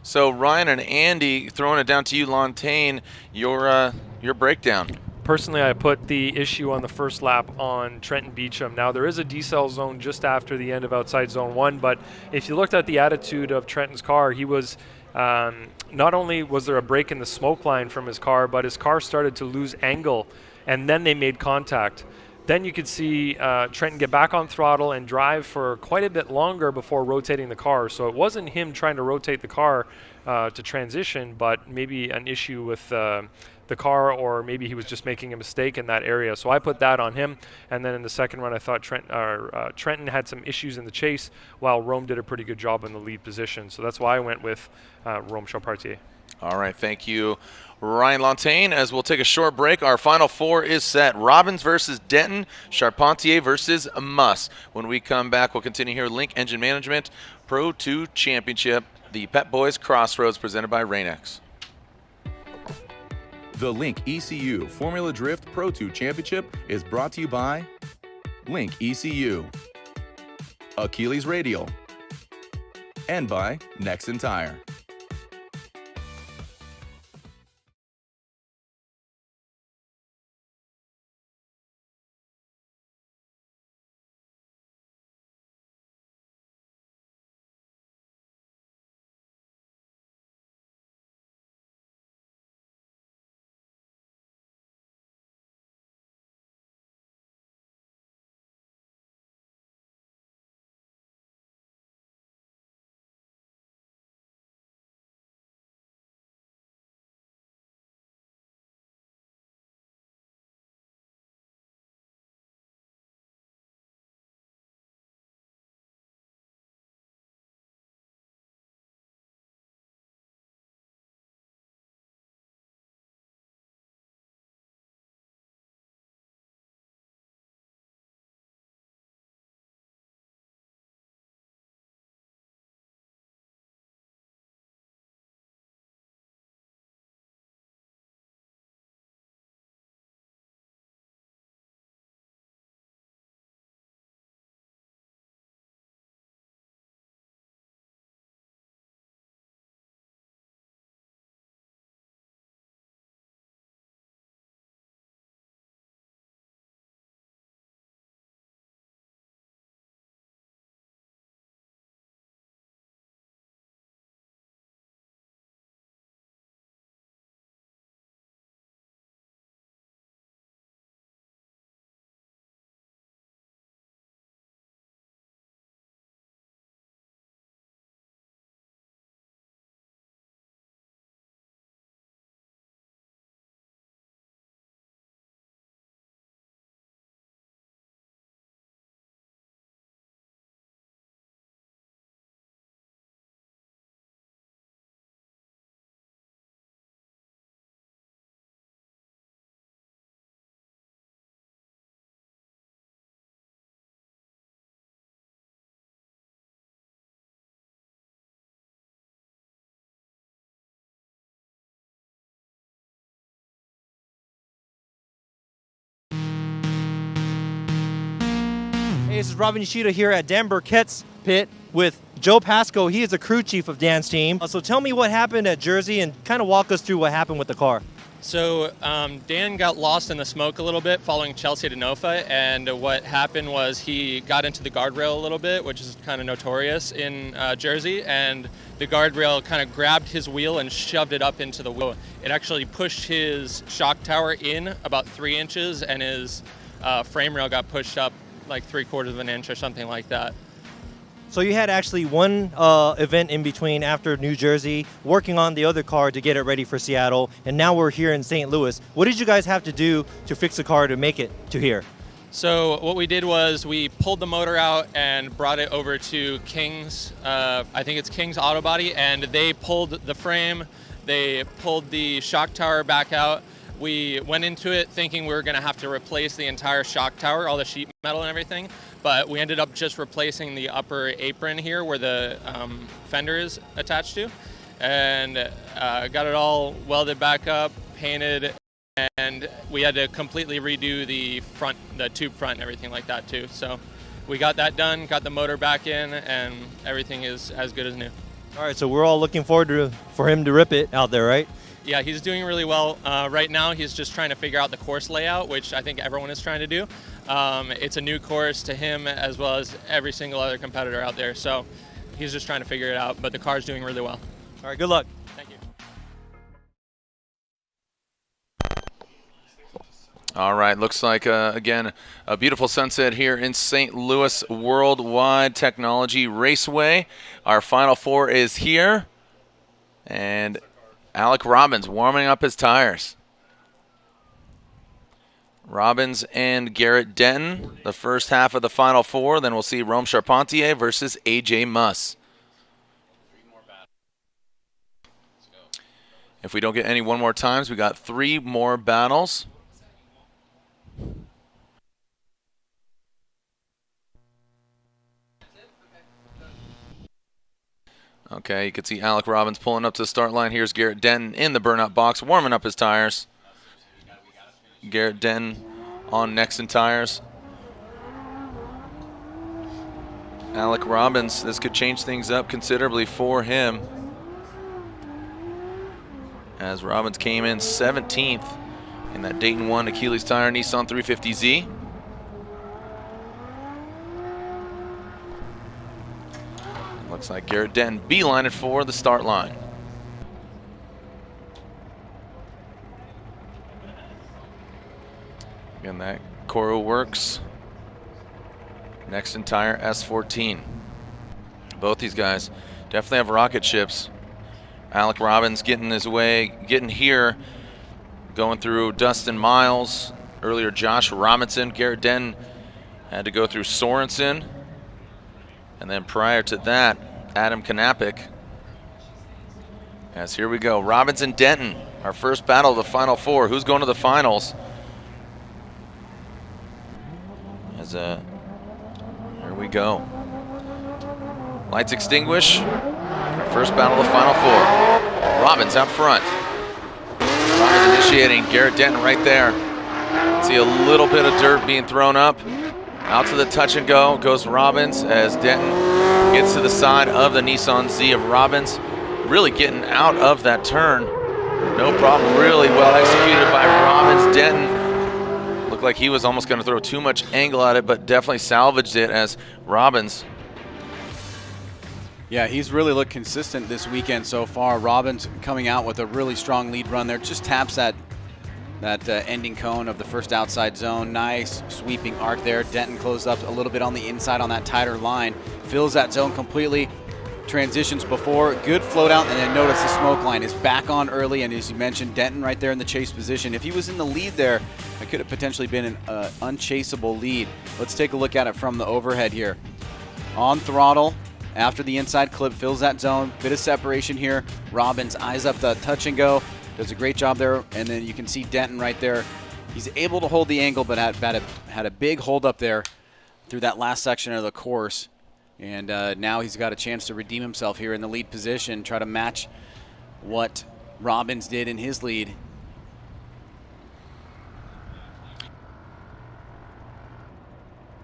So Ryan and Andy, throwing it down to you, Lontaine, your breakdown. Personally, I put the issue on the first lap on Trenton Beecham. Now, there is a decel zone just after the end of outside zone 1, but if you looked at the attitude of Trenton's car, he was not only was there a break in the smoke line from his car, but his car started to lose angle, and then they made contact. Then you could see Trenton get back on throttle and drive for quite a bit longer before rotating the car. So it wasn't him trying to rotate the car to transition, but maybe an issue with the car, or maybe he was just making a mistake in that area. So I put that on him. And then in the second run, I thought Trenton had some issues in the chase, while Rome did a pretty good job in the lead position. So that's why I went with Rome Charpentier. All right, thank you, Ryan Lontaine. As we'll take a short break, our Final Four is set. Robbins versus Denton, Charpentier versus Muss. When we come back, we'll continue here with Link Engine Management Pro 2 Championship, the Pep Boys Crossroads, presented by Rain-X. The Link ECU Formula Drift Pro 2 Championship is brought to you by Link ECU, Achilles Radial, and by Nexen Tire. Hey, this is Robin Yoshida here at Dan Burkett's pit with Joe Pasco. He is the crew chief of Dan's team. So tell me what happened at Jersey and kind of walk us through what happened with the car. So Dan got lost in the smoke a little bit following Chelsea to Nofa, and what happened was he got into the guardrail a little bit, which is kind of notorious in Jersey, and the guardrail kind of grabbed his wheel and shoved it up into the wheel. It actually pushed his shock tower in about 3 inches, and his frame rail got pushed up like 3/4 of an inch or something like that. So you had actually one event in between after New Jersey, working on the other car to get it ready for Seattle, and now we're here in St. Louis. What did you guys have to do to fix the car to make it to here? So what we did was we pulled the motor out and brought it over to King's, I think it's King's Auto Body, and they pulled the frame, they pulled the shock tower back out. We went into it thinking we were going to have to replace the entire shock tower, all the sheet metal and everything, but we ended up just replacing the upper apron here where the fender is attached to, and got it all welded back up, painted, and we had to completely redo the front, the tube front and everything like that too. So we got that done, got the motor back in, and everything is as good as new. All right, so we're all looking forward for him to rip it out there, right? Yeah, he's doing really well. Right now, he's just trying to figure out the course layout, which I think everyone is trying to do. It's a new course to him as well as every single other competitor out there. So he's just trying to figure it out, but the car's doing really well. All right, good luck. Thank you. All right, looks like, again, a beautiful sunset here in St. Louis Worldwide Technology Raceway. Our Final Four is here, and Alec Robbins warming up his tires. Robbins and Garrett Denton, the first half of the Final Four. Then we'll see Rome Charpentier versus AJ Muss. If we don't get any one more times, we got 3 more battles. Okay, you can see Alec Robbins pulling up to the start line. Here's Garrett Denton in the burnout box, warming up his tires. Garrett Denton on Nexen tires. Alec Robbins, this could change things up considerably for him, as Robbins came in 17th in that Dayton 1 Achilles tire Nissan 350Z. Looks like Garrett Denton beelined it for the start line. Again, that Coro works. Nexen tire S14. Both these guys definitely have rocket ships. Alec Robbins getting his way, getting here, going through Dustin Miles. Earlier, Josh Robinson. Garrett Denton had to go through Sorensen. And then prior to that, Adam Kanapik. As here we go, Robbins and Denton, our first battle of the Final Four. Who's going to the finals? As here we go. Lights extinguish. Our first battle of the Final Four. Robbins out front. Robbins initiating. Garrett Denton right there. See a little bit of dirt being thrown up. Out to the touch and go goes Robbins as Denton gets to the side of the Nissan Z of Robbins. Really getting out of that turn. No problem. Really well executed by Robbins. Denton looked like he was almost going to throw too much angle at it, but definitely salvaged it as Robbins. Yeah, he's really looked consistent this weekend so far. Robbins coming out with a really strong lead run there. Just taps that ending cone of the first outside zone. Nice sweeping arc there. Denton closed up a little bit on the inside on that tighter line. Fills that zone completely. Transitions before. Good float out, and then notice the smoke line is back on early, and as you mentioned, Denton right there in the chase position. If he was in the lead there, it could have potentially been an unchaseable lead. Let's take a look at it from the overhead here. On throttle. After the inside clip, fills that zone. Bit of separation here. Robbins eyes up the touch and go. Does a great job there. And then you can see Denton right there. He's able to hold the angle, but had a big hold up there through that last section of the course. And now he's got a chance to redeem himself here in the lead position, try to match what Robbins did in his lead.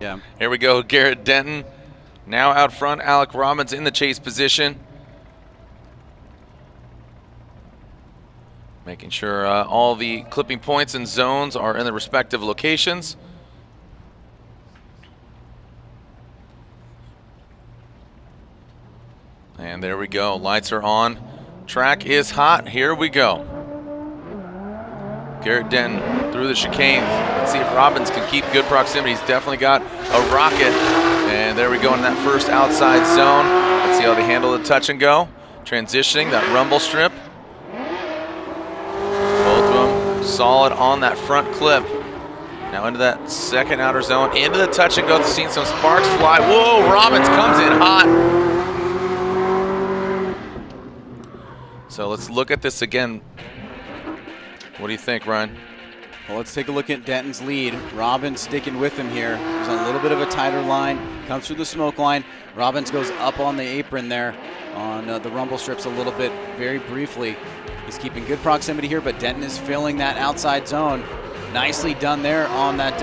Yeah. Here we go, Garrett Denton. Now out front, Alec Robbins in the chase position. Making sure all the clipping points and zones are in the respective locations. And there we go, lights are on. Track is hot, here we go. Garrett Denton through the chicane. Let's see if Robbins can keep good proximity. He's definitely got a rocket. And there we go in that first outside zone. Let's see how they handle the touch and go. Transitioning, that rumble strip. Both of them solid on that front clip. Now into that second outer zone, into the touch and go. Seeing some sparks fly. Whoa, Robbins comes in hot. So let's look at this again. What do you think, Ryan? Well, let's take a look at Denton's lead. Robbins sticking with him here. He's on a little bit of a tighter line, comes through the smoke line. Robbins goes up on the apron there on the rumble strips a little bit, very briefly. He's keeping good proximity here, but Denton is filling that outside zone. Nicely done there on that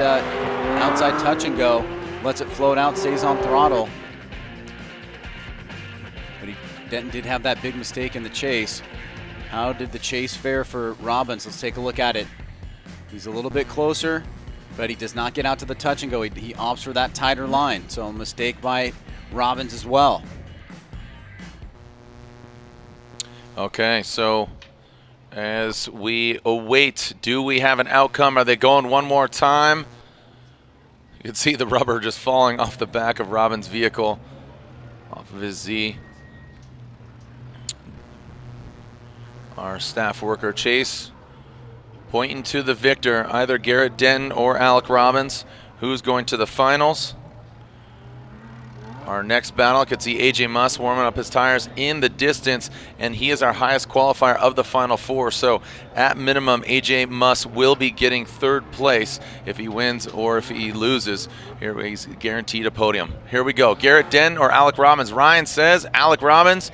outside touch and go. Lets it float out, stays on throttle. But Denton did have that big mistake in the chase. How did the chase fare for Robbins? Let's take a look at it. He's a little bit closer, but he does not get out to the touch and go. He opts for that tighter line, so a mistake by Robbins as well. Okay, so as we await, do we have an outcome? Are they going one more time? You can see the rubber just falling off the back of Robbins' vehicle, off of his Z. Our staff worker Chase pointing to the victor, either Garrett Denton or Alec Robbins. Who's going to the finals? Our next battle, I could see AJ Muss warming up his tires in the distance, and he is our highest qualifier of the Final Four. So at minimum, AJ Muss will be getting third place if he wins or if he loses. Here he's guaranteed a podium. Here we go, Garrett Denton or Alec Robbins. Ryan says Alec Robbins.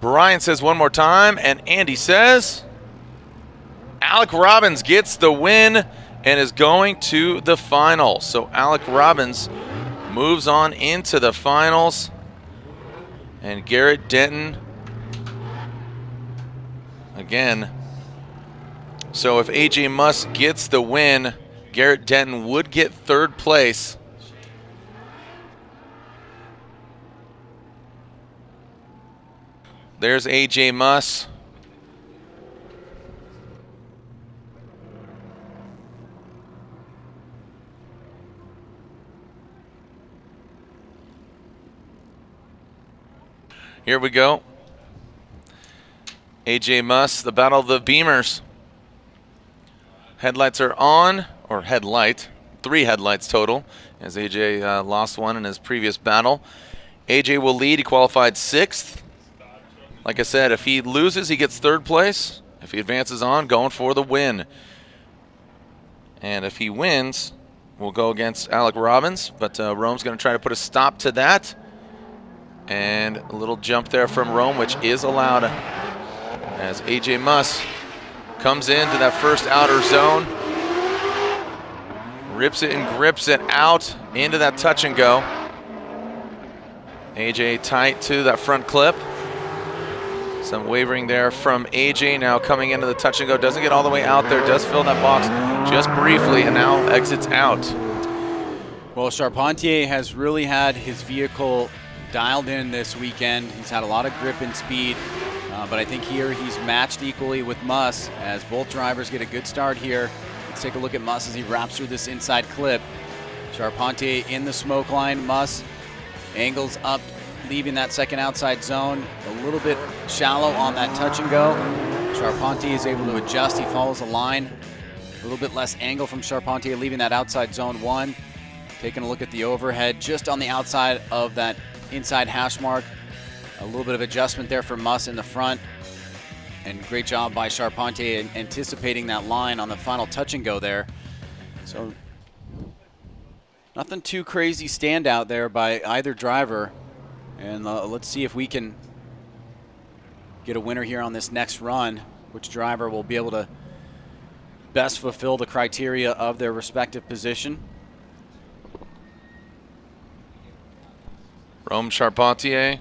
Brian says one more time, and Andy says Alec Robbins gets the win and is going to the finals. So Alec Robbins moves on into the finals, and Garrett Denton again. So if AJ Muss gets the win, Garrett Denton would get third place. There's AJ Muss. Here we go. AJ Muss, the battle of the Beamers. Headlights are on, or headlight, 3 headlights total, as AJ lost one in his previous battle. AJ will lead, he qualified 6th. Like I said, if he loses, he gets third place. If he advances on, going for the win. And if he wins, we'll go against Alec Robbins, but Rome's going to try to put a stop to that. And a little jump there from Rome, which is allowed as AJ Muss comes into that first outer zone. Rips it and grips it out into that touch and go. AJ tight to that front clip. Some wavering there from AJ, now coming into the touch and go. Doesn't get all the way out there, does fill that box just briefly, and now exits out. Well, Charpentier has really had his vehicle dialed in this weekend. He's had a lot of grip and speed, but I think here he's matched equally with Muss as both drivers get a good start here. Let's take a look at Muss as he wraps through this inside clip. Charpentier in the smoke line. Muss angles up, leaving that second outside zone. A little bit shallow on that touch and go. Charpentier is able to adjust. He follows the line. A little bit less angle from Charpentier, leaving that outside zone 1. Taking a look at the overhead, just on the outside of that inside hash mark. A little bit of adjustment there for Muss in the front. And great job by Charpentier in anticipating that line on the final touch and go there. So nothing too crazy standout there by either driver. And let's see if we can get a winner here on this next run. Which driver will be able to best fulfill the criteria of their respective position. Rome Charpentier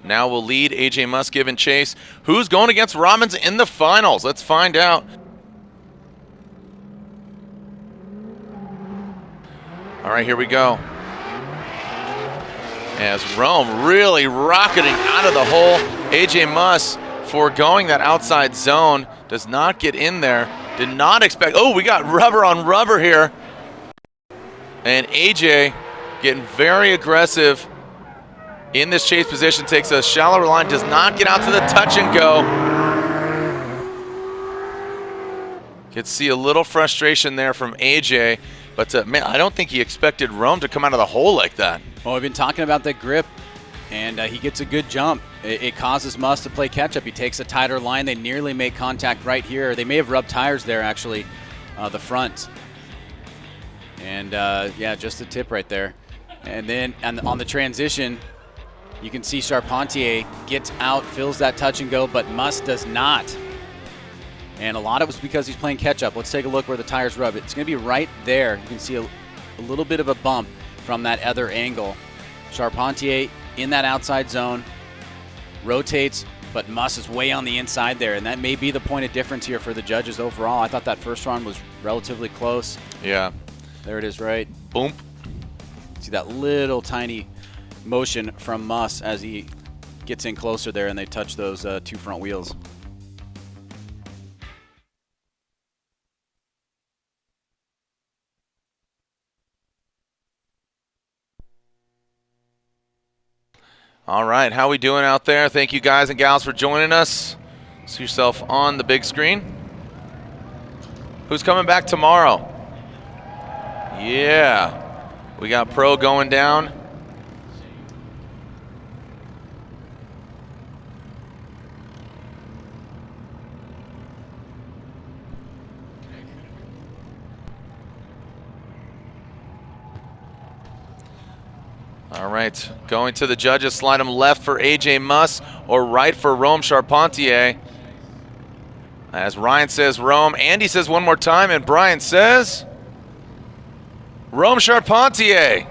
now will lead. AJ Muss giving chase. Who's going against Robbins in the finals? Let's find out. All right, here we go. As Rome really rocketing out of the hole. AJ Muss foregoing that outside zone. Does not get in there. Did not expect. Oh, we got rubber on rubber here. And AJ getting very aggressive in this chase position. Takes a shallower line. Does not get out to the touch and go. Could see a little frustration there from AJ. But, man, I don't think he expected Rome to come out of the hole like that. Well, we've been talking about the grip, and he gets a good jump. It causes Muss to play catch-up. He takes a tighter line. They nearly make contact right here. They may have rubbed tires there, actually, the front. And, yeah, just a tip right there. And then on the transition, you can see Charpentier gets out, fills that touch and go, but Muss does not. And a lot of it was because he's playing catch-up. Let's take a look where the tires rub. It's going to be right there. You can see a little bit of a bump from that other angle. Charpentier in that outside zone, rotates, but Muss is way on the inside there, and that may be the point of difference here for the judges overall. I thought that first run was relatively close. Yeah. There it is, right? Boom. See that little tiny motion from Muss as he gets in closer there and they touch those two front wheels. All right, how we doing out there? Thank you guys and gals for joining us. See yourself on the big screen. Who's coming back tomorrow? Yeah, we got Pro going down. All right, going to the judges, slide them left for AJ Muss or right for Rome Charpentier. As Ryan says Rome, Andy says one more time, and Brian says Rome Charpentier.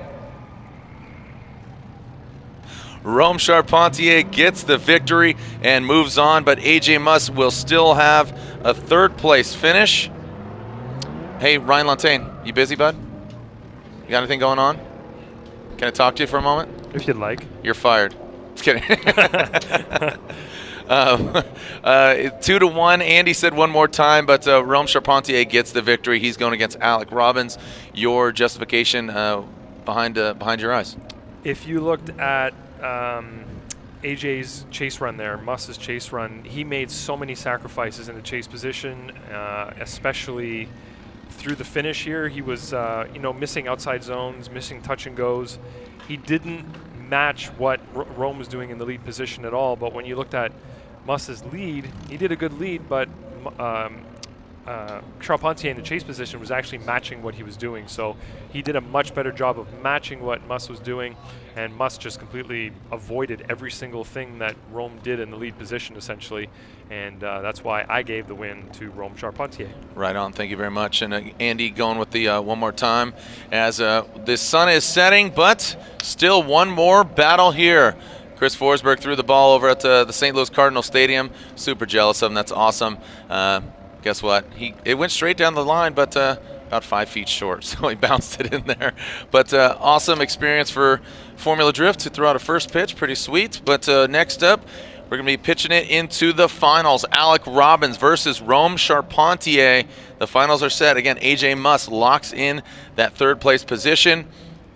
Rome Charpentier gets the victory and moves on, but AJ Muss will still have a third place finish. Hey, Ryan Lantain, you busy, bud? You got anything going on? Can I talk to you for a moment? If you'd like. You're fired. Just kidding. 2-1. Andy said one more time, but Rome Charpentier gets the victory. He's going against Alec Robbins. Your justification behind your eyes? If you looked at AJ's chase run there, Muss's chase run, he made so many sacrifices in the chase position, especially through the finish here. He was missing outside zones, missing touch and goes. He didn't match what Rome was doing in the lead position at all, but when you looked at Muss's lead, he did a good lead, but Charpentier in the chase position was actually matching what he was doing. So he did a much better job of matching what Muss was doing, and Muss just completely avoided every single thing that Rome did in the lead position, essentially. And that's why I gave the win to Rome Charpentier. Right on. Thank you very much. And Andy going with the one more time as the sun is setting, but still one more battle here. Chris Forsberg threw the ball over at the St. Louis Cardinal Stadium. Super jealous of him. That's awesome. Guess what? It went straight down the line, but about 5 feet short, so he bounced it in there. But awesome experience for Formula Drift to throw out a first pitch. Pretty sweet. But next up, we're going to be pitching it into the finals. Alec Robbins versus Rome Charpentier. The finals are set. Again, AJ Muss locks in that third place position.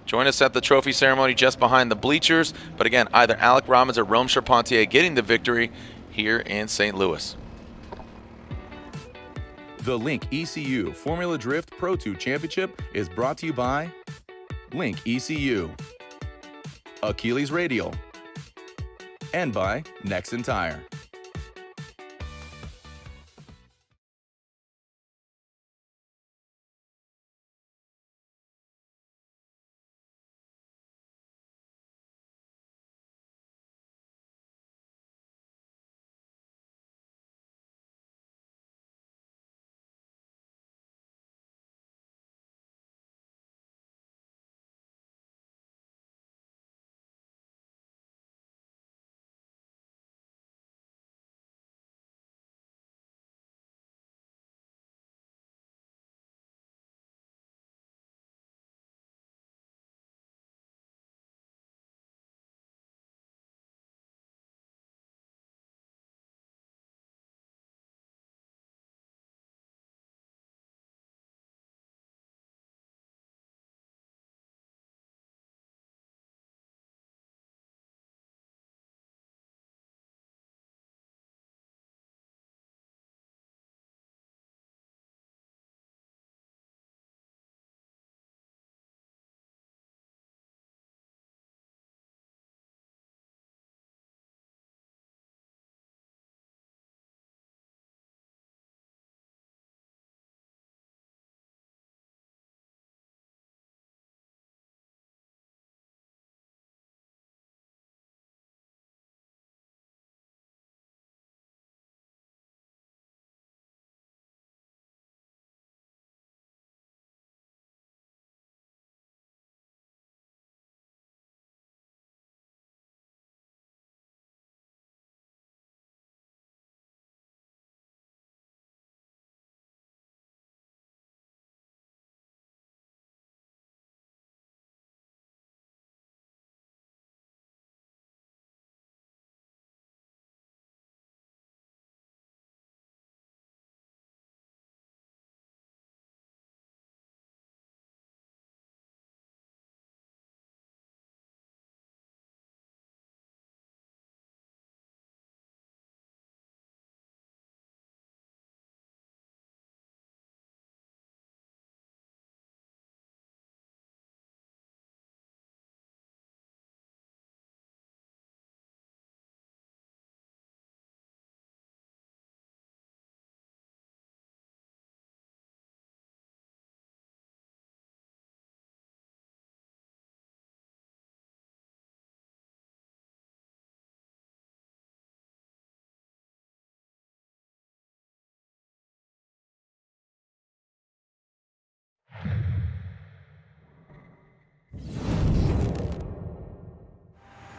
Join us at the trophy ceremony just behind the bleachers. But again, either Alec Robbins or Rome Charpentier getting the victory here in St. Louis. The Link ECU Formula Drift Pro 2 Championship is brought to you by Link ECU, Achilles Radial, and by Nexen Tire.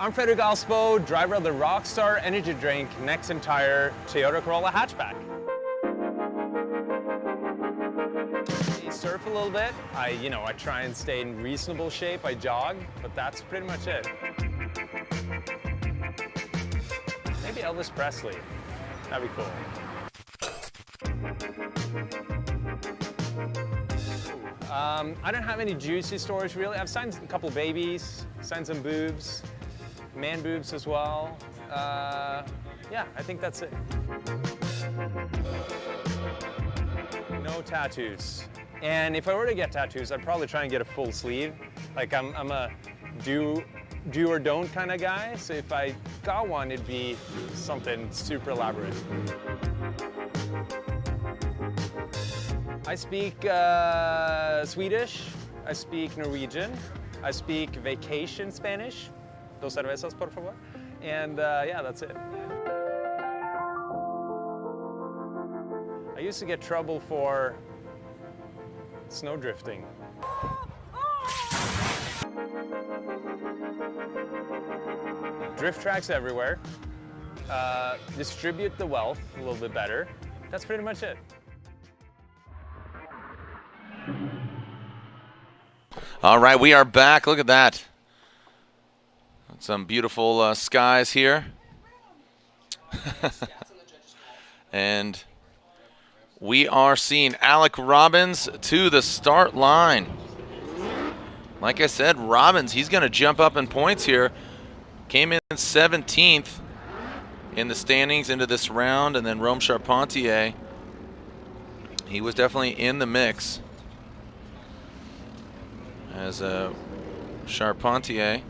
I'm Frederick Alspo, driver of the Rockstar Energy Drink Next Entire Toyota Corolla hatchback. I surf a little bit. I try and stay in reasonable shape. I jog, but that's pretty much it. Maybe Elvis Presley. That'd be cool. I don't have any juicy stories really. I've signed a couple babies, signed some boobs, man boobs as well. Yeah, I think that's it. No tattoos. And if I were to get tattoos, I'd probably try and get a full sleeve. Like I'm a do or don't kind of guy. So if I got one, it'd be something super elaborate. I speak Swedish, I speak Norwegian, I speak vacation Spanish, dos cervezas por favor, and yeah, that's it. I used to get trouble for snow drifting. Drift tracks everywhere, distribute the wealth a little bit better. That's pretty much it. All right, we are back. Look at that. Some beautiful skies here. And we are seeing Alec Robbins to the start line. Like I said, Robbins, he's going to jump up in points here. Came in 17th in the standings into this round, and then Rome Charpentier, he was definitely in the mix. As Charpentier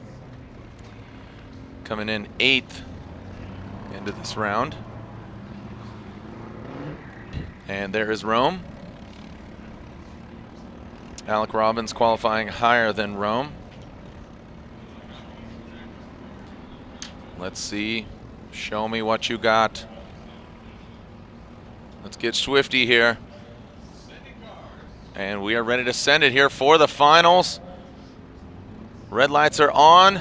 coming in 8th into this round. And there is Rome. Alec Robbins qualifying higher than Rome. Let's see. Show me what you got. Let's get swifty here. And we are ready to send it here for the finals. Red lights are on.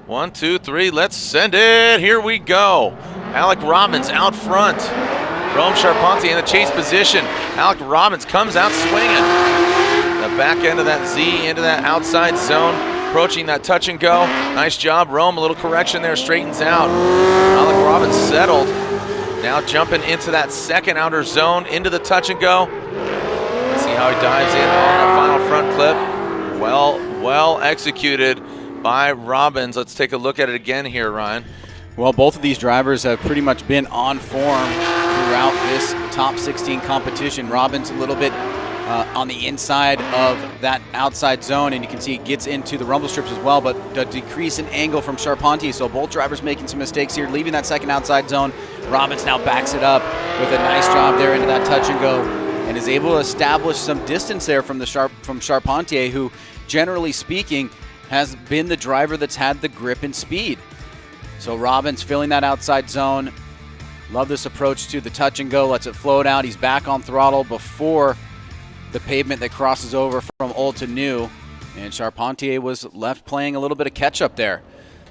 1, 2, 3, let's send it. Here we go. Alec Robbins out front. Rome Charpentier in the chase position. Alec Robbins comes out swinging. The back end of that Z into that outside zone. Approaching that touch and go. Nice job, Rome. A little correction there, straightens out. Alec Robbins settled. Now jumping into that second outer zone, into the touch and go. See how he dives in on that final front clip. Well executed by Robbins. Let's take a look at it again here, Ryan. Well, both of these drivers have pretty much been on form throughout this top 16 competition. Robbins a little bit on the inside of that outside zone, and you can see he gets into the rumble strips as well, but the decrease in angle from Charpentier, so both drivers making some mistakes here, leaving that second outside zone. Robbins now backs it up with a nice job there into that touch and go, and is able to establish some distance there from Charpentier, who, generally speaking, has been the driver that's had the grip and speed. So Robbins filling that outside zone. Love this approach to the touch and go, lets it float out. He's back on throttle before the pavement that crosses over from old to new. And Charpentier was left playing a little bit of catch up there.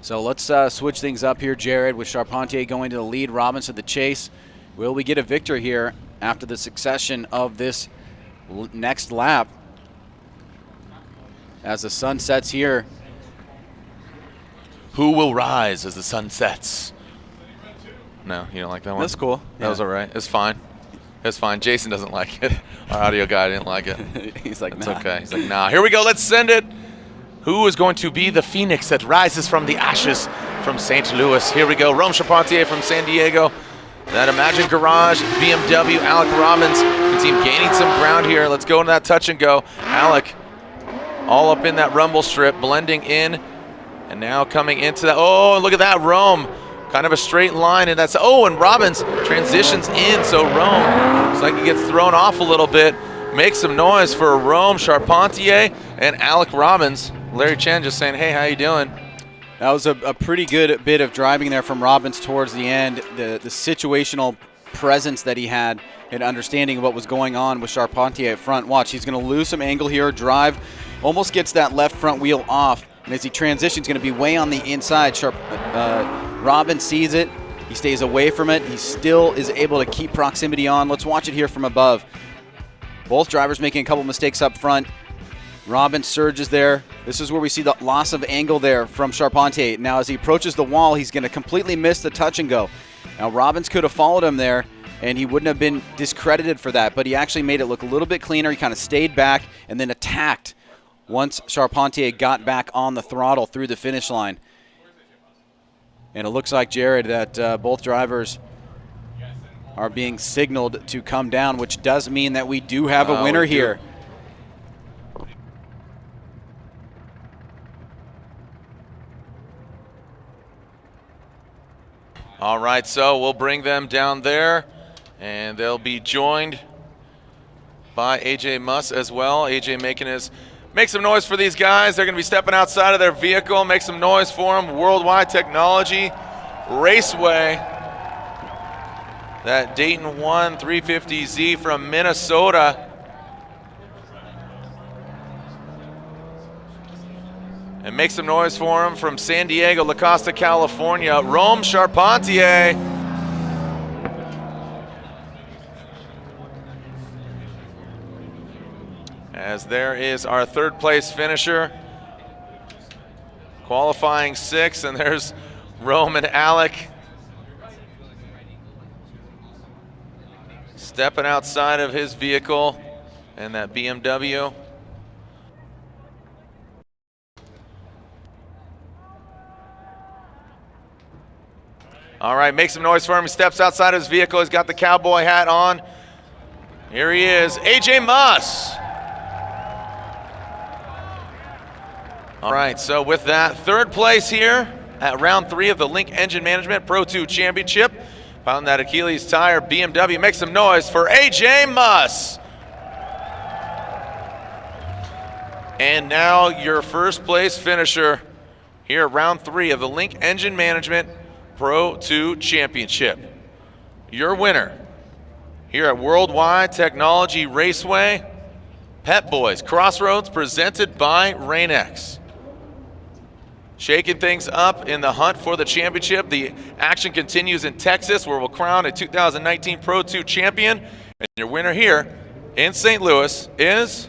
So let's switch things up here, Jared, with Charpentier going to the lead, Robbins to the chase. Will we get a victor here after the succession of this next lap? As the sun sets here. Who will rise as the sun sets? No, you don't like that one? That's cool. That was all right. It's fine. It's fine. Jason doesn't like it. Our audio guy didn't like it. He's like, it's nah. okay. He's like, nah. Here we go. Let's send it. Who is going to be the phoenix that rises from the ashes from St. Louis? Here we go. Rome Charpentier from San Diego. That Imagine Garage, BMW, Alec Robbins. The team gaining some ground here. Let's go into that touch and go. Alec all up in that rumble strip, blending in. And now coming into that. Oh, look at that, Rome. Kind of a straight line, and that's, oh, and Robbins transitions in, so Rome looks like he gets thrown off a little bit. Make some noise for Rome Charpentier and Alec Robbins. Larry Chen just saying, hey, how you doing? That was a pretty good bit of driving there from Robbins towards the end. The situational presence that he had and understanding of what was going on with Charpentier at front. Watch, he's going to lose some angle here, drive, almost gets that left front wheel off, And as he transitions, going to be way on the inside. Robbins sees it. He stays away from it. He still is able to keep proximity on. Let's watch it here from above. Both drivers making a couple mistakes up front. Robbins surges there. This is where we see the loss of angle there from Charpentier. Now as he approaches the wall, he's going to completely miss the touch and go. Now Robbins could have followed him there, and he wouldn't have been discredited for that, but he actually made it look a little bit cleaner. He kind of stayed back and then attacked once Charpentier got back on the throttle through the finish line. And it looks like, Jared, that both drivers are being signaled to come down, which does mean that we do have a winner here. All right, so we'll bring them down there, and they'll be joined by AJ Muss as well. AJ make some noise for these guys. They're going to be stepping outside of their vehicle. Make some noise for them. Worldwide Technology Raceway. That Dayton 1 350Z from Minnesota. And make some noise for him from San Diego, La Costa, California, Rome Charpentier. As there is our third place finisher, qualifying 6th, and there's Rome and Alec stepping outside of his vehicle and that BMW. All right, make some noise for him. He steps outside of his vehicle. He's got the cowboy hat on. Here he is, AJ Muss. All right, so with that, third place here at round 3 of the Link Engine Management Pro 2 Championship. Found that Achilles tire BMW. Make some noise for AJ Muss. And now your first place finisher here at round 3 of the Link Engine Management Pro 2 Championship. Your winner here at Worldwide Technology Raceway, Pep Boys Crossroads, presented by Rain-X. Shaking things up in the hunt for the championship. The action continues in Texas, where we'll crown a 2019 Pro 2 champion. And your winner here in St. Louis is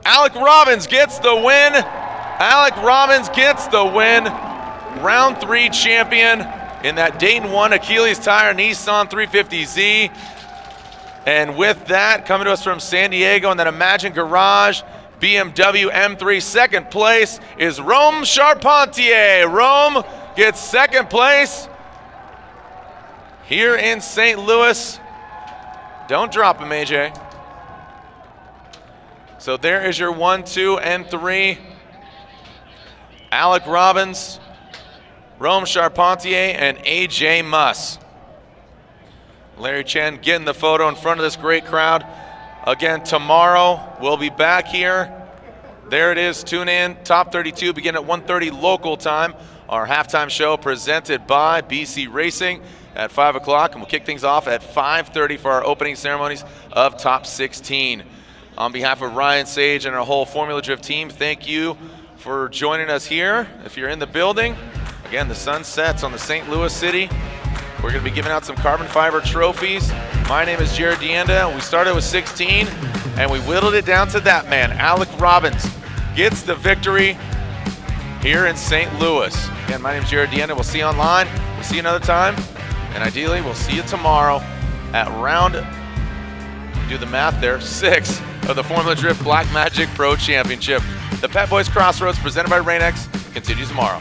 Alec Robbins. Gets the win. Alec Robbins gets the win. Round 3 champion in that Dayton 1 Achilles tire Nissan 350Z. And with that, coming to us from San Diego in that Imagine Garage BMW M3, second place is Rome Charpentier. Rome gets second place here in St. Louis. Don't drop him, AJ. So there is your 1, 2, and 3. Alec Robbins, Rome Charpentier, and AJ Muss. Larry Chen getting the photo in front of this great crowd. Again, tomorrow we'll be back here. There it is, tune in. Top 32 begin at 1:30 local time. Our halftime show presented by BC Racing at 5 o'clock, and we'll kick things off at 5:30 for our opening ceremonies of Top 16. On behalf of Ryan Sage and our whole Formula Drift team, thank you for joining us here. If you're in the building, again, the sun sets on the St. Louis City. We're going to be giving out some carbon fiber trophies. My name is Jared Deanda. We started with 16, and we whittled it down to that man. Alec Robbins gets the victory here in St. Louis. Again, my name is Jared Deanda. We'll see you online. We'll see you another time. And ideally, we'll see you tomorrow at round, do the math there, 6 of the Formula Drift Black Magic Pro Championship. The Pep Boys Crossroads, presented by Rain-X, continues tomorrow.